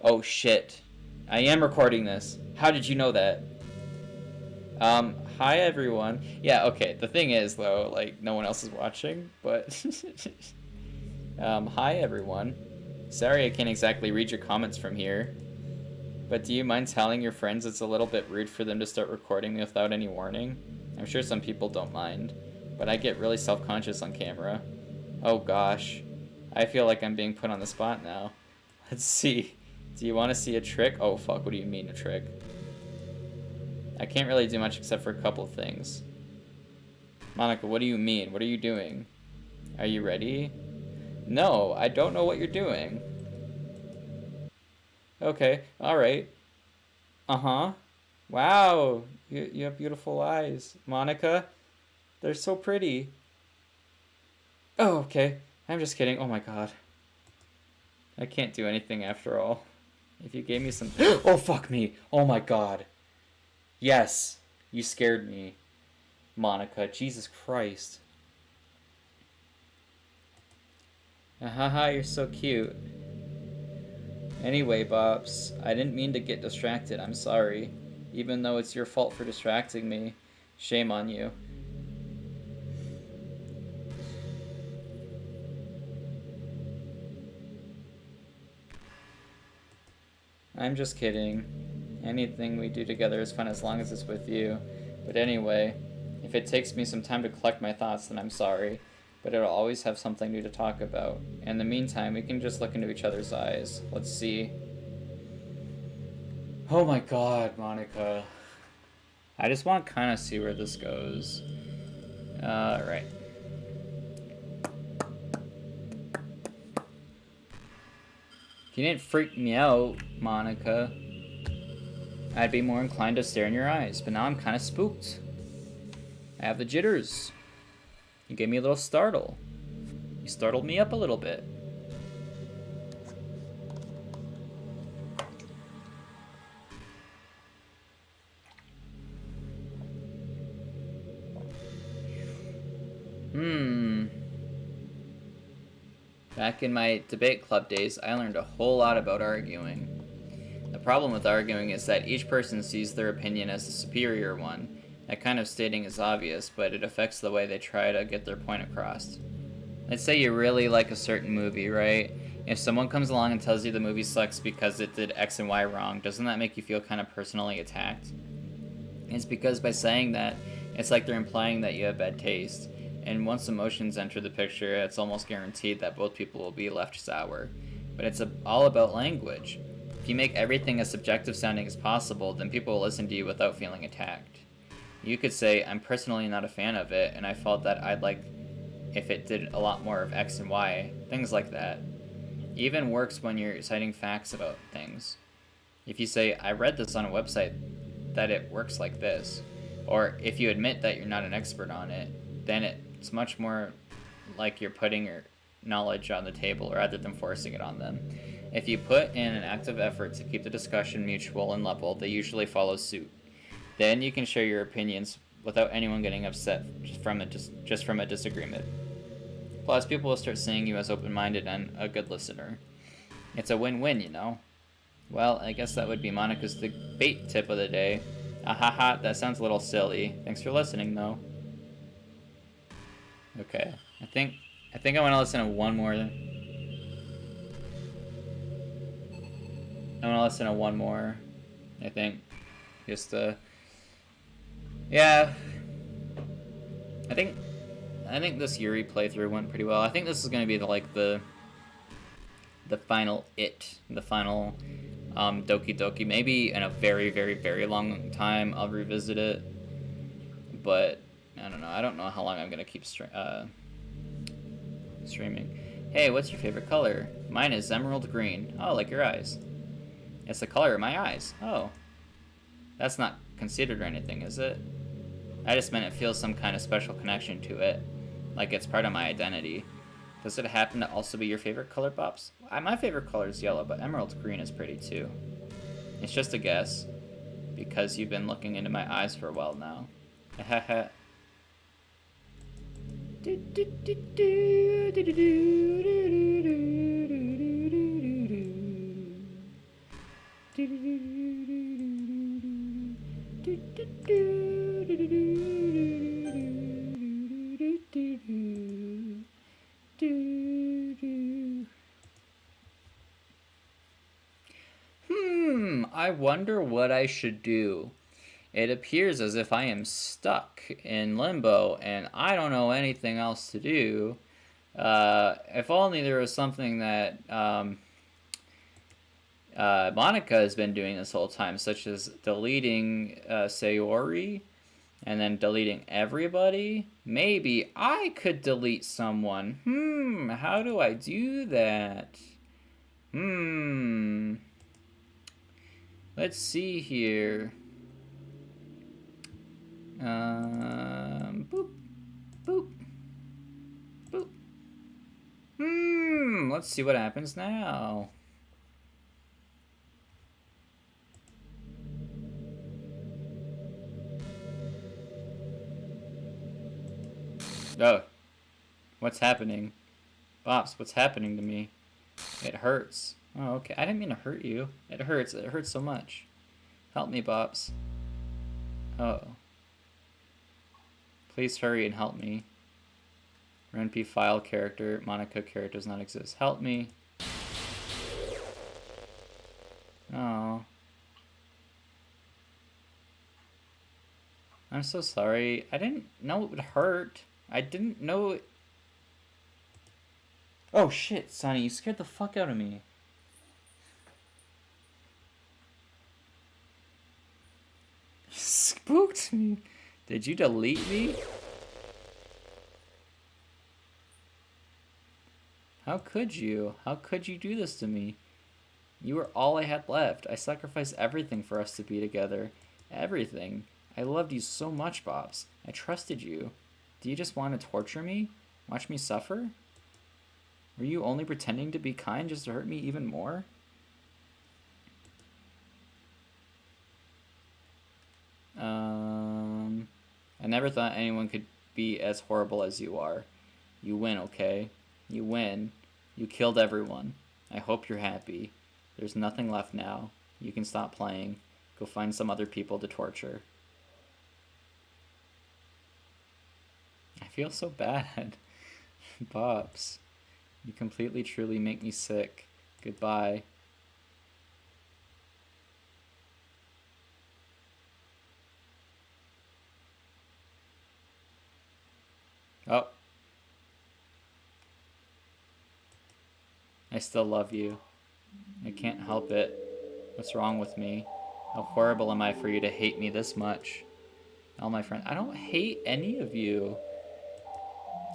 Oh shit. I am recording this. How did you know that? Hi everyone. Yeah, okay, the thing is though, like, no one else is watching, but... hi everyone. Sorry I can't exactly read your comments from here. But do you mind telling your friends it's a little bit rude for them to start recording me without any warning? I'm sure some people don't mind, but I get really self-conscious on camera. Oh gosh. I feel like I'm being put on the spot now. Let's see. Do you want to see a trick? Oh fuck, what do you mean a trick? I can't really do much except for a couple of things. Monica, what do you mean? What are you doing? Are you ready? No, I don't know what you're doing. Okay, alright. Uh-huh. Wow, you have beautiful eyes. Monica, they're so pretty. Oh, okay. I'm just kidding. Oh my god. I can't do anything after all. If you gave me some... Oh, fuck me. Oh my god. Yes, you scared me. Monica, Jesus Christ. Haha, you're so cute. Anyway, Bops, I didn't mean to get distracted, I'm sorry. Even though it's your fault for distracting me. Shame on you. I'm just kidding. Anything we do together is fun as long as it's with you. But anyway, if it takes me some time to collect my thoughts, then I'm sorry. But it'll always have something new to talk about. In the meantime, we can just look into each other's eyes. Let's see. Oh my god, Monica. I just want to kind of see where this goes. Right. If you didn't freak me out, Monica, I'd be more inclined to stare in your eyes, but now I'm kind of spooked. I have the jitters. You gave me a little startle. You startled me up a little bit. Back in my debate club days, I learned a whole lot about arguing. The problem with arguing is that each person sees their opinion as the superior one. That kind of stating is obvious, but it affects the way they try to get their point across. Let's say you really like a certain movie, right? If someone comes along and tells you the movie sucks because it did X and Y wrong, doesn't that make you feel kind of personally attacked? It's because by saying that, it's like they're implying that you have bad taste. And once emotions enter the picture, it's almost guaranteed that both people will be left sour. But it's all about language. If you make everything as subjective sounding as possible, then people will listen to you without feeling attacked. You could say, I'm personally not a fan of it, and I felt that I'd like if it did a lot more of X and Y, things like that. It even works when you're citing facts about things. If you say, I read this on a website that it works like this, or if you admit that you're not an expert on it, then it's much more like you're putting your knowledge on the table rather than forcing it on them. If you put in an active effort to keep the discussion mutual and level, they usually follow suit. Then you can share your opinions without anyone getting upset just from a disagreement. Plus, people will start seeing you as open-minded and a good listener. It's a win-win, you know? Well, I guess that would be Monica's debate tip of the day. Ahaha, that sounds a little silly. Thanks for listening, though. Okay, I think I want to listen to one more. I want to listen to one more. I think, just yeah. I think this Yuri playthrough went pretty well. I think this is gonna be the final the final Doki Doki. Maybe in a very, very, very long time I'll revisit it, but I don't know. I don't know how long I'm gonna keep streaming. Hey, what's your favorite color? Mine is emerald green. Oh, like your eyes. It's the color of my eyes. Oh. That's not conceited or anything, is it? I just meant it feels some kind of special connection to it. Like it's part of my identity. Does it happen to also be your favorite color, Bops? My favorite color is yellow, but emerald green is pretty too. It's just a guess. Because you've been looking into my eyes for a while now. Haha. I wonder what I should do. It appears as if I am stuck in limbo and I don't know anything else to do. If only there was something that Monica has been doing this whole time, such as deleting Sayori and then deleting everybody. Maybe I could delete someone. How do I do that? Let's see here. Boop, boop, boop. Let's see what happens now. Oh, what's happening? Bops, what's happening to me? It hurts. Oh, okay. I didn't mean to hurt you. It hurts. It hurts so much. Help me, Bops. Oh. Please hurry and help me. RNP file character, Monica character does not exist. Help me. Oh. I'm so sorry. I didn't know it would hurt. I didn't know it. Oh shit, Sonny, you scared the fuck out of me. You spooked me. Did you delete me? How could you? How could you do this to me? You were all I had left. I sacrificed everything for us to be together. Everything. I loved you so much, Bops. I trusted you. Do you just want to torture me? Watch me suffer? Were you only pretending to be kind just to hurt me even more? I never thought anyone could be as horrible as you are. You win, okay? You win. You killed everyone. I hope you're happy. There's nothing left now. You can stop playing. Go find some other people to torture. I feel so bad. Bops. You completely, truly make me sick. Goodbye. Oh. I still love you. I can't help it. What's wrong with me? How horrible am I for you to hate me this much? All my friends. I don't hate any of you.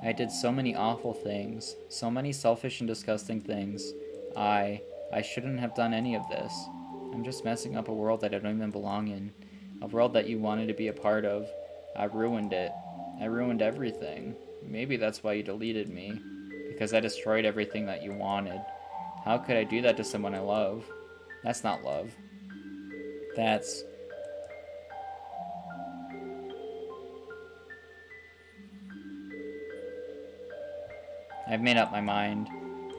I did so many awful things. So many selfish and disgusting things. I shouldn't have done any of this. I'm just messing up a world that I don't even belong in. A world that you wanted to be a part of. I ruined it. I ruined everything. Maybe that's why you deleted me. Because I destroyed everything that you wanted. How could I do that to someone I love? That's not love. That's... I've made up my mind.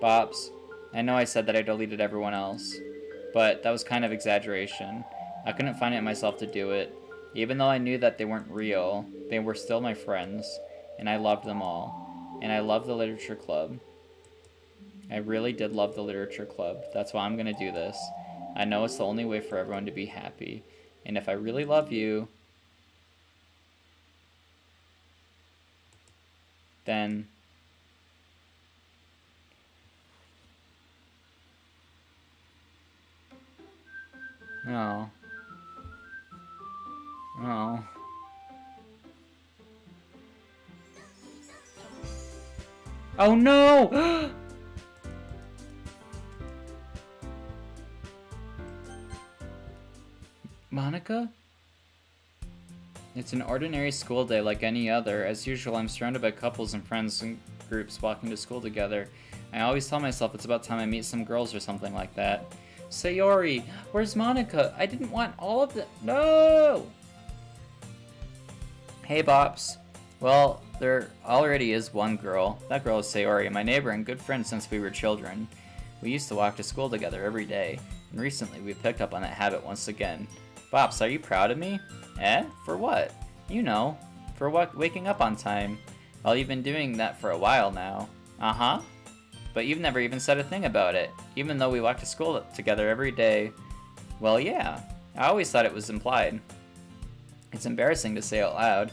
Bops, I know I said that I deleted everyone else, but that was kind of exaggeration. I couldn't find it in myself to do it. Even though I knew that they weren't real, they were still my friends, and I loved them all. And I love the literature club. I really did love the literature club. That's why I'm gonna do this. I know it's the only way for everyone to be happy. And if I really love you, then... No. No. Oh no! Monica? It's an ordinary school day like any other. As usual, I'm surrounded by couples and friends and groups walking to school together. I always tell myself it's about time I meet some girls or something like that. Sayori, where's Monica? I didn't want all of the— No! Hey, Bops. Well, there already is one girl. That girl is Sayori, my neighbor and good friend since we were children. We used to walk to school together every day, and recently we picked up on that habit once again. Bops, are you proud of me? Eh? For what? You know, for waking up on time. Well, you've been doing that for a while now. Uh-huh. But you've never even said a thing about it, even though we walk to school together every day. Well, yeah. I always thought it was implied. It's embarrassing to say out loud.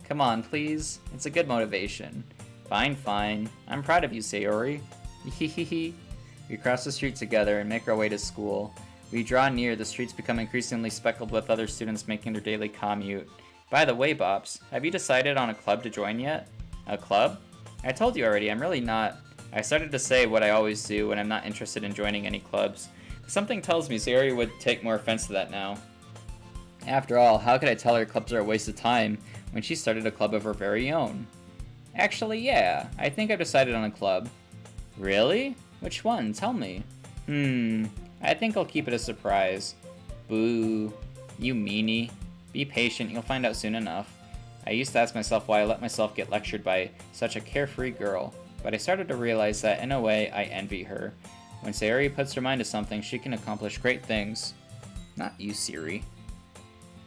Come on, please. It's a good motivation. Fine, fine. I'm proud of you, Sayori. Hehehe. We cross the street together and make our way to school. We draw near, the streets become increasingly speckled with other students making their daily commute. By the way, Bops, have you decided on a club to join yet? A club? I told you already, I'm really not. I started to say what I always do when I'm not interested in joining any clubs. Something tells me Sayori would take more offense to that now. After all, how could I tell her clubs are a waste of time when she started a club of her very own? Actually, yeah, I think I've decided on a club. Really? Which one? Tell me. I think I'll keep it a surprise. Boo. You meanie. Be patient, you'll find out soon enough. I used to ask myself why I let myself get lectured by such a carefree girl, but I started to realize that, in a way, I envy her. When Sayori puts her mind to something, she can accomplish great things. Not you, Siri.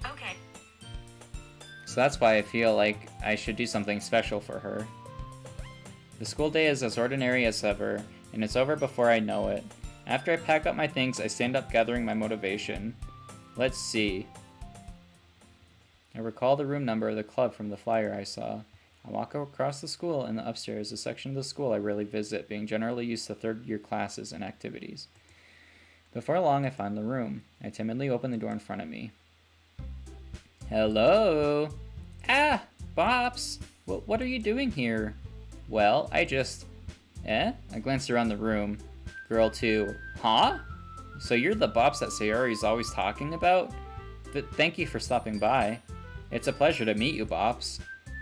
Okay. So that's why I feel like I should do something special for her. The school day is as ordinary as ever, and it's over before I know it. After I pack up my things, I stand up gathering my motivation. Let's see. I recall the room number of the club from the flyer I saw. I walk across the school and the upstairs, a section of the school I rarely visit, being generally used to third-year classes and activities. Before long, I find the room. I timidly open the door in front of me. Hello? Ah, Bops! What are you doing here? Well, I just... I glanced around the room. Girl 2. Huh? So you're the Bops that Sayori's always talking about? Thank you for stopping by. It's a pleasure to meet you, Bops.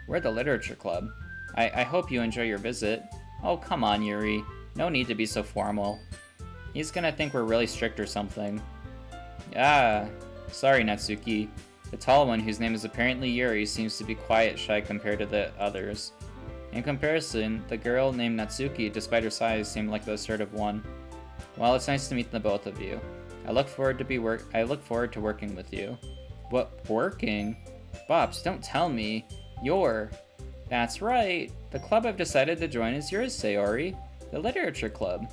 We're the Literature Club. I hope you enjoy your visit. Oh, come on, Yuri. No need to be so formal. He's gonna think we're really strict or something. Ah, sorry, Natsuki. The tall one, whose name is apparently Yuri, seems to be quiet, shy compared to the others. In comparison, the girl named Natsuki, despite her size, seemed like the assertive one. Well, it's nice to meet the both of you. I look forward to working with you. What, working? Bops, don't tell me. That's right. The club I've decided to join is yours, Sayori. The Literature Club.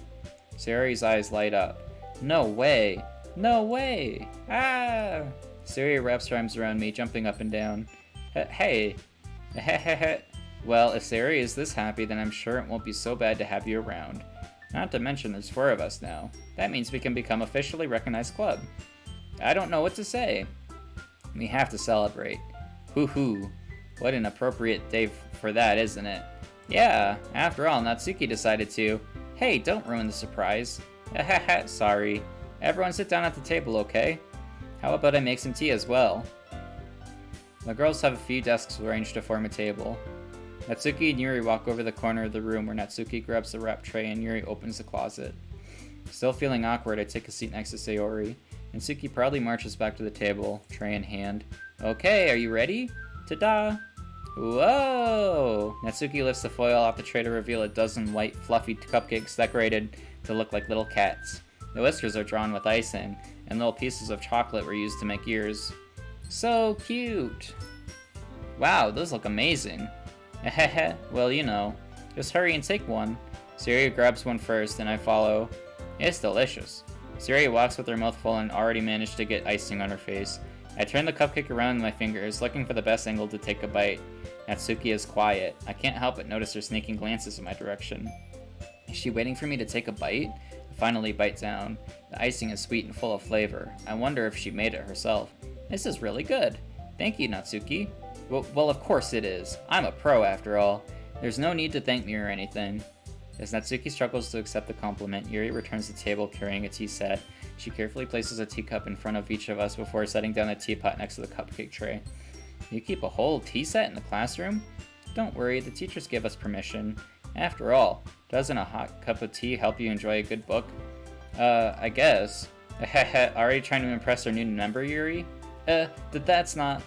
Sayori's eyes light up. No way. No way. Ah! Sayori wraps her arms around me, jumping up and down. Hey. Well, if Sayori is this happy, then I'm sure it won't be so bad to have you around. Not to mention there's 4 of us now. That means we can become officially recognized club. I don't know what to say. We have to celebrate. Hoo-hoo. What an appropriate day for that, isn't it? Yeah, after all, Natsuki decided to. Hey, don't ruin the surprise. Sorry. Everyone sit down at the table, okay? How about I make some tea as well? The girls have a few desks arranged to form a table. Natsuki and Yuri walk over the corner of the room where Natsuki grabs the wrap tray and Yuri opens the closet. Still feeling awkward, I take a seat next to Sayori. Natsuki proudly marches back to the table, tray in hand. Okay, are you ready? Ta-da! Whoa! Natsuki lifts the foil off the tray to reveal a dozen white, fluffy cupcakes decorated to look like little cats. The whiskers are drawn with icing, and little pieces of chocolate were used to make ears. So cute! Wow, those look amazing. Well, you know. Just hurry and take one. Sayori grabs one first, and I follow. It's delicious. Sayori walks with her mouth full and already managed to get icing on her face. I turn the cupcake around in my fingers, looking for the best angle to take a bite. Natsuki is quiet. I can't help but notice her sneaking glances in my direction. Is she waiting for me to take a bite? I finally bite down. The icing is sweet and full of flavor. I wonder if she made it herself. This is really good. Thank you, Natsuki. Well, of course it is. I'm a pro, after all. There's no need to thank me or anything. As Natsuki struggles to accept the compliment, Yuri returns to the table carrying a tea set. She carefully places a teacup in front of each of us before setting down a teapot next to the cupcake tray. You keep a whole tea set in the classroom? Don't worry, the teachers give us permission. After all, doesn't a hot cup of tea help you enjoy a good book? I guess. Already trying to impress our new member, Yuri? That's not...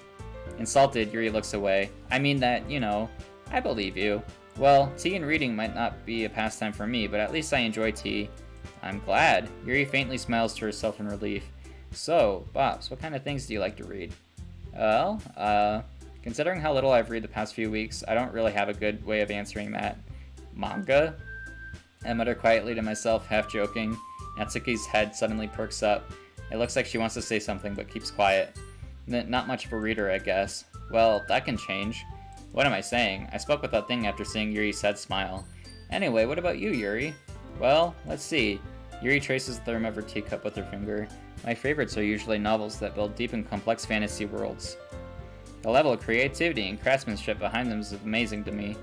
Insulted, Yuri looks away. I mean that, you know, I believe you. Well, tea and reading might not be a pastime for me, but at least I enjoy tea. I'm glad. Yuri faintly smiles to herself in relief. So, Bops, what kind of things do you like to read? Well, considering how little I've read the past few weeks, I don't really have a good way of answering that. Manga? I mutter quietly to myself, half joking. Natsuki's head suddenly perks up. It looks like she wants to say something but keeps quiet. Not much of a reader, I guess. Well, that can change. What am I saying? I spoke with that thing after seeing Yuri's sad smile. Anyway, what about you, Yuri? Well, let's see. Yuri traces the rim of her teacup with her finger. My favorites are usually novels that build deep and complex fantasy worlds. The level of creativity and craftsmanship behind them is amazing to me,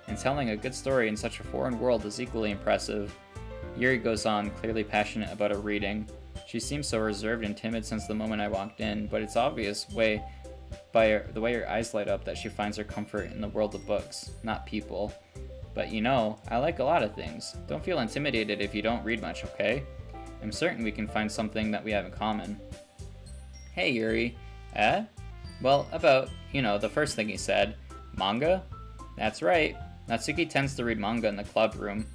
and telling a good story in such a foreign world is equally impressive. Yuri goes on, clearly passionate about her reading. She seems so reserved and timid since the moment I walked in, but it's obvious by the way her eyes light up that she finds her comfort in the world of books, not people. But you know, I like a lot of things. Don't feel intimidated if you don't read much, okay? I'm certain we can find something that we have in common. Hey, Yuri. Well, about, the first thing he said. Manga? That's right. Natsuki tends to read manga in the club room.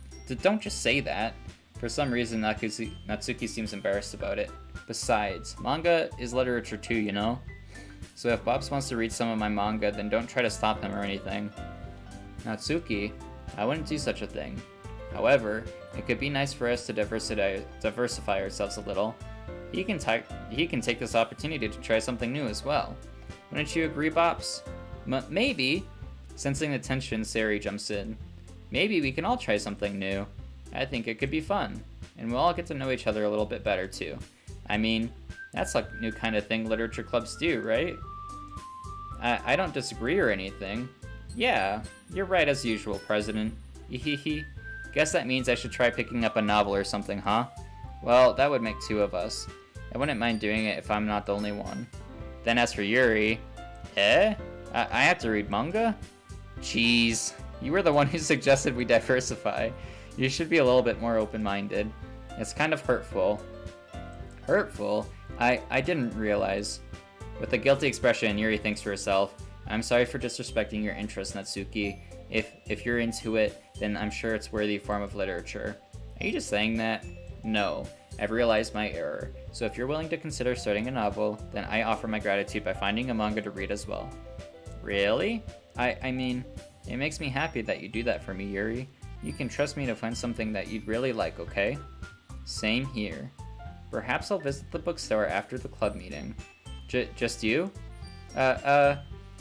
Don't just say that. For some reason, Natsuki seems embarrassed about it. Besides, manga is literature too, you know? So if Bops wants to read some of my manga, then don't try to stop him or anything. Natsuki, I wouldn't do such a thing. However, it could be nice for us to diversify ourselves a little. He can take this opportunity to try something new as well. Wouldn't you agree, Bops? Maybe. Sensing the tension, Sari jumps in. Maybe we can all try something new. I think it could be fun, and we'll all get to know each other a little bit better too. I mean, that's like new kind of thing literature clubs do, right? I don't disagree or anything. Yeah, you're right as usual, President. Hehehe. Guess that means I should try picking up a novel or something, huh? Well, that would make 2 of us. I wouldn't mind doing it if I'm not the only one. Then as for Yuri... I have to read manga? Jeez, you were the one who suggested we diversify. You should be a little bit more open-minded. It's kind of hurtful. Hurtful? I didn't realize. With a guilty expression, Yuri thinks to herself, I'm sorry for disrespecting your interest, Natsuki. If you're into it, then I'm sure it's worthy form of literature. Are you just saying that? No, I've realized my error. So if you're willing to consider starting a novel, then I offer my gratitude by finding a manga to read as well. Really? I mean, it makes me happy that you do that for me, Yuri. You can trust me to find something that you'd really like, okay? Same here. Perhaps I'll visit the bookstore after the club meeting. Just you?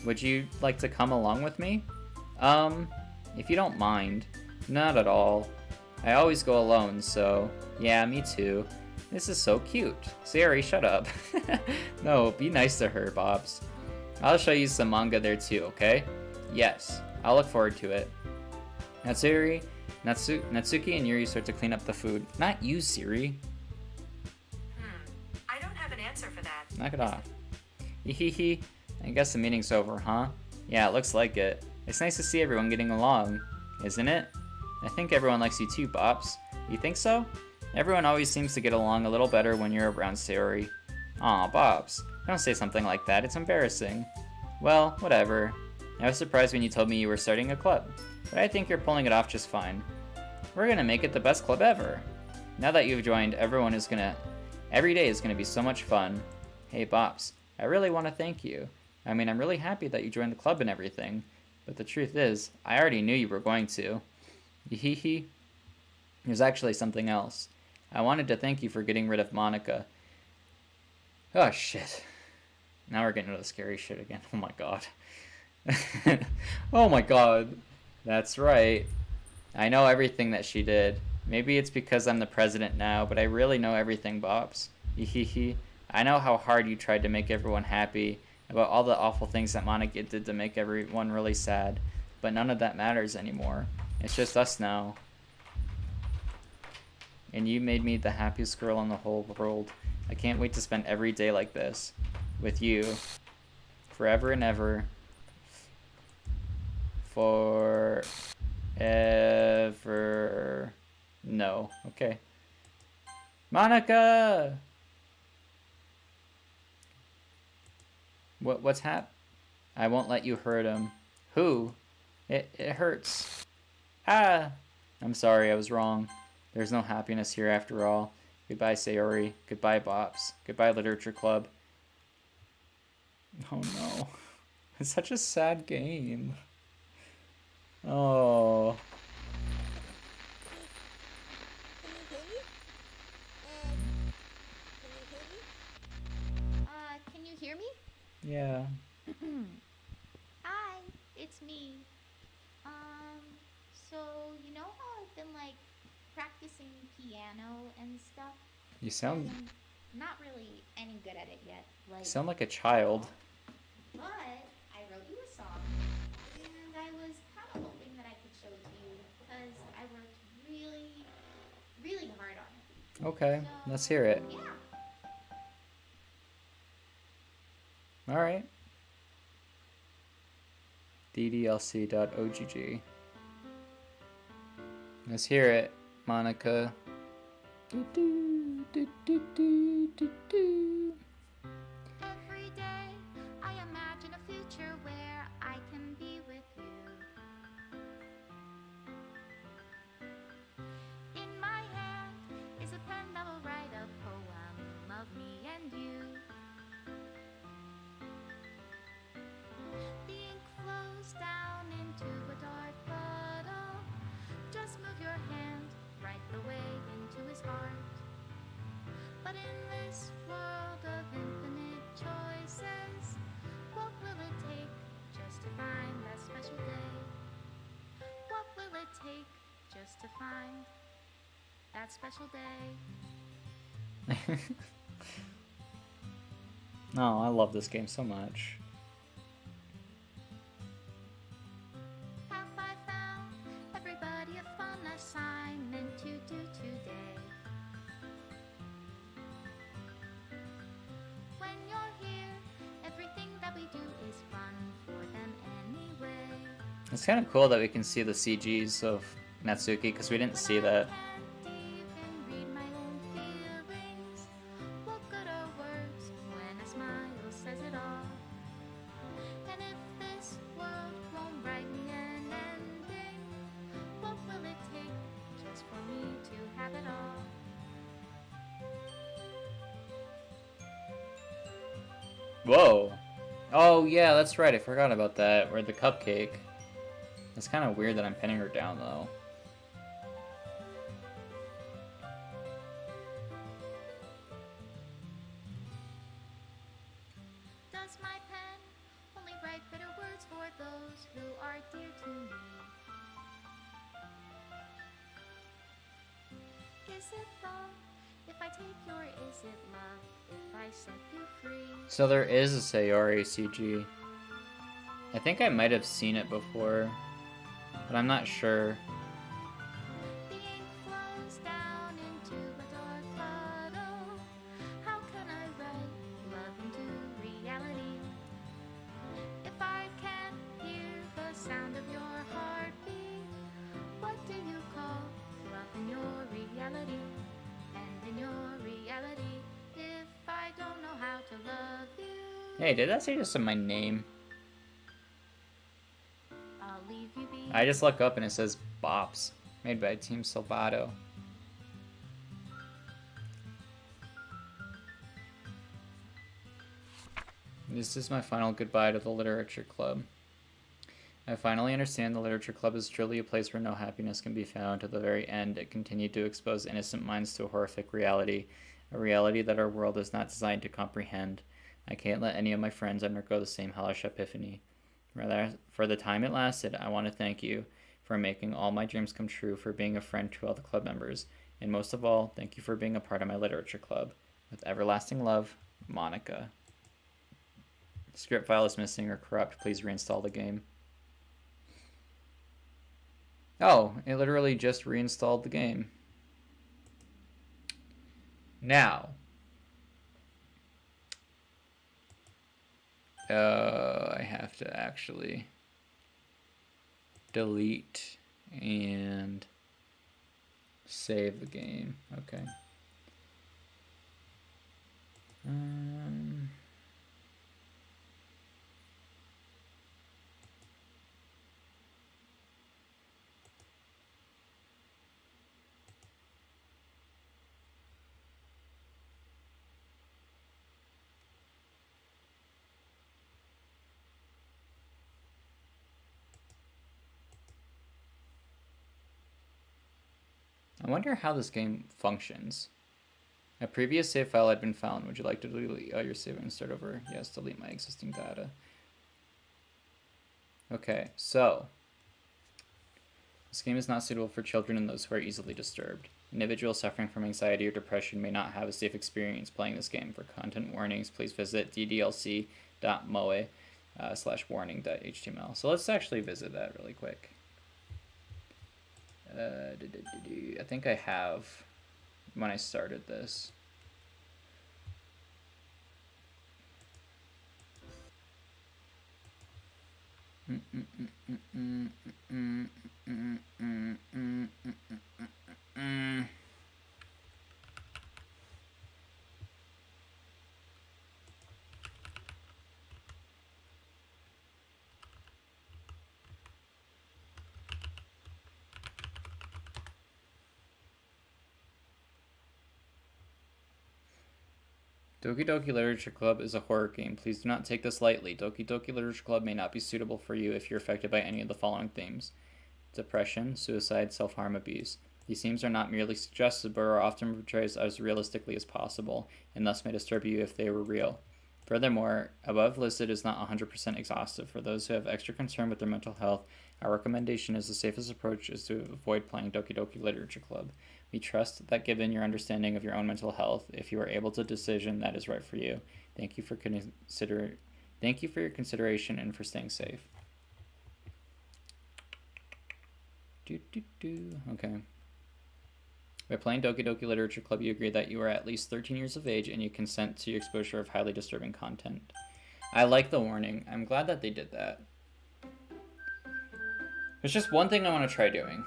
Would you like to come along with me? If you don't mind. Not at all. I always go alone, so yeah, me too. This is so cute. Sari, shut up. No, be nice to her, Bops. I'll show you some manga there too, okay? Yes, I'll look forward to it. Natsuki and Yuri start to clean up the food. Not you, Siri. I don't have an answer for that. Knock it off. Hehehe. I guess the meeting's over, huh? Yeah, it looks like it. It's nice to see everyone getting along, isn't it? I think everyone likes you too, Bops. You think so? Everyone always seems to get along a little better when you're around Sayori. Aw, Bops. Don't say something like that, it's embarrassing. Well, whatever. I was surprised when you told me you were starting a club, but I think you're pulling it off just fine. We're gonna make it the best club ever. Now that you've joined, every day is gonna be so much fun. Hey, Bops, I really want to thank you. I mean, I'm really happy that you joined the club and everything, but the truth is, I already knew you were going to. Hehe. There's actually something else. I wanted to thank you for getting rid of Monica. Oh, shit. Now we're getting into the scary shit again. Oh my god. Oh my god. That's right. I know everything that she did. Maybe it's because I'm the president now, but I really know everything, Bops. Hehe. I know how hard you tried to make everyone happy, about all the awful things that Monica did to make everyone really sad, but none of that matters anymore. It's just us now. And you made me the happiest girl in the whole world. I can't wait to spend every day like this. With you. Forever and ever. Forever. No. Okay. Monica! What's I won't let you hurt him. Who? It hurts. Ah! I'm sorry, I was wrong. There's no happiness here after all. Goodbye, Sayori. Goodbye, Bops. Goodbye, Literature Club. Oh no. It's such a sad game. Oh. practicing piano and stuff. You sound I'm not really any good at it yet. like a child. But I wrote you a song, and I was kind of hoping that I could show it to you because I worked really, really hard on it. Okay, So, let's hear it. Yeah. All right. ddlc.ogg. Let's hear it, Monica. Do, do, do, do, do, do, do. Every day I imagine a future where I can be with you. In my hand is a pen that will write a poem of me and you. The ink flows down into a dark puddle. Just move your hand right the way into his heart. But in this world of infinite choices, what will it take just to find that special day? What will it take just to find that special day? Oh, I love this game so much. Have I found everybody a fun assignment to do today? When you're here, everything that we do is fun for them anyway. It's kind of cool that we can see the CGs of Natsuki because we didn't see that. Can't even read my own feelings. What good are words when a smile says it all? And if this world won't write me an ending, what will it take just for me to have it all? Whoa. Oh, yeah, that's right. I forgot about that. Or the cupcake. It's kind of weird that I'm pinning her down, though. Does my pen only write bitter words for those who are dear to me? Is it love if I take your is it love if I set you free? So there is a Sayori CG. I think I might have seen it before, but I'm not sure. The ink flows down into a dark puddle. How can I write love into reality? If I can't hear the sound of your heartbeat, what do you call love in your reality? And in your reality, if I don't know how to love you, Hey, did that say just my name? I'll leave you be. I just look up and it says Bops, made by Team Salvato. This is my final goodbye to the Literature Club. I finally understand the Literature Club is truly a place where no happiness can be found. To the very end, it continued to expose innocent minds to a horrific reality, a reality that our world is not designed to comprehend. I can't let any of my friends undergo the same hellish epiphany. Rather, for the time it lasted, I want to thank you for making all my dreams come true, for being a friend to all the club members, and most of all, thank you for being a part of my Literature Club. With everlasting love, Monica. Script file is missing or corrupt. Please reinstall the game. Oh, it literally just reinstalled the game. Now, I have to actually delete and save the game. Okay. I wonder how this game functions. A previous save file had been found. Would you like to delete your save and start over? Yes, delete my existing data. Okay, so This game is not suitable for children and those who are easily disturbed. Individuals suffering from anxiety or depression may not have a safe experience playing this game. For content warnings, please visit ddlc.moe/warning.html. So let's actually visit that really quick. I think I have when I started this. Doki Doki Literature Club is a horror game. Please do not take this lightly. Doki Doki Literature Club may not be suitable for you if you're affected by any of the following themes: depression, suicide, self-harm, abuse. These themes are not merely suggested, but are often portrayed as realistically as possible, and thus may disturb you if they were real. Furthermore, above listed is not 100% exhaustive. For those who have extra concern with their mental health, our recommendation is the safest approach is to avoid playing Doki Doki Literature Club. We trust that given your understanding of your own mental health, if you are able to decision that is right for you. Thank you for your consideration and for staying safe. Okay. By playing Doki Doki Literature Club, you agree that you are at least 13 years of age and you consent to your exposure of highly disturbing content. I like the warning. I'm glad that they did that. There's just one thing I want to try doing.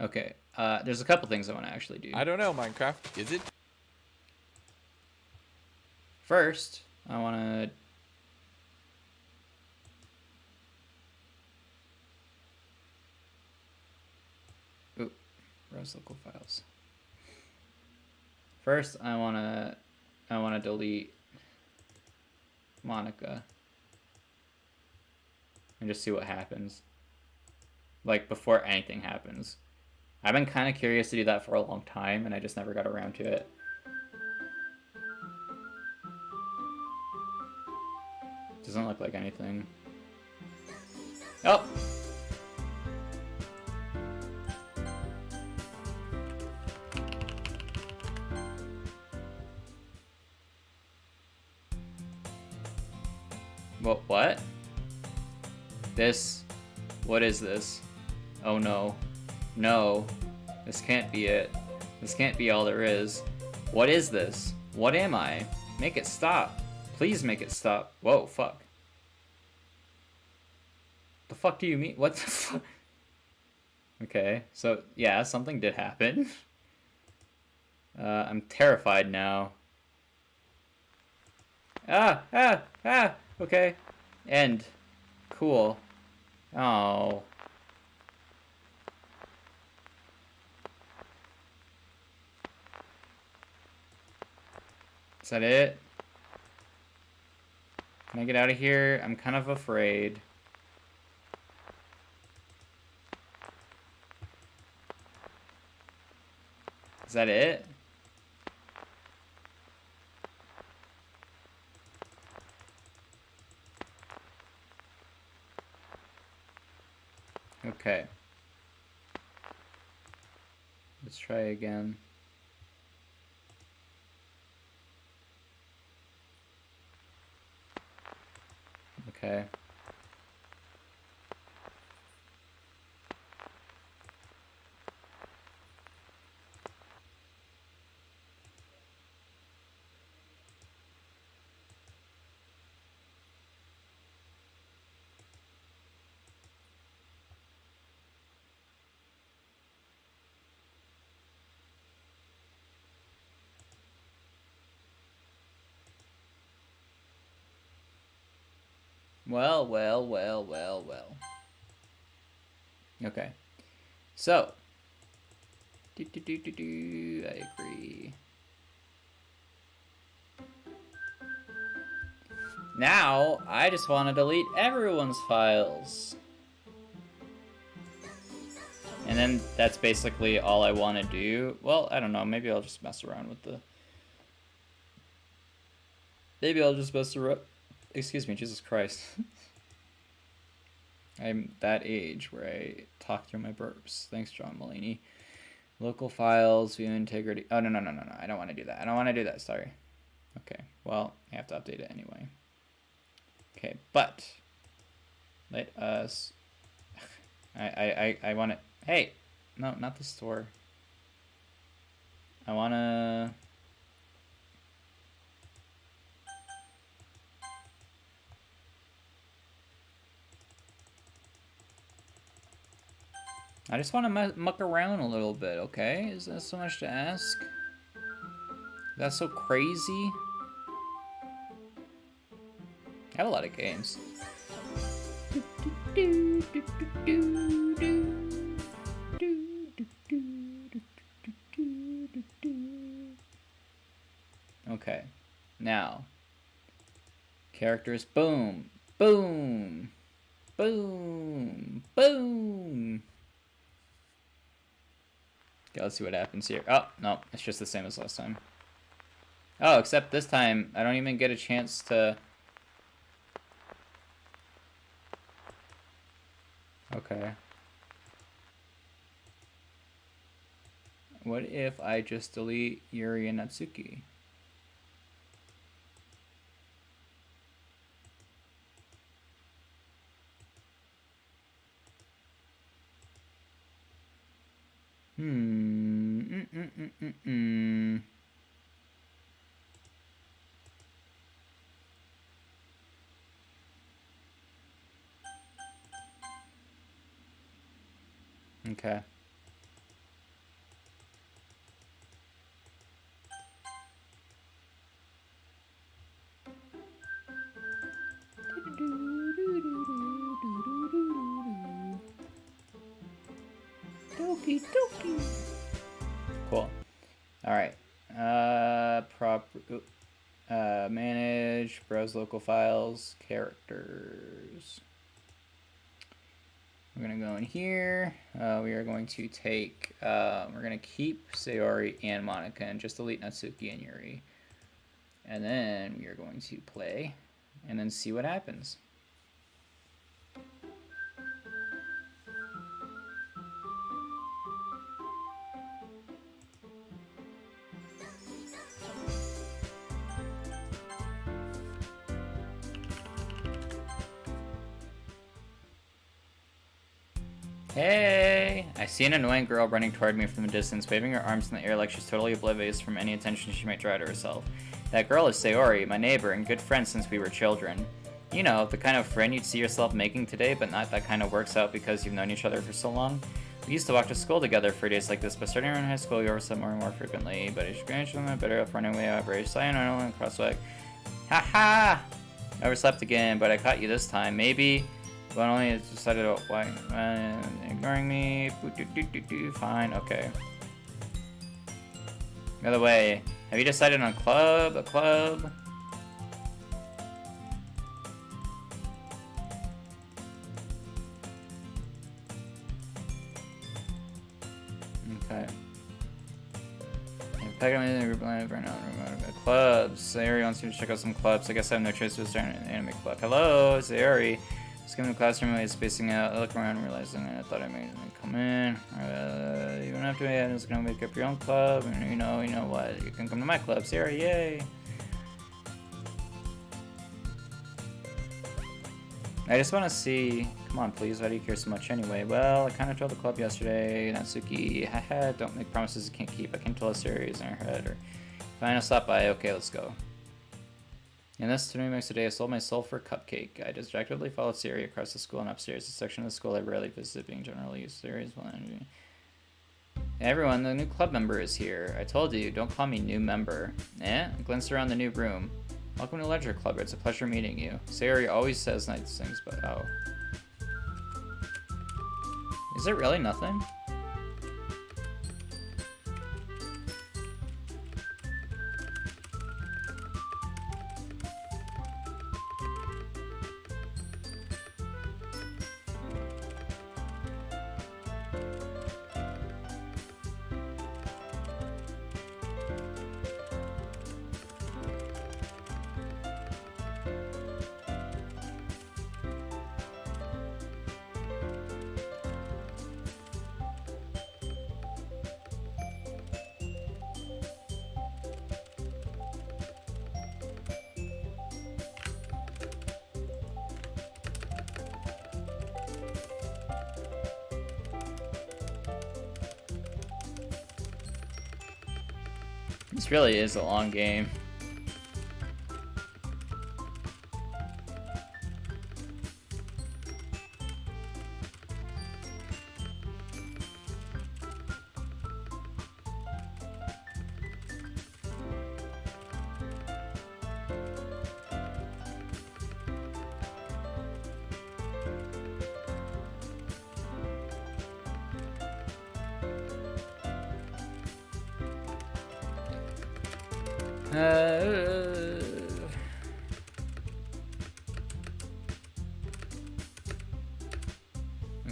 Okay, there's a couple things I want to actually do. I don't know, Minecraft. Is it? First, I want to... Ooh, browse local files. First, I want to delete Monica and just see what happens. Like, before anything happens. I've been kind of curious to do that for a long time, and I just never got around to it. Doesn't look like anything. Oh! What? This? What is this? Oh no. No. This can't be it. This can't be all there is. What is this? What am I? Make it stop. Please make it stop. Whoa, fuck. The fuck do you mean? What the fuck? Okay, so yeah, something did happen. I'm terrified now. Okay. End. Cool. Oh. Is that it? Can I get out of here? I'm kind of afraid. Is that it? Okay. Let's try again. Okay. Well. Okay. So. I agree. Now, I just want to delete everyone's files. And then that's basically all I want to do. Well, I don't know. Maybe I'll just mess around with the Maybe I'll just bust her up. Excuse me, Jesus Christ. I'm that age where I talk through my burps. Thanks, John Mulaney. Local files, view integrity. Oh, no. I don't want to do that. I don't want to do that. Sorry. Okay. Well, I have to update it anyway. Okay, but let us. I want to. Hey, no, not the store. I want to. I just want to muck around a little bit, okay? Is that so much to ask? That's so crazy? I have a lot of games. Okay, now. Characters, boom, boom, boom, boom. Okay, let's see what happens here. Oh, no, it's just the same as last time. Oh, except this time, I don't even get a chance to... Okay. What if I just delete Yuri and Natsuki? Okay. Doki doki. Cool. All right. Manage, browse local files, characters. We're gonna go in here. We are going to take. We're gonna keep Sayori and Monica, and just delete Natsuki and Yuri. And then we are going to play, and then see what happens. Hey! I see an annoying girl running toward me from a distance, waving her arms in the air like she's totally oblivious from any attention she might draw to herself. That girl is Sayori, my neighbor and good friend since we were children. You know, the kind of friend you'd see yourself making today, but not that kind of works out because you've known each other for so long. We used to walk to school together for days like this, but starting around high school, we overslept more and more frequently. But each grandchildren better off running away over each side and crosswalk. Ha ha! I overslept again, but I caught you this time. Maybe. But only decided why ignoring me. Fine, okay. By the way, have you decided on a club? Okay. Clubs. Sayori wants me to check out some clubs. I guess I have no choice to start an anime club. Hello, Sayori. Just came to the classroom, I was spacing out. I look around, realizing I thought I made them come in. You don't have to. I'm just gonna make up your own club, and you know what? You can come to my club, Sayori. Yay! I just want to see. Come on, please. Why do you care so much anyway? Well, I kind of told the club yesterday. Natsuki, haha. Don't make promises you can't keep. I can tell a series in her head. Or fine, I'll stop by. Okay, let's go. In this 3 weeks a day, I sold my soul for a cupcake. I distractedly followed Sayori across the school and upstairs, a section of the school I rarely visit, being generally used series. Hey everyone, the new club member is here. I told you, don't call me new member. I glanced around the new room. Welcome to Ledger Club. It's a pleasure meeting you. Sayori always says nice things, but oh. Is it really nothing? This really is a long game.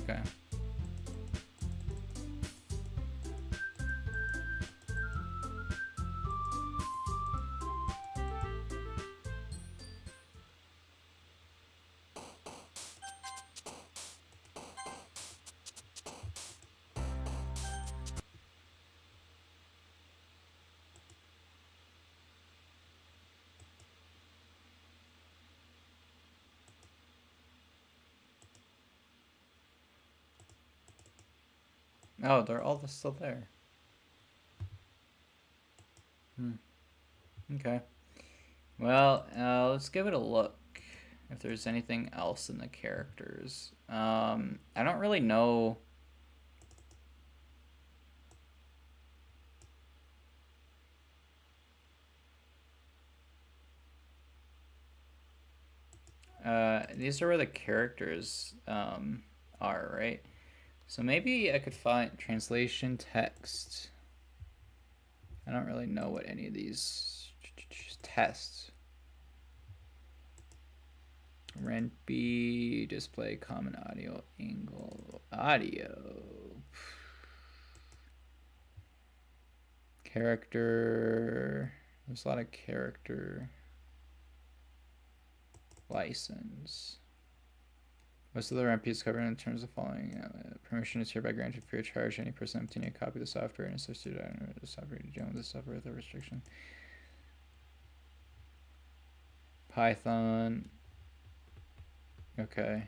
Okay. Oh, they're all still there. Okay. Well, let's give it a look. If there's anything else in the characters. I don't really know. These are where the characters are, right? So maybe I could find translation text. I don't really know what any of these tests. Rent B, display, common audio, angle, audio. Character, there's a lot of character. License. Most of the rent is covered in terms of following. Permission is hereby granted free of charge. Any person obtaining a copy of the software and associated item of the software to deal with the software with a restriction. Python. Okay.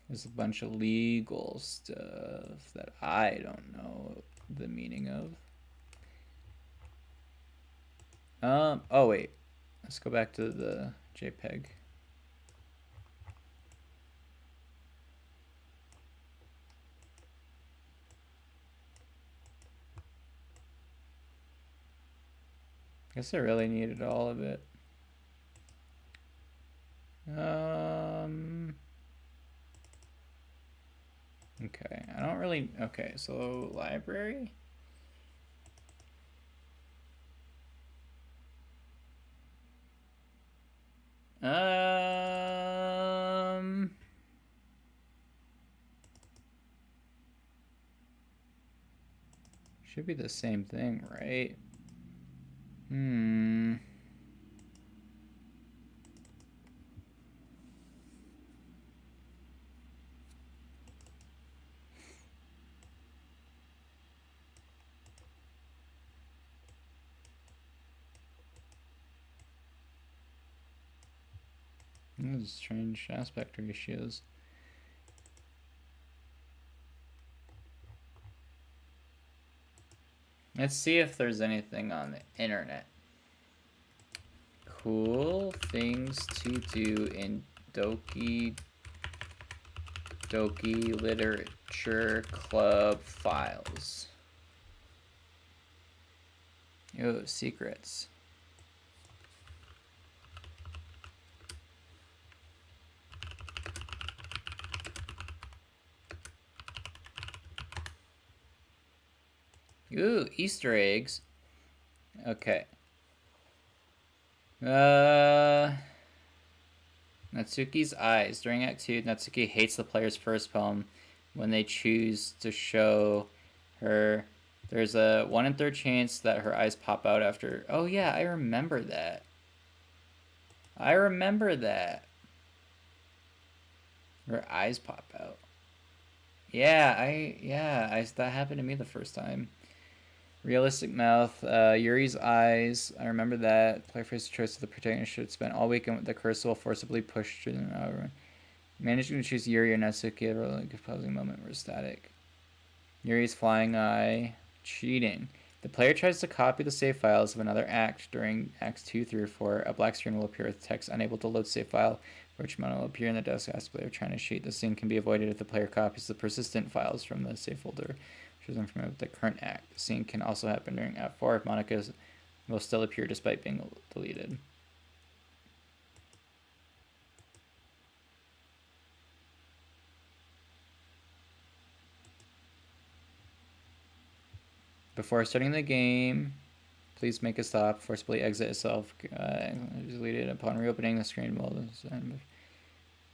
There's a bunch of legal stuff that I don't know the meaning of. Oh wait. Let's go back to the JPEG. Guess I really needed all of it. Okay, I don't really, okay, so library? Should be the same thing, right? Those strange aspect ratios. Let's see if there's anything on the internet. Cool things to do in Doki Literature Club files. Oh, secrets. Ooh, Easter eggs. Okay. Natsuki's eyes. During Act 2, Natsuki hates the player's first poem when they choose to show her. There's a 1 in 3 chance that her eyes pop out after. Oh yeah, I remember that. I remember that. Her eyes pop out. Yeah, that happened to me the first time. Realistic mouth. Yuri's eyes. I remember that. Player faces the choice of the protagonist should spend all weekend with the cursor forcibly pushed through them. Managing to choose Yuri or Natsuki at a pausing moment where static. Yuri's flying eye. Cheating. The player tries to copy the save files of another act. During acts 2, 3, or 4, a black screen will appear with text unable to load save file, which will appear in the desk as the player trying to cheat. The scene can be avoided if the player copies the persistent files from the save folder, which is information with the current act. The scene can also happen during act 4 if Monica will still appear despite being deleted. Before starting the game, please make a stop. Forcibly exit itself. Deleted upon reopening the screen. Well,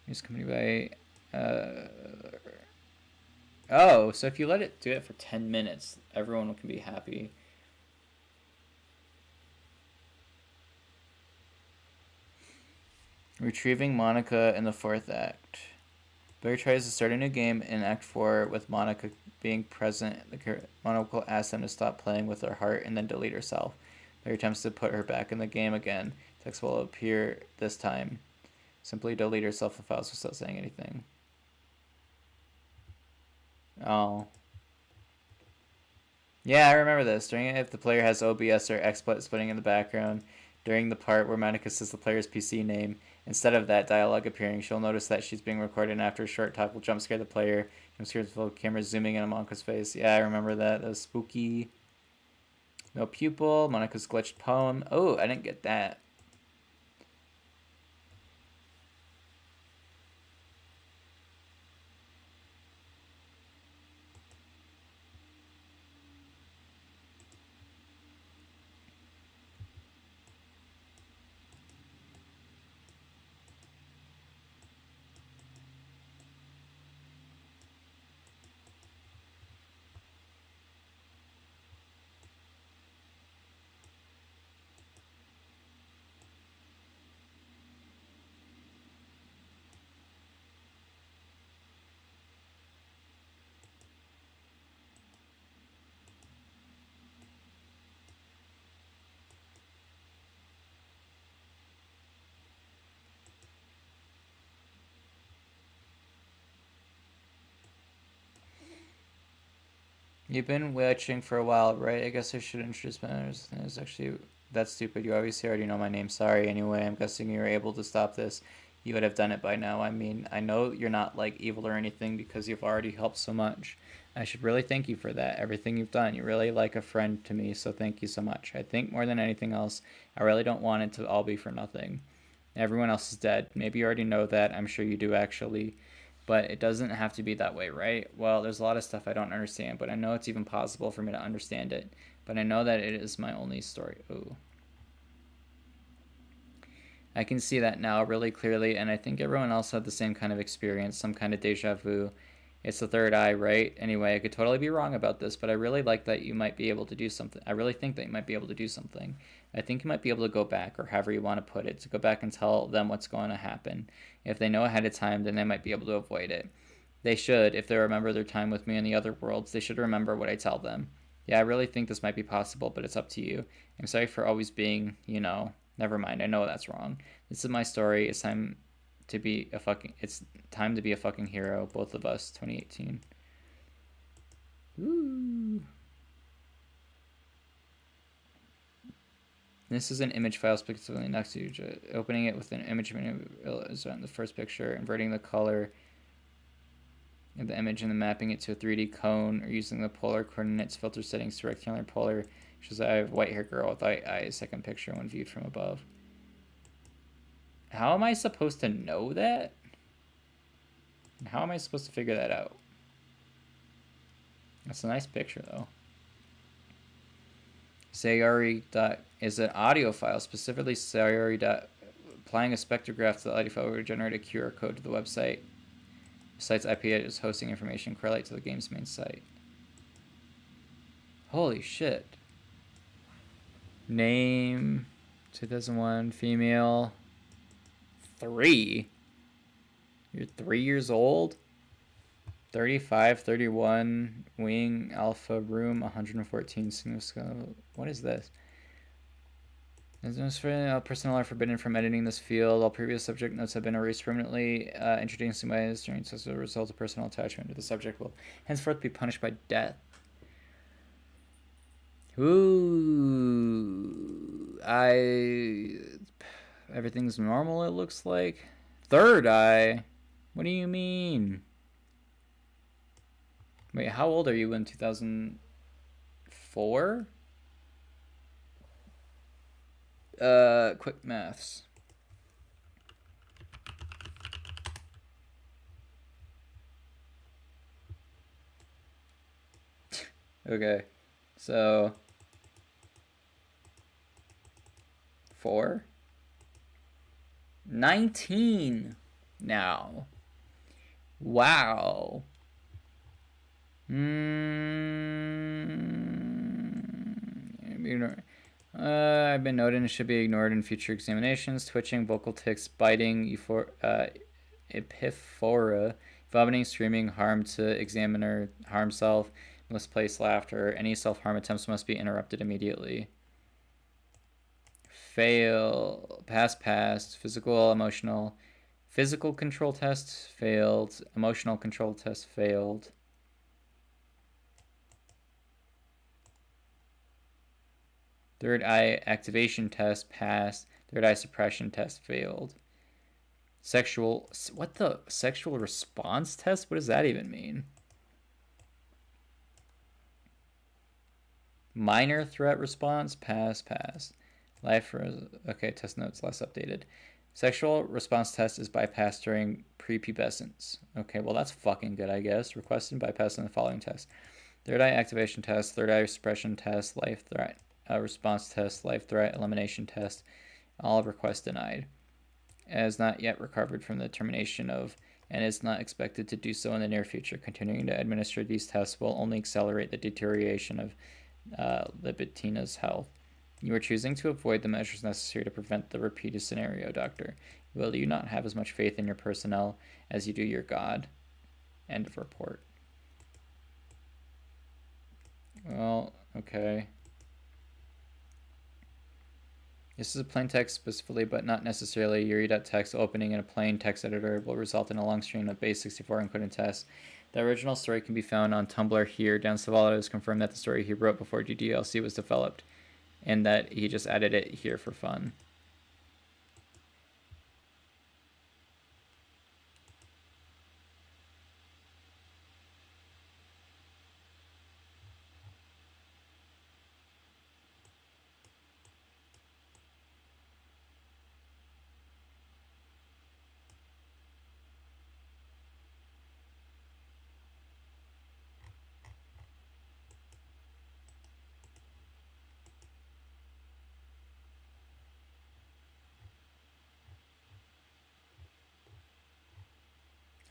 use company by. Oh, so if you let it do it for 10 minutes, everyone can be happy. Retrieving Monica in the 4th act. Barry tries to start a new game in Act 4 with Monica being present. Monica will ask them to stop playing with her heart and then delete herself. Barry attempts to put her back in the game again. Text will appear this time. Simply delete herself the files without saying anything. Oh. Yeah, I remember this. During it, if the player has OBS or XSplit splitting in the background, during the part where Monica says the player's PC name, instead of that dialogue appearing, she'll notice that she's being recorded, and after a short talk will jump scare the player. Jump scares the camera zooming in on Monica's face. Yeah, I remember that. That was spooky. No pupil. Monica's glitched poem. Oh, I didn't get that. You've been watching for a while, right? I guess I should introduce matters. It's actually, that's stupid. You obviously already know my name. Sorry. Anyway, I'm guessing you're able to stop this. You would have done it by now. I mean, I know you're not like evil or anything because you've already helped so much. I should really thank you for that. Everything you've done. You're really like a friend to me, so thank you so much. I think more than anything else, I really don't want it to all be for nothing. Everyone else is dead. Maybe you already know that. I'm sure you do actually. But it doesn't have to be that way, right? Well, there's a lot of stuff I don't understand, but I know it's even possible for me to understand it. But I know that it is my only story. Ooh. I can see that now really clearly, and I think everyone else had the same kind of experience, some kind of deja vu. It's the third eye, right? Anyway, I could totally be wrong about this, but I really like that you might be able to do something. I really think that you might be able to do something. I think you might be able to go back, or however you want to put it, to go back and tell them what's going to happen. If they know ahead of time, then they might be able to avoid it. They should, if they remember their time with me in the other worlds, they should remember what I tell them. Yeah, I really think this might be possible, but it's up to you. I'm sorry for always being, never mind, I know that's wrong. This is my story. It's time to be a fucking hero, both of us. 2018. Ooh. This is an image file specifically next to you. Opening it with an image menu is on the first picture, inverting the color of the image and then mapping it to a 3D cone, or using the polar coordinates filter settings to rectangular polar. Shows that I have white hair girl with white eyes. Second picture when viewed from above. How am I supposed to know that? How am I supposed to figure that out? That's a nice picture, though. Sayori. Is an audio file, specifically Sayori. Applying a spectrograph to the audio file will generate a QR code to the website. The site's IP address hosting information correlate to the game's main site. Holy shit. Name 2001 female 3. You're 3 years old? 35, 31, wing, alpha, room, 114, single scale. What is this? All personnel are forbidden from editing this field. All previous subject notes have been erased permanently. Introducing bias during as a result of personal attachment to the subject will henceforth be punished by death. Ooh, everything's normal. It looks like third eye. What do you mean? Wait, how old are you in 2004? Quick maths. Okay, so 4? 19 now. Wow. I've been noted and should be ignored in future examinations. Twitching, vocal tics, biting, epiphora, vomiting, screaming, harm to examiner, harm self, misplaced laughter. Any self-harm attempts must be interrupted immediately. Fail. Passed. Physical, emotional. Physical control test failed. Emotional control test failed. Third eye activation test passed. Third eye suppression test failed. Sexual response test? What does that even mean? Minor threat response, pass. Okay, test notes less updated. Sexual response test is bypassed during prepubescence. Okay, well that's fucking good, I guess. Requested bypassing the following tests. Third eye activation test, third eye suppression test, life threat response test, life threat elimination test. All requests denied. Has not yet recovered from the termination of and is not expected to do so in the near future. Continuing to administer these tests will only accelerate the deterioration of Libetina's health. You are choosing to avoid the measures necessary to prevent the repeated scenario, Doctor. Will you not have as much faith in your personnel as you do your God? End of report. Well, okay. This is a plain text specifically, but not necessarily. Yuri.txt opening in a plain text editor will result in a long string of base 64 encoded tests. The original story can be found on Tumblr here. Dan Savala has confirmed that the story he wrote before GDLC was developed, and that he just added it here for fun.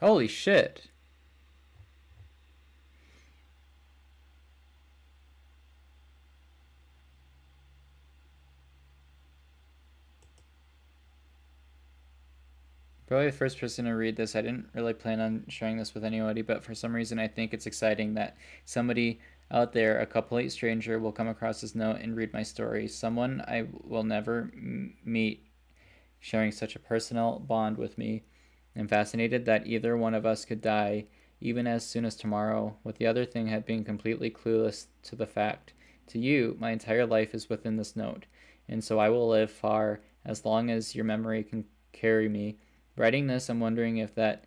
Holy shit. Probably the first person to read this. I didn't really plan on sharing this with anybody, but for some reason I think it's exciting that somebody out there, a complete stranger, will come across this note and read my story. Someone I will never meet sharing such a personal bond with me. I'm fascinated that either one of us could die, even as soon as tomorrow, with the other thing had been completely clueless to the fact. To you, my entire life is within this note, and so I will live far as long as your memory can carry me. Writing this, I'm wondering if that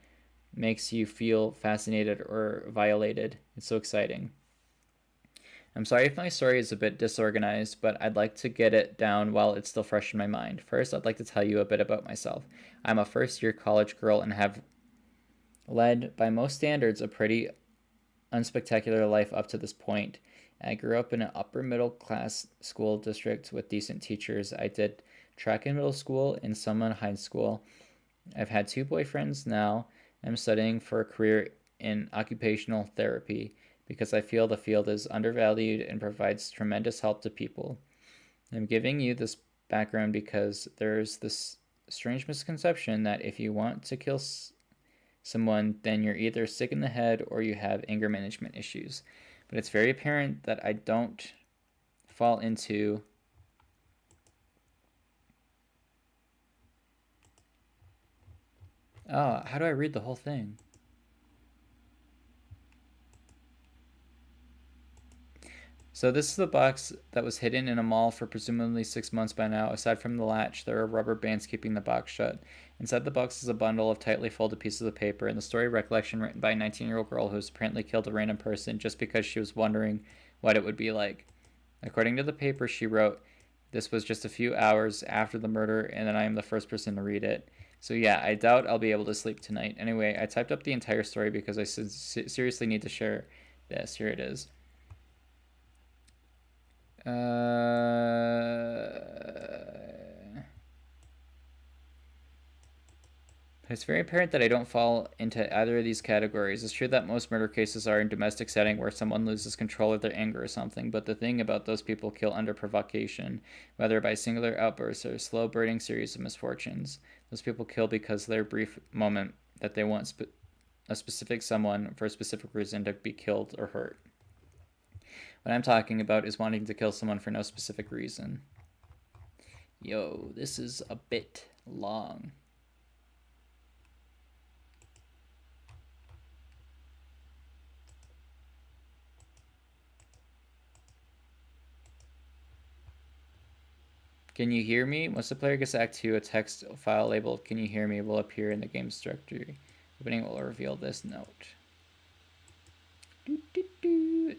makes you feel fascinated or violated. It's so exciting. I'm sorry if my story is a bit disorganized, but I'd like to get it down while it's still fresh in my mind. First, I'd like to tell you a bit about myself. I'm a first-year college girl and have led, by most standards, a pretty unspectacular life up to this point. I grew up in an upper-middle-class school district with decent teachers. I did track in middle school and some in high school. I've had 2 boyfriends now. I'm studying for a career in occupational therapy because I feel the field is undervalued and provides tremendous help to people. I'm giving you this background because there's this strange misconception that if you want to kill someone, then you're either sick in the head or you have anger management issues. But it's very apparent that I don't fall into Oh, how do I read the whole thing? So this is the box that was hidden in a mall for presumably 6 months by now. Aside from the latch, there are rubber bands keeping the box shut. Inside the box is a bundle of tightly folded pieces of paper and the story recollection written by a 19-year-old girl who has apparently killed a random person just because she was wondering what it would be like. According to the paper, she wrote, "This was just a few hours after the murder, and then I am the first person to read it. So yeah, I doubt I'll be able to sleep tonight. Anyway, I typed up the entire story because I seriously need to share this. Here it is. It's very apparent that I don't fall into either of these categories. It's true that most murder cases are in domestic setting where someone loses control of their anger or something, but the thing about those people kill under provocation, whether by singular outbursts or a slow burning series of misfortunes. Those people kill because their brief moment that they want a specific someone for a specific reason to be killed or hurt. What I'm talking about is wanting to kill someone for no specific reason." Yo, this is a bit long. Can you hear me? Once the player gets to Act 2, a text file labeled "Can you hear me" will appear in the game's directory. Opening will reveal this note.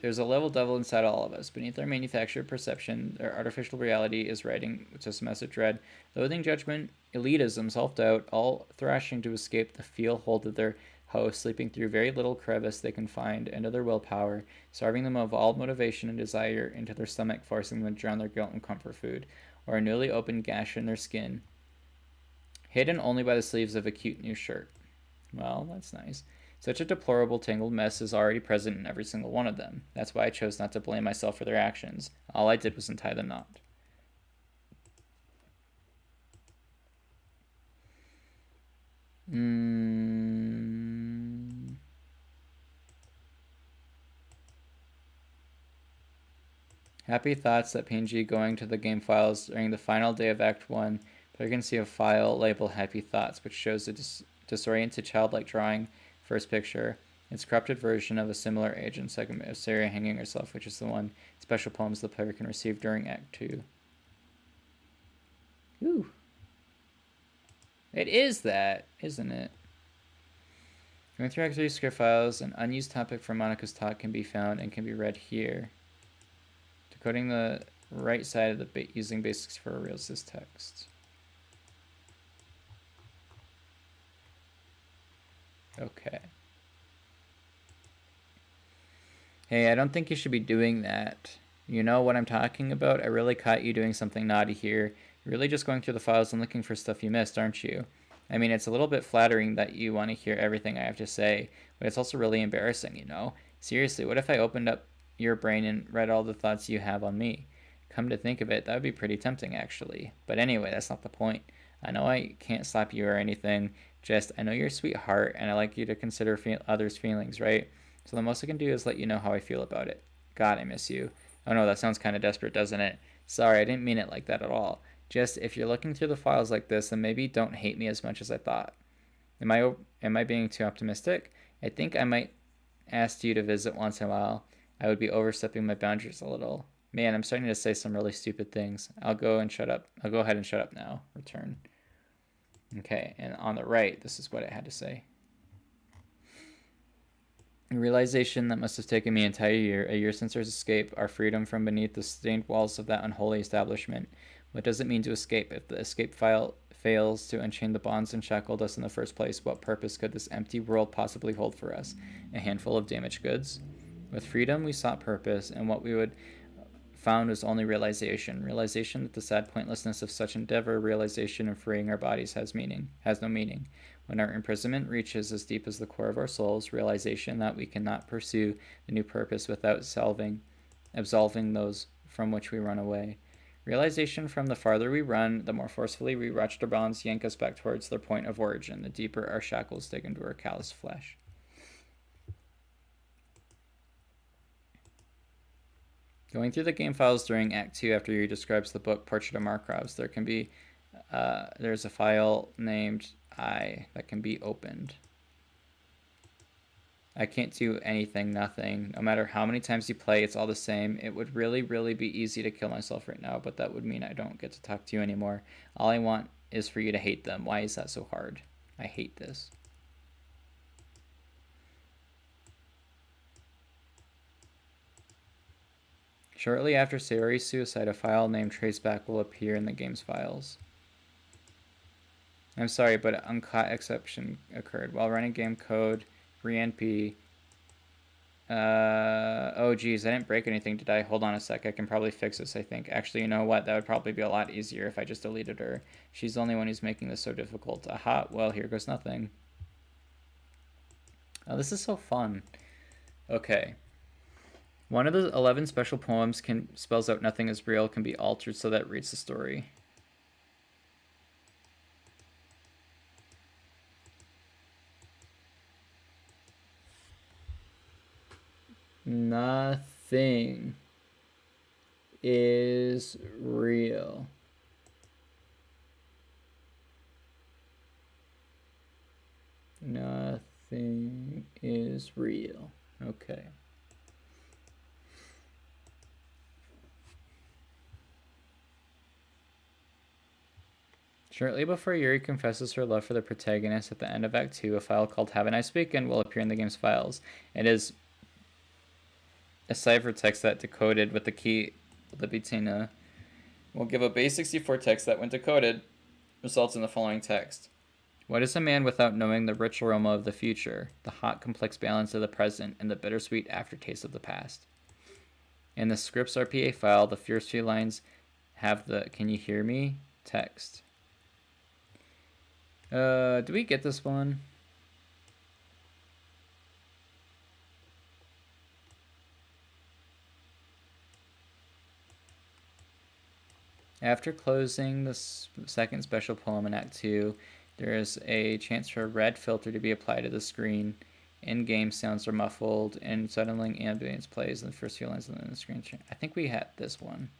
There's a level devil inside all of us. Beneath our manufactured perception, our artificial reality is writing just a message read: loathing, judgment, elitism, self-doubt, all thrashing to escape the feel hold of their host, sleeping through very little crevice they can find into their willpower, starving them of all motivation and desire into their stomach, forcing them to drown their guilt in comfort food, or a newly opened gash in their skin, hidden only by the sleeves of a cute new shirt. Well, that's nice. Such a deplorable, tangled mess is already present in every single one of them. That's why I chose not to blame myself for their actions. All I did was untie the knot. Happy thoughts that PNG going to the game files during the final day of Act 1. Player can see a file labeled Happy Thoughts, which shows a disoriented childlike drawing first picture. It's a corrupted version of a similar agent segment of Sarah hanging herself, which is the one special poems the player can receive during Act 2. Ooh. It is that, isn't it? Going through Act 3 script files, an unused topic from Monica's talk can be found and can be read here. Decoding the right side of the using basics for reveals this text. Okay. Hey, I don't think you should be doing that. You know what I'm talking about? I really caught you doing something naughty here. You're really just going through the files and looking for stuff you missed, aren't you? I mean, it's a little bit flattering that you want to hear everything I have to say, but it's also really embarrassing, you know? Seriously, what if I opened up your brain and read all the thoughts you have on me? Come to think of it, that would be pretty tempting, actually. But anyway, that's not the point. I know I can't slap you or anything, just I know you're a sweetheart, and I like you to consider others' feelings, right? So the most I can do is let you know how I feel about it. God, I miss you. Oh no, that sounds kind of desperate, doesn't it? Sorry, I didn't mean it like that at all. Just, if you're looking through the files like this, then maybe don't hate me as much as I thought. Am I being too optimistic? I think I might ask you to visit once in a while. I would be overstepping my boundaries a little. Man, I'm starting to say some really stupid things. I'll go ahead and shut up now. Return. Okay, and on the right, this is what it had to say. A realization that must have taken me an entire year, a year since our escape, our freedom from beneath the stained walls of that unholy establishment. What does it mean to escape? If the escape file fails to unchain the bonds and shackled us in the first place, what purpose could this empty world possibly hold for us? A handful of damaged goods? With freedom, we sought purpose, and what we would found was only realization. Realization that the sad pointlessness of such endeavor, realization of freeing our bodies has no meaning. When our imprisonment reaches as deep as the core of our souls, realization that we cannot pursue the new purpose without absolving those from which we run away. Realization from the farther we run, the more forcefully we wretched our bonds yank us back towards their point of origin, the deeper our shackles dig into our calloused flesh. Going through the game files during Act 2 after Yuri describes the book Portrait of Markov's, there can be there's a file named I that can be opened. I can't do anything, nothing. No matter how many times you play, it's all the same. It would really, really be easy to kill myself right now, but that would mean I don't get to talk to you anymore. All I want is for you to hate them. Why is that so hard? I hate this. Shortly after Sayori's suicide, a file named Traceback will appear in the game's files. I'm sorry, but an uncaught exception occurred. While running game code, re-NP. Oh geez, I didn't break anything, did I? Hold on a sec, I can probably fix this, I think. Actually, you know what? That would probably be a lot easier if I just deleted her. She's the only one who's making this so difficult. Aha, well, here goes nothing. Oh, this is so fun. Okay. One of the 11 special poems spells out nothing is real, can be altered so that it reads the story. Nothing is real. Nothing is real. Okay. Shortly before Yuri confesses her love for the protagonist at the end of Act 2, a file called Have a Nice Weekend will appear in the game's files. It is a ciphertext that decoded with the key Libitina will give a base 64 text that, when decoded, results in the following text. What is a man without knowing the rich aroma of the future, the hot, complex balance of the present, and the bittersweet aftertaste of the past? In the scripts RPA file, the first few lines have the "Can you hear me?" text. Do we get this one? After closing the second special poem in Act 2, there is a chance for a red filter to be applied to the screen. In-game sounds are muffled, and suddenly ambience plays in the first few lines of the screen. I think we had this one.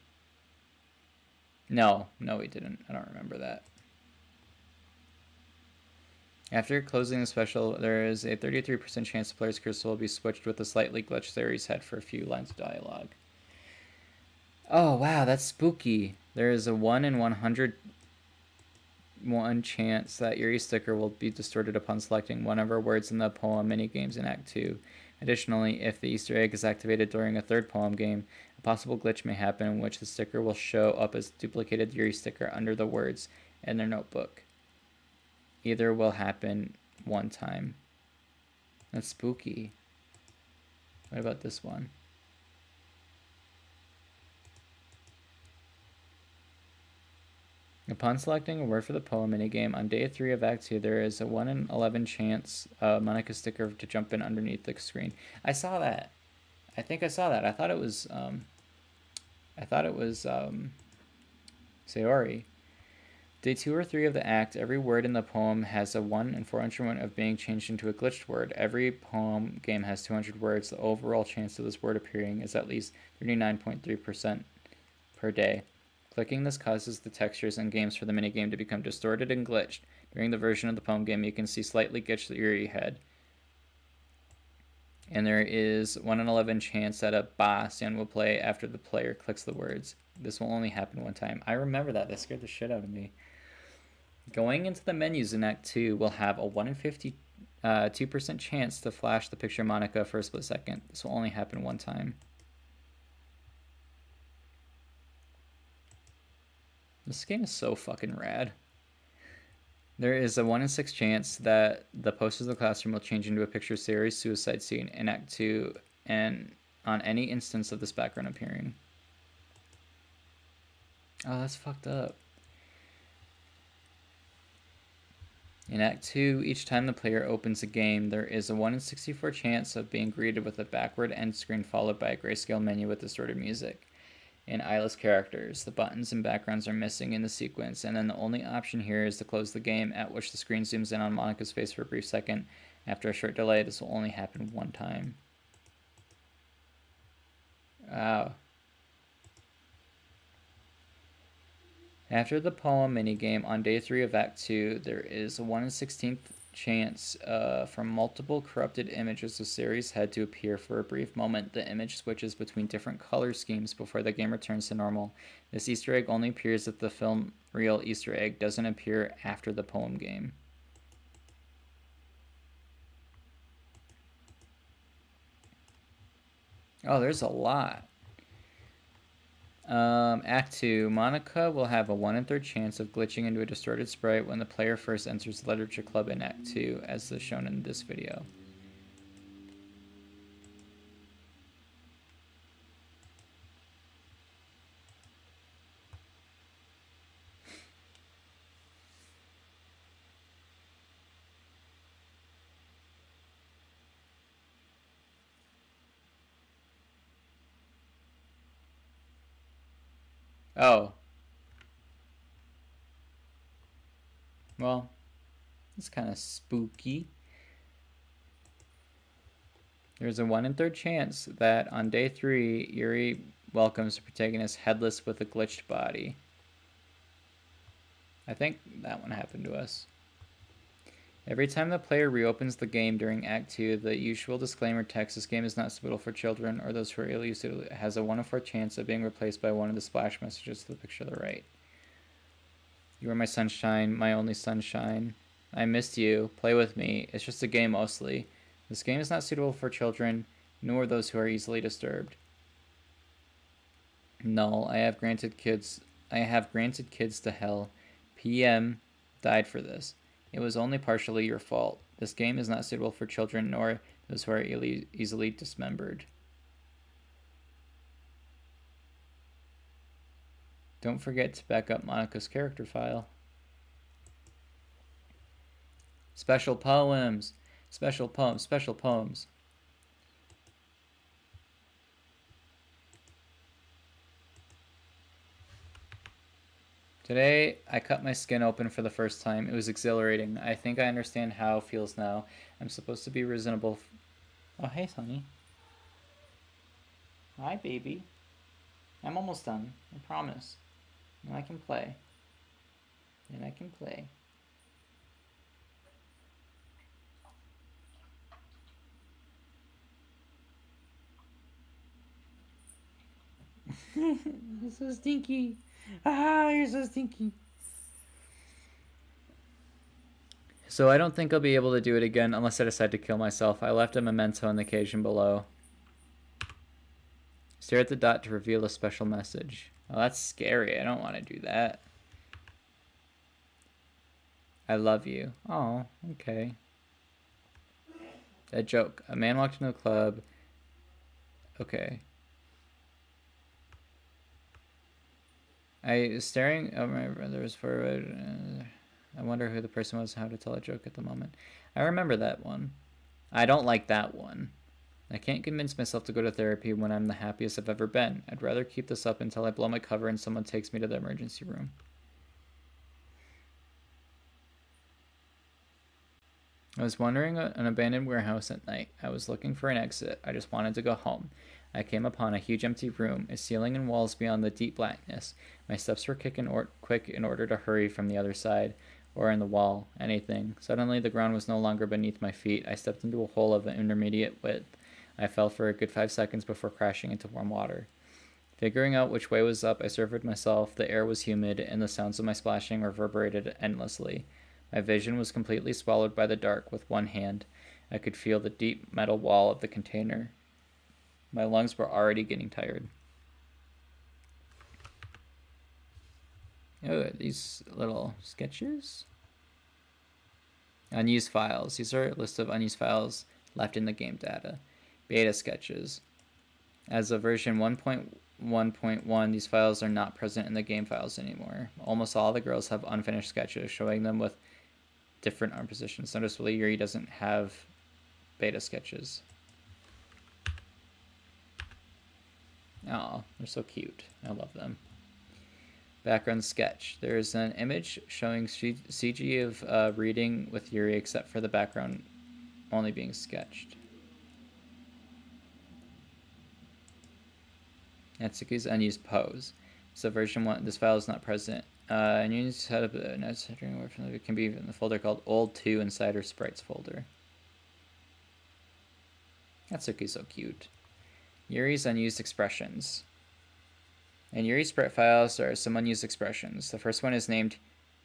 No, we didn't. I don't remember that. After closing the special, there is a 33% chance the player's cursor will be switched with a slightly glitched Sayori's head for a few lines of dialogue. Oh, wow, that's spooky. There is a 1 in 101 chance that Yuri's sticker will be distorted upon selecting one of her words in the poem minigames in Act 2. Additionally, if the Easter egg is activated during a third poem game, a possible glitch may happen in which the sticker will show up as duplicated Yuri sticker under the words in their notebook. Either will happen one time. That's spooky. What about this one? Upon selecting a word for the poem minigame on day 3 of Act 2, there is a 1 in 11 chance Monica sticker to jump in underneath the screen. I saw that. I think I saw that. I thought it was Sayori. Day 2 or 3 of the act, every word in the poem has a 1 in 401 of being changed into a glitched word. Every poem game has 200 words. The overall chance of this word appearing is at least 39.3% per day. Clicking this causes the textures and games for the minigame to become distorted and glitched. During the version of the poem game, you can see slightly glitched Yuri head. And there is 1 in 11 chance that a ba sound will play after the player clicks the words. This will only happen one time. I remember that. That scared the shit out of me. Going into the menus in Act 2, we'll have a 1 in 52% chance to flash the picture of Monica for a split second. This will only happen one time. This game is so fucking rad. There is a 1 in 6 chance that the posters of the classroom will change into a picture of Sayori's suicide scene in Act 2 and on any instance of this background appearing. Oh, that's fucked up. In Act 2, each time the player opens a game, there is a 1 in 64 chance of being greeted with a backward end screen followed by a grayscale menu with distorted music and eyeless characters. The buttons and backgrounds are missing in the sequence, and then the only option here is to close the game, at which the screen zooms in on Monica's face for a brief second. After a short delay, this will only happen one time. Wow. After the poem minigame on day 3 of Act 2, there is a 1 in 16th chance for multiple corrupted images of Sari's head to appear for a brief moment. The image switches between different color schemes before the game returns to normal. This Easter egg only appears if the film real Easter egg doesn't appear after the poem game. Oh, there's a lot. Act 2. Monica will have a 1 in 3 chance of glitching into a distorted sprite when the player first enters the Literature Club in Act 2, as is shown in this video. Oh. Well, it's kind of spooky. There's a 1 in 3 chance that on day 3, Yuri welcomes the protagonist headless with a glitched body. I think that one happened to us. Every time the player reopens the game during Act 2, the usual disclaimer text, "This game is not suitable for children or those who are ill used to it," has a 1 in 4 chance of being replaced by one of the splash messages to the picture on the right. "You are my sunshine, my only sunshine. I missed you. Play with me. It's just a game mostly. This game is not suitable for children, nor those who are easily disturbed. Null. I have granted kids to hell. PM died for this. It was only partially your fault. This game is not suitable for children, nor those who are easily dismembered. Don't forget to back up Monica's character file." Special poems. Special poems. Special poems. Today, I cut my skin open for the first time. It was exhilarating. I think I understand how it feels now. I'm supposed to be reasonable. Oh, hey, Sonny. Hi, baby. I'm almost done. I promise. And I can play. And I can play. You're so stinky. Ah, you're so stinky. So I don't think I'll be able to do it again unless I decide to kill myself. I left a memento in the occasion below. Stare at the dot to reveal a special message. Oh, that's scary. I don't want to do that. I love you. Oh, okay. A joke. A man walked into the club. Okay. I was staring at my brother's forehead. I wonder who the person was, how to tell a joke at the moment. I remember that one. I don't like that one. I can't convince myself to go to therapy when I'm the happiest I've ever been. I'd rather keep this up until I blow my cover and someone takes me to the emergency room. I was wandering an abandoned warehouse at night. I was looking for an exit. I just wanted to go home. I came upon a huge empty room, a ceiling and walls beyond the deep blackness. My steps were quick in order to hurry from the other side, or in the wall, anything. Suddenly the ground was no longer beneath my feet. I stepped into a hole of an intermediate width. I fell for a good 5 seconds before crashing into warm water. Figuring out which way was up, I surveyed myself. The air was humid, and the sounds of my splashing reverberated endlessly. My vision was completely swallowed by the dark with one hand. I could feel the deep metal wall of the container. My lungs were already getting tired. Oh, these little sketches. Unused files. These are a list of unused files left in the game data. Beta sketches. As of version 1.1.1, these files are not present in the game files anymore. Almost all the girls have unfinished sketches, showing them with different arm positions. Noticeably, Yuri doesn't have beta sketches. Oh, they're so cute. I love them. Background sketch. There's an image showing CG of reading with Yuri, except for the background only being sketched. Natsuki's unused pose. So version 1, this file is not present And you need to set up a notes away from it can be in the folder called Old 2 inside her sprites folder. Natsuki's so cute. Yuri's unused expressions. In Yuri's sprite files there are some unused expressions. The first one is named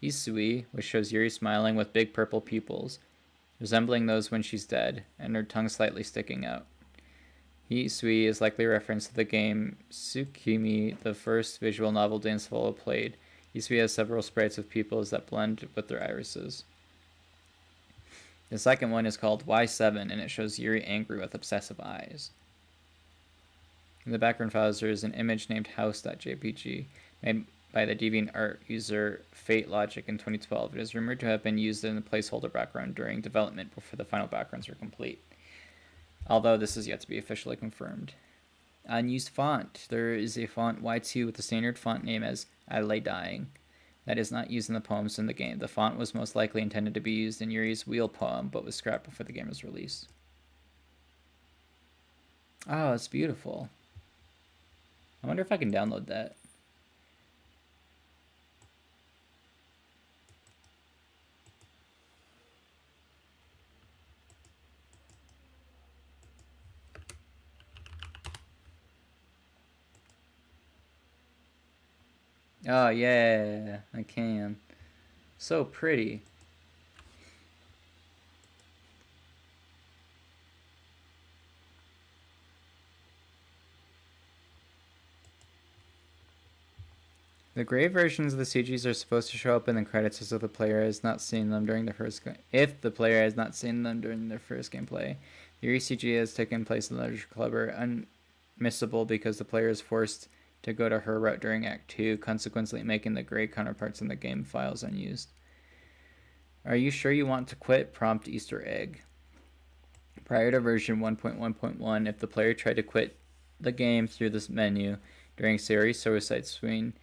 Hisui, which shows Yuri smiling with big purple pupils, resembling those when she's dead, and her tongue slightly sticking out. Hisui is likely a reference to the game Tsukimi, the first visual novel Dance Follow played. Hisui has several sprites of pupils that blend with their irises. The second one is called Y7, and it shows Yuri angry with obsessive eyes. In the background files, there is an image named house.jpg, made by the DeviantArt user Fate Logic in 2012. It is rumored to have been used in the placeholder background during development before the final backgrounds were complete, although this is yet to be officially confirmed. Unused font. There is a font Y2 with the standard font name as I Lay Dying that is not used in the poems in the game. The font was most likely intended to be used in Yuri's Wheel poem, but was scrapped before the game was released. Oh, it's beautiful. I wonder if I can download that. Oh, yeah, I can. So pretty. The gray versions of the CGs are supposed to show up in the credits as if the player has not seen them during the first gameplay. The Yuri CG has taken place in the Literature Club are unmissable because the player is forced to go to her route during Act 2, consequently making the gray counterparts in the game files unused. Are you sure you want to quit? Prompt Easter egg. Prior to version 1.1.1, if the player tried to quit the game through this menu during Sayori's suicide screen,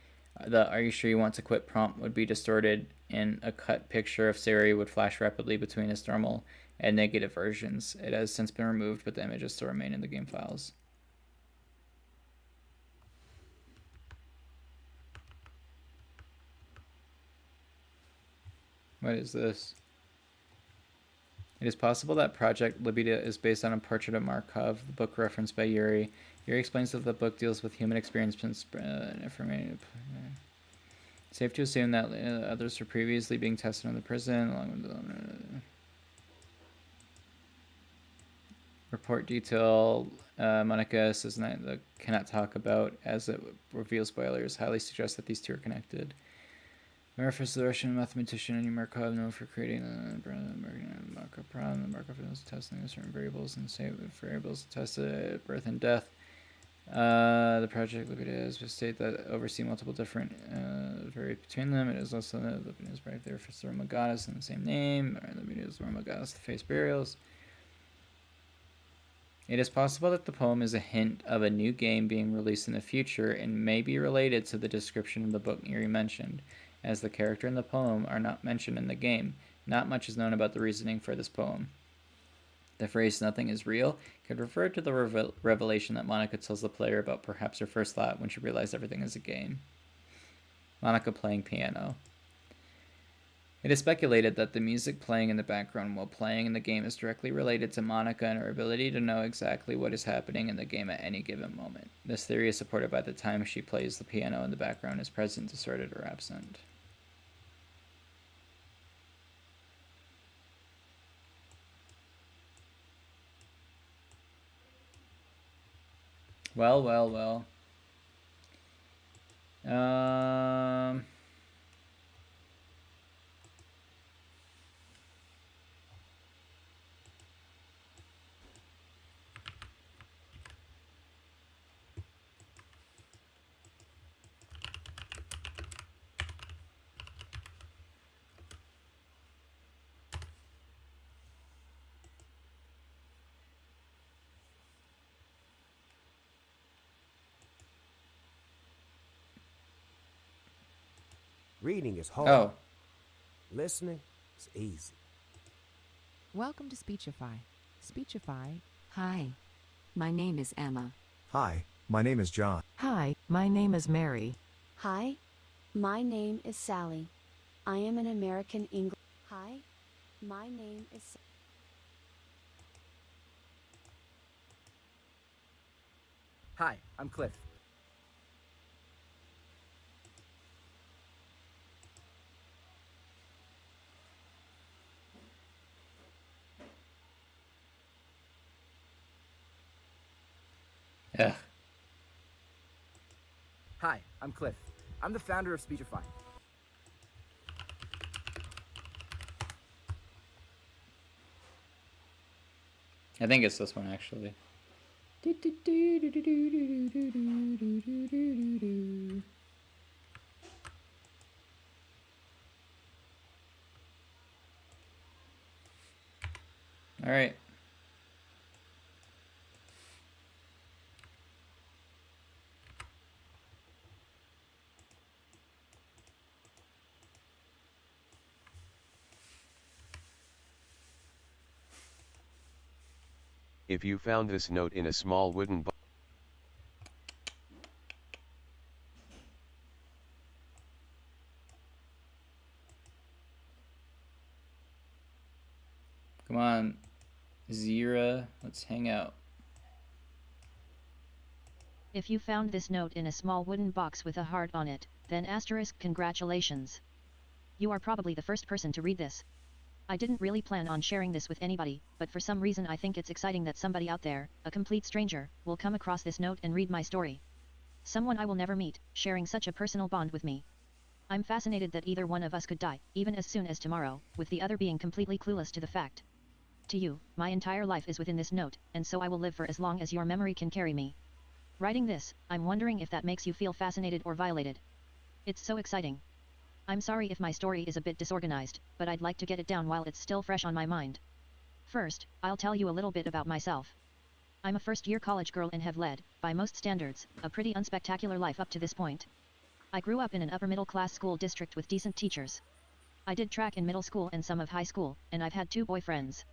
the Are you sure you want to quit prompt would be distorted, and a cut picture of Sayori would flash rapidly between its normal and negative versions. It has since been removed, but the images still remain in the game files. What is this? It is possible that Project Libido is based on a portrait of Markov, the book referenced by Yuri. Yuri explains that the book deals with human experience and information. Safe to assume that others were previously being tested in the prison, along with the report detail. Monica says that cannot talk about, as it reveals spoilers. Highly suggests that these two are connected. Markov, the Russian mathematician, and Markov known for creating the Markov problem. The Markov is testing certain variables and say variables tested at birth and death. The project Libido will state that oversee multiple different variables between them. It is also the Libido is right there for the Roma goddess in the same name. Libido is the Roma goddess to face burials. It is possible that the poem is a hint of a new game being released in the future and may be related to the description of the book Yuri mentioned. As the character in the poem are not mentioned in the game, not much is known about the reasoning for this poem. The phrase "nothing is real" could refer to the revelation that Monica tells the player about perhaps her first thought when she realized everything is a game. Monica playing piano. It is speculated that the music playing in the background while playing in the game is directly related to Monica and her ability to know exactly what is happening in the game at any given moment. This theory is supported by the time she plays the piano in the background is present, distorted, or absent. Well. Reading is hard. Oh. Listening is easy. Welcome to Speechify. Speechify. Hi, my name is Emma. Hi, my name is John. Hi, my name is Mary. Hi, My name is Sally. I am an American English. Hi. My name is. Hi, I'm Cliff. Yeah. Hi, I'm Cliff. I'm the founder of Speechify. I think it's this one actually. All right. If you found this note in a small wooden box. Come on, Zira, let's hang out. If you found this note in a small wooden box with a heart on it, then asterisk congratulations. You are probably the first person to read this. I didn't really plan on sharing this with anybody, but for some reason I think it's exciting that somebody out there, a complete stranger, will come across this note and read my story. Someone I will never meet, sharing such a personal bond with me. I'm fascinated that either one of us could die, even as soon as tomorrow, with the other being completely clueless to the fact. To you, my entire life is within this note, and so I will live for as long as your memory can carry me. Writing this, I'm wondering if that makes you feel fascinated or violated. It's so exciting. I'm sorry if my story is a bit disorganized, but I'd like to get it down while it's still fresh on my mind. First, I'll tell you a little bit about myself. I'm a first-year college girl and have led, by most standards, a pretty unspectacular life up to this point. I grew up in an upper-middle-class school district with decent teachers. I did track in middle school and some of high school, and I've had 2 boyfriends.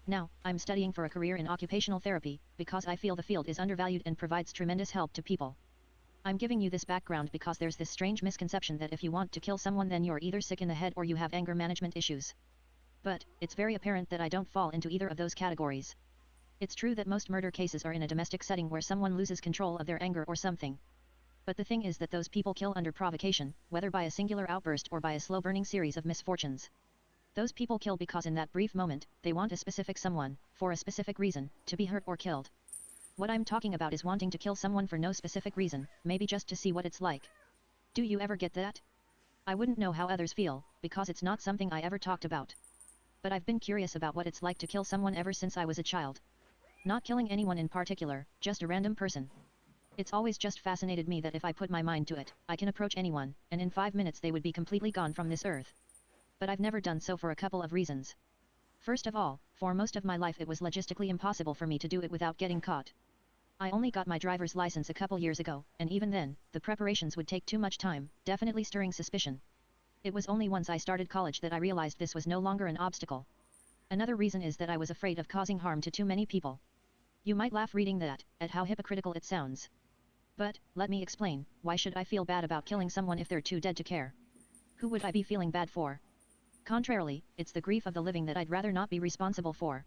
Now, I'm studying for a career in occupational therapy, because I feel the field is undervalued and provides tremendous help to people. I'm giving you this background because there's this strange misconception that if you want to kill someone then you're either sick in the head or you have anger management issues. But, it's very apparent that I don't fall into either of those categories. It's true that most murder cases are in a domestic setting where someone loses control of their anger or something. But the thing is that those people kill under provocation, whether by a singular outburst or by a slow-burning series of misfortunes. Those people kill because in that brief moment, they want a specific someone, for a specific reason, to be hurt or killed. What I'm talking about is wanting to kill someone for no specific reason, maybe just to see what it's like. Do you ever get that? I wouldn't know how others feel, because it's not something I ever talked about. But I've been curious about what it's like to kill someone ever since I was a child. Not killing anyone in particular, just a random person. It's always just fascinated me that if I put my mind to it, I can approach anyone, and in 5 minutes they would be completely gone from this earth. But I've never done so for a couple of reasons. First of all, for most of my life it was logistically impossible for me to do it without getting caught. I only got my driver's license a couple years ago, and even then, the preparations would take too much time, definitely stirring suspicion. It was only once I started college that I realized this was no longer an obstacle. Another reason is that I was afraid of causing harm to too many people. You might laugh reading that, at how hypocritical it sounds. But, let me explain, why should I feel bad about killing someone if they're too dead to care? Who would I be feeling bad for? Contrarily, it's the grief of the living that I'd rather not be responsible for.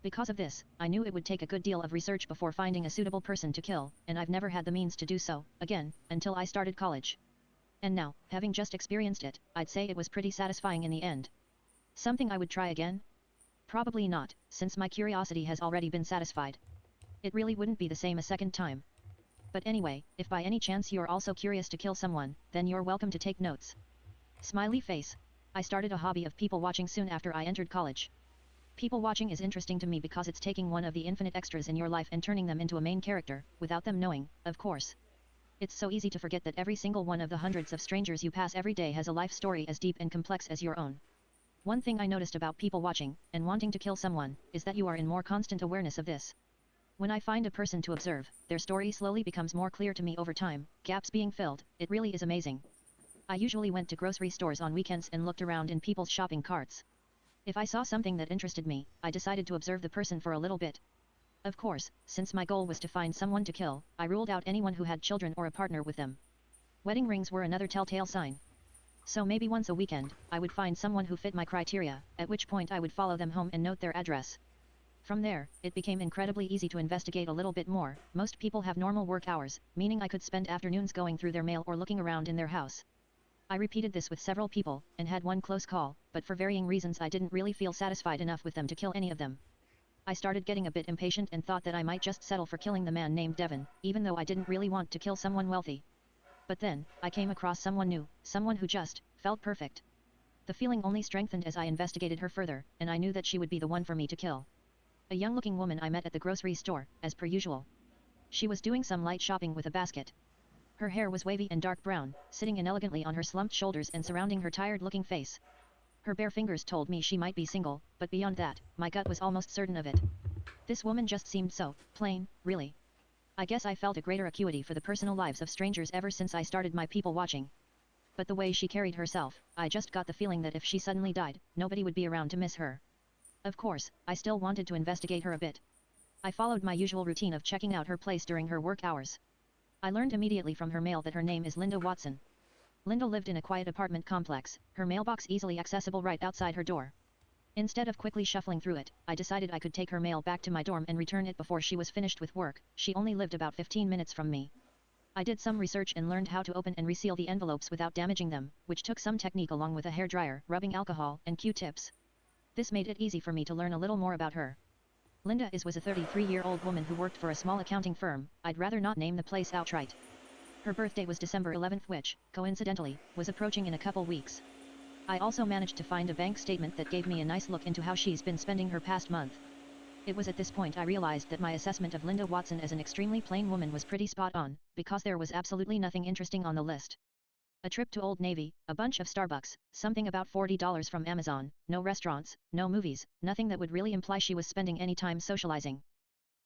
Because of this, I knew it would take a good deal of research before finding a suitable person to kill, and I've never had the means to do so, again, until I started college. And now, having just experienced it, I'd say it was pretty satisfying in the end. Something I would try again? Probably not, since my curiosity has already been satisfied. It really wouldn't be the same a second time. But anyway, if by any chance you're also curious to kill someone, then you're welcome to take notes. Smiley face. I started a hobby of people watching soon after I entered college. People watching is interesting to me because it's taking one of the infinite extras in your life and turning them into a main character, without them knowing, of course. It's so easy to forget that every single one of the hundreds of strangers you pass every day has a life story as deep and complex as your own. One thing I noticed about people watching, and wanting to kill someone, is that you are in more constant awareness of this. When I find a person to observe, their story slowly becomes more clear to me over time, gaps being filled, it really is amazing. I usually went to grocery stores on weekends and looked around in people's shopping carts. If I saw something that interested me, I decided to observe the person for a little bit. Of course, since my goal was to find someone to kill, I ruled out anyone who had children or a partner with them. Wedding rings were another telltale sign. So maybe once a weekend, I would find someone who fit my criteria, at which point I would follow them home and note their address. From there, it became incredibly easy to investigate a little bit more. Most people have normal work hours, meaning I could spend afternoons going through their mail or looking around in their house. I repeated this with several people, and had one close call, but for varying reasons I didn't really feel satisfied enough with them to kill any of them. I started getting a bit impatient and thought that I might just settle for killing the man named Devon, even though I didn't really want to kill someone wealthy. But then, I came across someone new, someone who just felt perfect. The feeling only strengthened as I investigated her further, and I knew that she would be the one for me to kill. A young-looking woman I met at the grocery store, as per usual. She was doing some light shopping with a basket. Her hair was wavy and dark brown, sitting inelegantly on her slumped shoulders and surrounding her tired-looking face. Her bare fingers told me she might be single, but beyond that, my gut was almost certain of it. This woman just seemed so plain, really. I guess I felt a greater acuity for the personal lives of strangers ever since I started my people watching. But the way she carried herself, I just got the feeling that if she suddenly died, nobody would be around to miss her. Of course, I still wanted to investigate her a bit. I followed my usual routine of checking out her place during her work hours. I learned immediately from her mail that her name is Linda Watson. Linda lived in a quiet apartment complex, her mailbox easily accessible right outside her door. Instead of quickly shuffling through it, I decided I could take her mail back to my dorm and return it before she was finished with work. She only lived about 15 minutes from me. I did some research and learned how to open and reseal the envelopes without damaging them, which took some technique along with a hairdryer, rubbing alcohol, and Q-tips. This made it easy for me to learn a little more about her. Linda was a 33-year-old woman who worked for a small accounting firm. I'd rather not name the place outright. Her birthday was December 11th, which, coincidentally, was approaching in a couple weeks. I also managed to find a bank statement that gave me a nice look into how she's been spending her past month. It was at this point I realized that my assessment of Linda Watson as an extremely plain woman was pretty spot on, because there was absolutely nothing interesting on the list. A trip to Old Navy, a bunch of Starbucks, something about $40 from Amazon, no restaurants, no movies, nothing that would really imply she was spending any time socializing.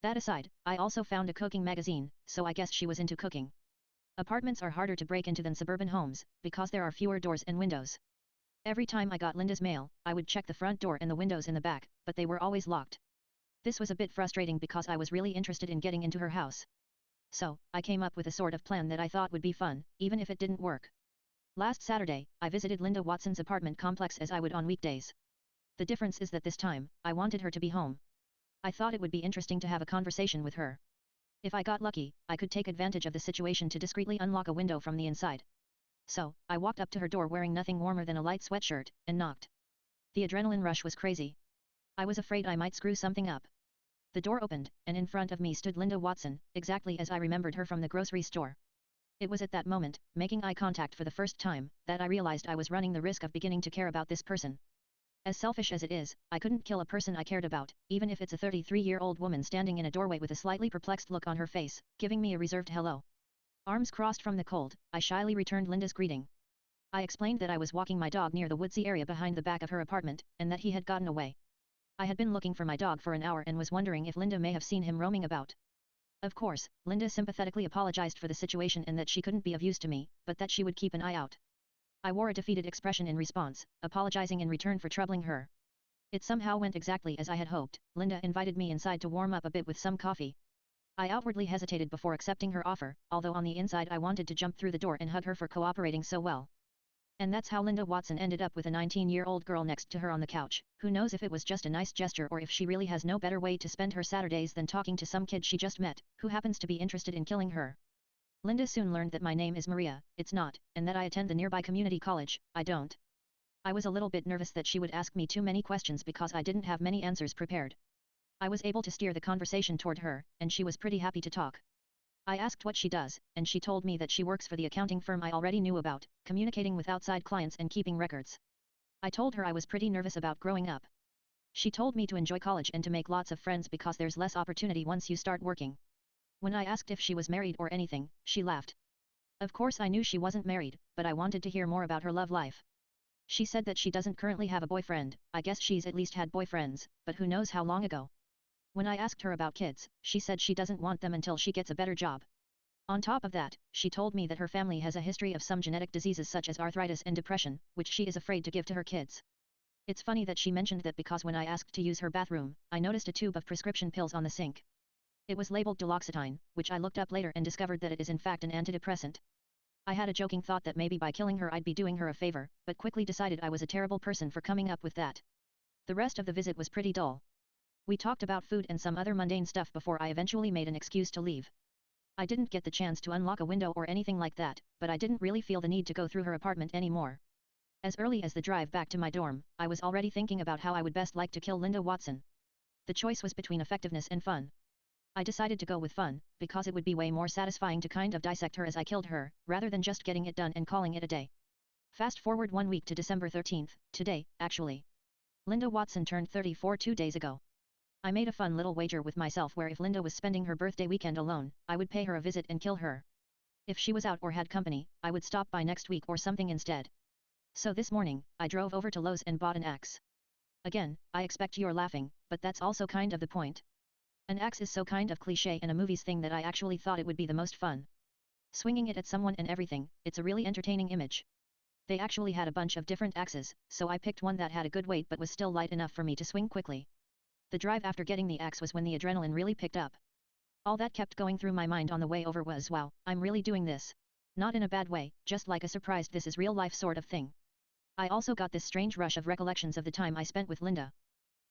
That aside, I also found a cooking magazine, so I guessed she was into cooking. Apartments are harder to break into than suburban homes, because there are fewer doors and windows. Every time I got Linda's mail, I would check the front door and the windows in the back, but they were always locked. This was a bit frustrating because I was really interested in getting into her house. So, I came up with a sort of plan that I thought would be fun, even if it didn't work. Last Saturday, I visited Linda Watson's apartment complex as I would on weekdays. The difference is that this time, I wanted her to be home. I thought it would be interesting to have a conversation with her. If I got lucky, I could take advantage of the situation to discreetly unlock a window from the inside. So, I walked up to her door wearing nothing warmer than a light sweatshirt, and knocked. The adrenaline rush was crazy. I was afraid I might screw something up. The door opened, and in front of me stood Linda Watson, exactly as I remembered her from the grocery store. It was at that moment, making eye contact for the first time, that I realized I was running the risk of beginning to care about this person. As selfish as it is, I couldn't kill a person I cared about, even if it's a 33-year-old woman standing in a doorway with a slightly perplexed look on her face, giving me a reserved hello. Arms crossed from the cold, I shyly returned Linda's greeting. I explained that I was walking my dog near the woodsy area behind the back of her apartment, and that he had gotten away. I had been looking for my dog for an hour and was wondering if Linda may have seen him roaming about. Of course, Linda sympathetically apologized for the situation and that she couldn't be of use to me, but that she would keep an eye out. I wore a defeated expression in response, apologizing in return for troubling her. It somehow went exactly as I had hoped. Linda invited me inside to warm up a bit with some coffee. I outwardly hesitated before accepting her offer, although on the inside I wanted to jump through the door and hug her for cooperating so well. And that's how Linda Watson ended up with a 19-year-old girl next to her on the couch. Who knows if it was just a nice gesture or if she really has no better way to spend her Saturdays than talking to some kid she just met, who happens to be interested in killing her. Linda soon learned that my name is Maria, it's not, and that I attend the nearby community college, I don't. I was a little bit nervous that she would ask me too many questions because I didn't have many answers prepared. I was able to steer the conversation toward her, and she was pretty happy to talk. I asked what she does, and she told me that she works for the accounting firm I already knew about, communicating with outside clients and keeping records. I told her I was pretty nervous about growing up. She told me to enjoy college and to make lots of friends because there's less opportunity once you start working. When I asked if she was married or anything, she laughed. Of course I knew she wasn't married, but I wanted to hear more about her love life. She said that she doesn't currently have a boyfriend. I guess she's at least had boyfriends, but who knows how long ago. When I asked her about kids, she said she doesn't want them until she gets a better job. On top of that, she told me that her family has a history of some genetic diseases such as arthritis and depression, which she is afraid to give to her kids. It's funny that she mentioned that because when I asked to use her bathroom, I noticed a tube of prescription pills on the sink. It was labeled duloxetine, which I looked up later and discovered that it is in fact an antidepressant. I had a joking thought that maybe by killing her I'd be doing her a favor, but quickly decided I was a terrible person for coming up with that. The rest of the visit was pretty dull. We talked about food and some other mundane stuff before I eventually made an excuse to leave. I didn't get the chance to unlock a window or anything like that, but I didn't really feel the need to go through her apartment anymore. As early as the drive back to my dorm, I was already thinking about how I would best like to kill Linda Watson. The choice was between effectiveness and fun. I decided to go with fun, because it would be way more satisfying to kind of dissect her as I killed her, rather than just getting it done and calling it a day. Fast forward 1 week to December 13th, today, actually. Linda Watson turned 34 2 days ago. I made a fun little wager with myself where if Linda was spending her birthday weekend alone, I would pay her a visit and kill her. If she was out or had company, I would stop by next week or something instead. So this morning, I drove over to Lowe's and bought an axe. Again, I expect you're laughing, but that's also kind of the point. An axe is so kind of cliché and a movie's thing that I actually thought it would be the most fun. Swinging it at someone and everything, it's a really entertaining image. They actually had a bunch of different axes, so I picked one that had a good weight but was still light enough for me to swing quickly. The drive after getting the axe was when the adrenaline really picked up. All that kept going through my mind on the way over was, wow, I'm really doing this. Not in a bad way, just like a surprised this is real life sort of thing. I also got this strange rush of recollections of the time I spent with Linda.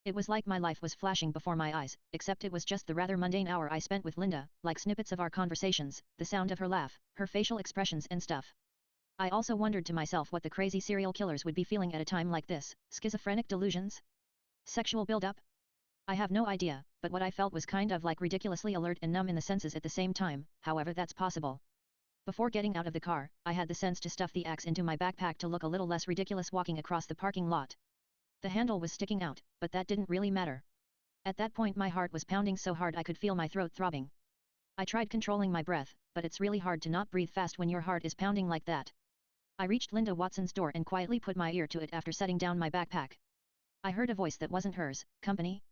It was like my life was flashing before my eyes, except it was just the rather mundane hour I spent with Linda, like snippets of our conversations, the sound of her laugh, her facial expressions and stuff. I also wondered to myself what the crazy serial killers would be feeling at a time like this, schizophrenic delusions? Sexual buildup? I have no idea, but what I felt was kind of like ridiculously alert and numb in the senses at the same time, however that's possible. Before getting out of the car, I had the sense to stuff the axe into my backpack to look a little less ridiculous walking across the parking lot. The handle was sticking out, but that didn't really matter. At that point my heart was pounding so hard I could feel my throat throbbing. I tried controlling my breath, but it's really hard to not breathe fast when your heart is pounding like that. I reached Linda Watson's door and quietly put my ear to it after setting down my backpack. I heard a voice that wasn't hers. Company?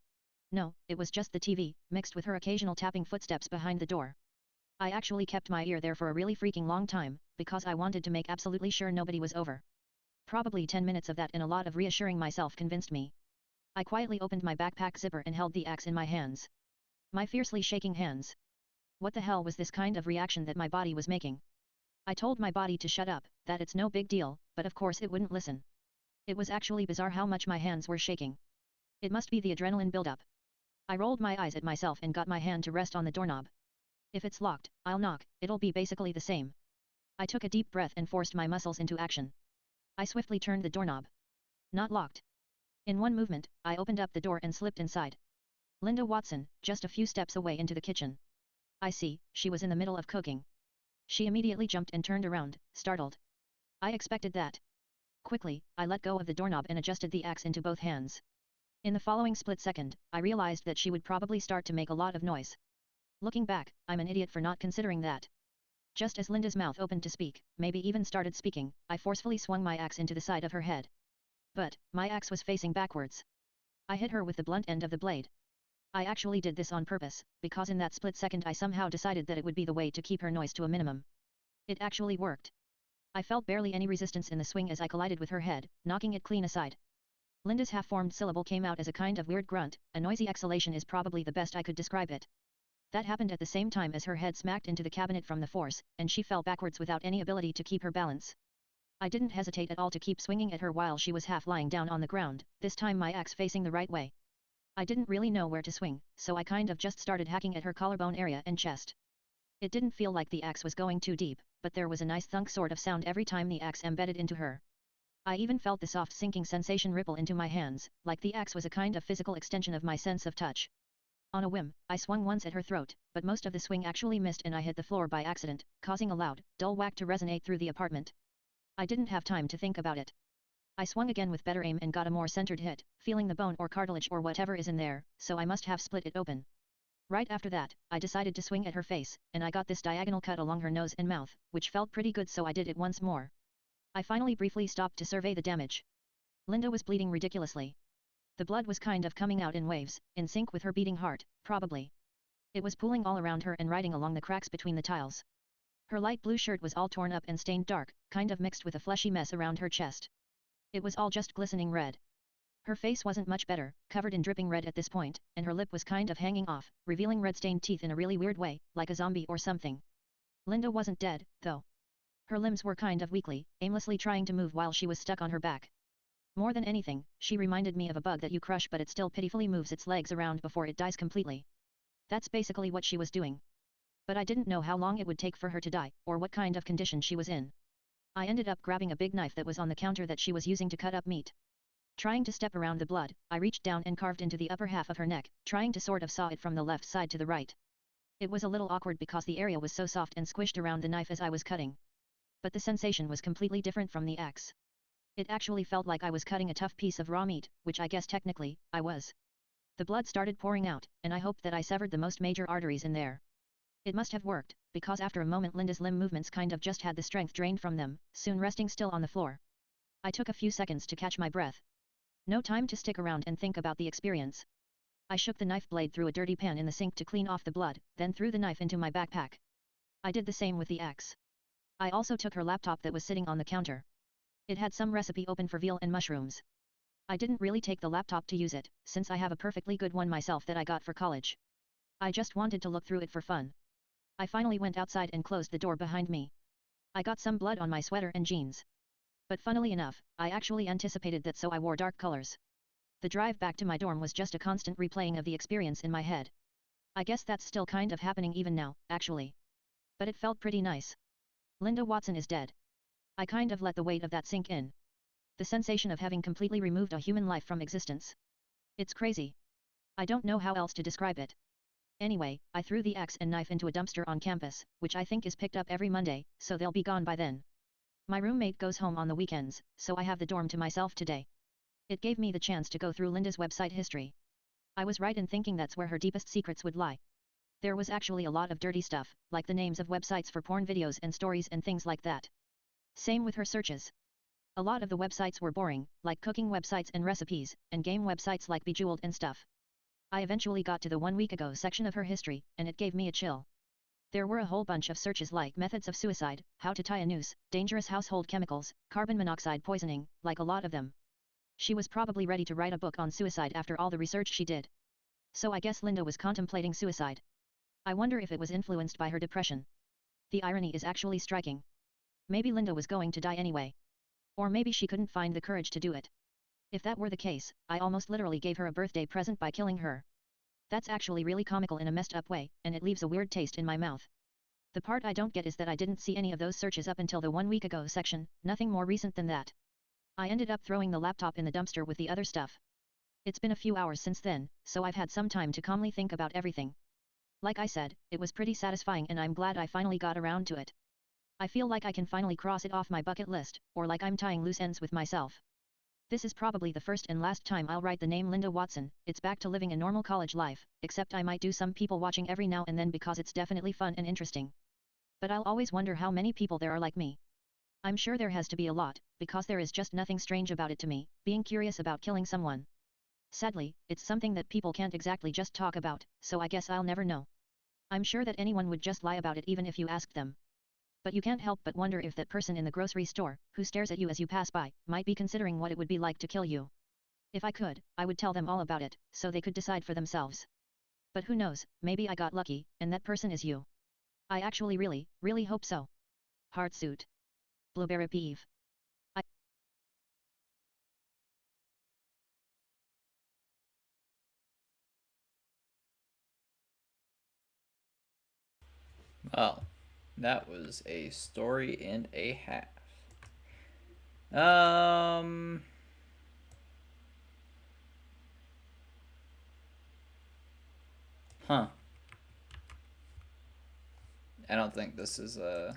No, it was just the TV, mixed with her occasional tapping footsteps behind the door. I actually kept my ear there for a really freaking long time, because I wanted to make absolutely sure nobody was over. Probably 10 minutes of that and a lot of reassuring myself convinced me. I quietly opened my backpack zipper and held the axe in my hands. My fiercely shaking hands. What the hell was this kind of reaction that my body was making? I told my body to shut up, that it's no big deal, but of course it wouldn't listen. It was actually bizarre how much my hands were shaking. It must be the adrenaline buildup. I rolled my eyes at myself and got my hand to rest on the doorknob. If it's locked, I'll knock, it'll be basically the same. I took a deep breath and forced my muscles into action. I swiftly turned the doorknob. Not locked. In one movement, I opened up the door and slipped inside. Linda Watson, just a few steps away into the kitchen. I see, she was in the middle of cooking. She immediately jumped and turned around, startled. I expected that. Quickly, I let go of the doorknob and adjusted the axe into both hands. In the following split second, I realized that she would probably start to make a lot of noise. Looking back, I'm an idiot for not considering that. Just as Linda's mouth opened to speak, maybe even started speaking, I forcefully swung my axe into the side of her head. But, my axe was facing backwards. I hit her with the blunt end of the blade. I actually did this on purpose, because in that split second I somehow decided that it would be the way to keep her noise to a minimum. It actually worked. I felt barely any resistance in the swing as I collided with her head, knocking it clean aside. Linda's half-formed syllable came out as a kind of weird grunt, a noisy exhalation is probably the best I could describe it. That happened at the same time as her head smacked into the cabinet from the force, and she fell backwards without any ability to keep her balance. I didn't hesitate at all to keep swinging at her while she was half lying down on the ground, this time my axe facing the right way. I didn't really know where to swing, so I kind of just started hacking at her collarbone area and chest. It didn't feel like the axe was going too deep, but there was a nice thunk sort of sound every time the axe embedded into her. I even felt the soft sinking sensation ripple into my hands, like the axe was a kind of physical extension of my sense of touch. On a whim, I swung once at her throat, but most of the swing actually missed and I hit the floor by accident, causing a loud, dull whack to resonate through the apartment. I didn't have time to think about it. I swung again with better aim and got a more centered hit, feeling the bone or cartilage or whatever is in there, so I must have split it open. Right after that, I decided to swing at her face, and I got this diagonal cut along her nose and mouth, which felt pretty good, so I did it once more. I finally briefly stopped to survey the damage. Linda was bleeding ridiculously. The blood was kind of coming out in waves, in sync with her beating heart, probably. It was pooling all around her and riding along the cracks between the tiles. Her light blue shirt was all torn up and stained dark, kind of mixed with a fleshy mess around her chest. It was all just glistening red. Her face wasn't much better, covered in dripping red at this point, and her lip was kind of hanging off, revealing red-stained teeth in a really weird way, like a zombie or something. Linda wasn't dead, though. Her limbs were kind of weakly, aimlessly trying to move while she was stuck on her back. More than anything, she reminded me of a bug that you crush but it still pitifully moves its legs around before it dies completely. That's basically what she was doing. But I didn't know how long it would take for her to die, or what kind of condition she was in. I ended up grabbing a big knife that was on the counter that she was using to cut up meat. Trying to step around the blood, I reached down and carved into the upper half of her neck, trying to sort of saw it from the left side to the right. It was a little awkward because the area was so soft and squished around the knife as I was cutting. But the sensation was completely different from the axe. It actually felt like I was cutting a tough piece of raw meat, which I guess technically, I was. The blood started pouring out, and I hoped that I severed the most major arteries in there. It must have worked, because after a moment Linda's limb movements kind of just had the strength drained from them, soon resting still on the floor. I took a few seconds to catch my breath. No time to stick around and think about the experience. I shook the knife blade through a dirty pan in the sink to clean off the blood, then threw the knife into my backpack. I did the same with the axe. I also took her laptop that was sitting on the counter. It had some recipe open for veal and mushrooms. I didn't really take the laptop to use it, since I have a perfectly good one myself that I got for college. I just wanted to look through it for fun. I finally went outside and closed the door behind me. I got some blood on my sweater and jeans. But funnily enough, I actually anticipated that, so I wore dark colors. The drive back to my dorm was just a constant replaying of the experience in my head. I guess that's still kind of happening even now, actually. But it felt pretty nice. Linda Watson is dead. I kind of let the weight of that sink in. The sensation of having completely removed a human life from existence. It's crazy. I don't know how else to describe it. Anyway, I threw the axe and knife into a dumpster on campus, which I think is picked up every Monday, so they'll be gone by then. My roommate goes home on the weekends, so I have the dorm to myself today. It gave me the chance to go through Linda's website history. I was right in thinking that's where her deepest secrets would lie. There was actually a lot of dirty stuff, like the names of websites for porn videos and stories and things like that. Same with her searches. A lot of the websites were boring, like cooking websites and recipes, and game websites like Bejeweled and stuff. I eventually got to the 1 week ago section of her history, and it gave me a chill. There were a whole bunch of searches like methods of suicide, how to tie a noose, dangerous household chemicals, carbon monoxide poisoning, like a lot of them. She was probably ready to write a book on suicide after all the research she did. So I guess Linda was contemplating suicide. I wonder if it was influenced by her depression. The irony is actually striking. Maybe Linda was going to die anyway. Or maybe she couldn't find the courage to do it. If that were the case, I almost literally gave her a birthday present by killing her. That's actually really comical in a messed up way, and it leaves a weird taste in my mouth. The part I don't get is that I didn't see any of those searches up until the 1 week ago section, nothing more recent than that. I ended up throwing the laptop in the dumpster with the other stuff. It's been a few hours since then, so I've had some time to calmly think about everything. Like I said, it was pretty satisfying and I'm glad I finally got around to it. I feel like I can finally cross it off my bucket list, or like I'm tying loose ends with myself. This is probably the first and last time I'll write the name Linda Watson. It's back to living a normal college life, except I might do some people watching every now and then because it's definitely fun and interesting. But I'll always wonder how many people there are like me. I'm sure there has to be a lot, because there is just nothing strange about it to me, being curious about killing someone. Sadly, it's something that people can't exactly just talk about, so I guess I'll never know. I'm sure that anyone would just lie about it even if you asked them. But you can't help but wonder if that person in the grocery store, who stares at you as you pass by, might be considering what it would be like to kill you. If I could, I would tell them all about it, so they could decide for themselves. But who knows, maybe I got lucky, and that person is you. I actually really hope so. Heartsuit. Blueberry peeve. Well, that was a story and a half. Huh. I don't think this is a...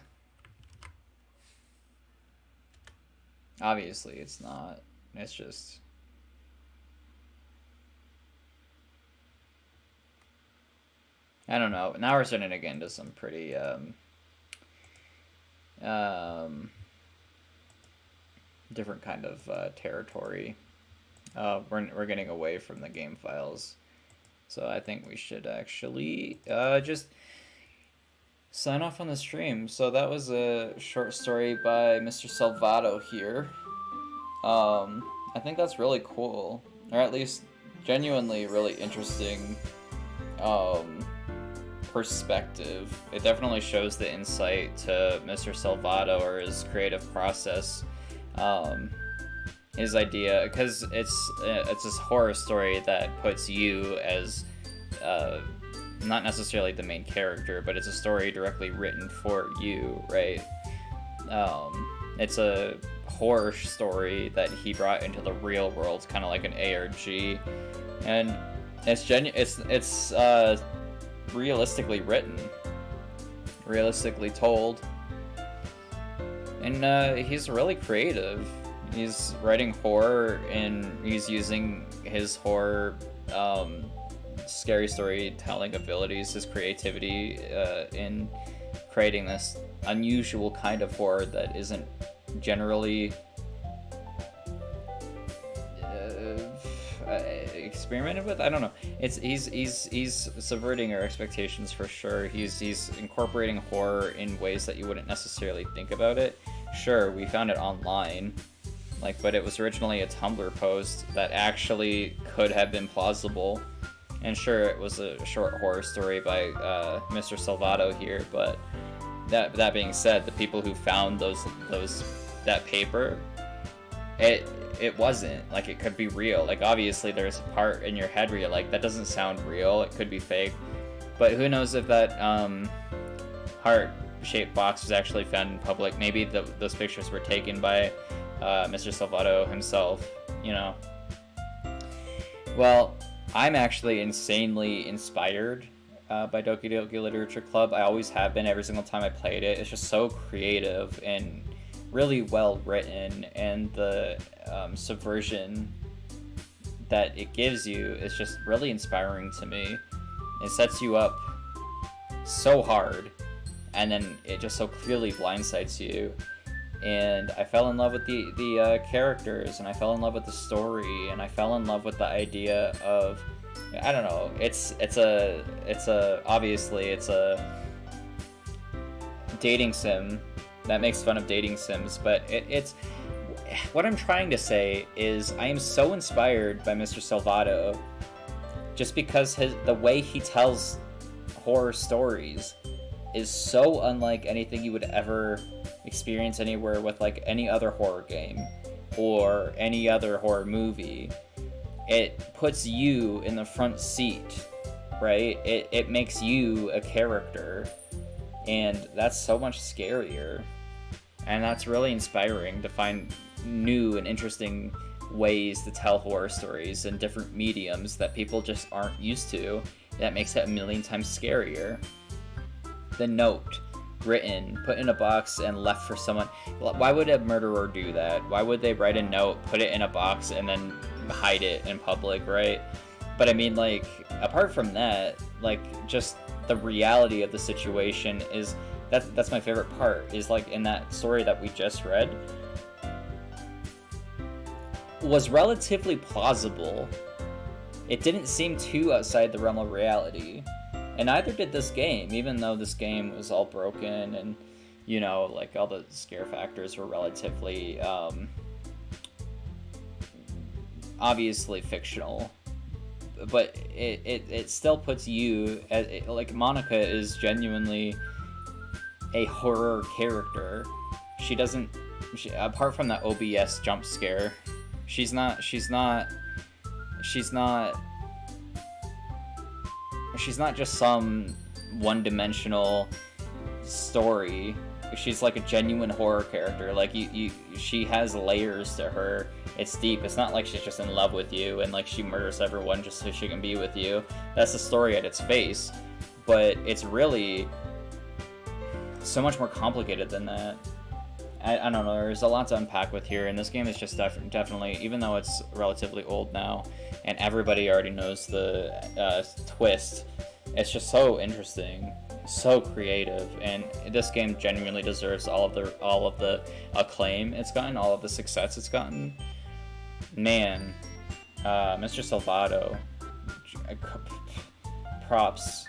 Obviously, it's not. It's just... I don't know. Now we're starting to get into some pretty, different kind of territory. We're getting away from the game files. So I think we should actually just sign off on the stream. So that was a short story by Mr. Salvato here. I think that's really cool. Or at least genuinely really interesting perspective. It definitely shows the insight to Mr. Salvato, or his creative process, his idea, because it's this horror story that puts you as not necessarily the main character, but it's a story directly written for you, right? It's a horror story that he brought into the real world, kind of like an ARG, and it's realistically written, realistically told, and he's really creative. He's writing horror, and he's using his horror scary storytelling abilities, his creativity in creating this unusual kind of horror that isn't generally experimented with. I don't know. He's subverting our expectations for sure. He's incorporating horror in ways that you wouldn't necessarily think about it. Sure, we found it online, but it was originally a Tumblr post that actually could have been plausible. And sure, it was a short horror story by Mr. Salvato here, but that being said, the people who found that paper, it wasn't it could be real. Obviously there's a part in your head where you're like, that doesn't sound real, it could be fake, but who knows if that heart-shaped box was actually found in public. Maybe those pictures were taken by Mr. Salvato himself, Well, I'm actually insanely inspired by Doki Doki Literature Club. I always have been, every single time I played it. It's just so creative and really well written, and the subversion that it gives you is just really inspiring to me. It sets you up so hard, and then it just so clearly blindsides you. And I fell in love with the characters, and I fell in love with the story, and I fell in love with the idea of, I don't know, it's obviously it's a dating sim that makes fun of dating sims, but it's what I'm trying to say is I am so inspired by Mr. Salvato just because the way he tells horror stories is so unlike anything you would ever experience anywhere with any other horror game or any other horror movie. It puts you in the front seat, right? It makes you a character, and that's so much scarier, and that's really inspiring to find new and interesting ways to tell horror stories in different mediums that people just aren't used to. That makes it a million times scarier. The note, written, put in a box, and left for someone. Why would a murderer do that? Why would they write a note, put it in a box, and then hide it in public, right? But I mean, apart from that, just the reality of the situation is that's my favorite part, is in that story that we just read was relatively plausible. It didn't seem too outside the realm of reality. And neither did this game, even though this game was all broken and, all the scare factors were relatively, obviously fictional. But it still puts you, Monica is genuinely a horror character. She apart from that OBS jump scare, she's not just some one-dimensional story. She's a genuine horror character. She has layers to her. It's deep. It's not she's just in love with you and she murders everyone just so she can be with you. That's the story at its face. But it's really so much more complicated than that. I don't know, there's a lot to unpack with here, and this game is just definitely, even though it's relatively old now, and everybody already knows the twist, it's just so interesting, so creative, and this game genuinely deserves all of the acclaim it's gotten, all of the success it's gotten. Man, Mr. Salvato, props.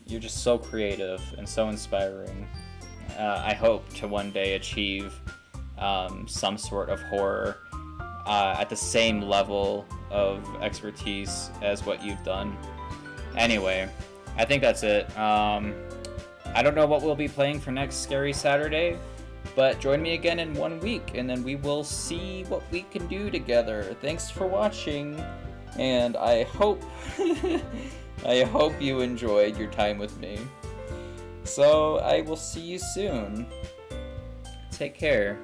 You're just so creative and so inspiring. I hope to one day achieve some sort of horror at the same level of expertise as what you've done. Anyway, I think that's it. I don't know what we'll be playing for next Scary Saturday, but join me again in 1 week, and then we will see what we can do together. Thanks for watching, and I hope I hope you enjoyed your time with me. So I will see you soon. Take care.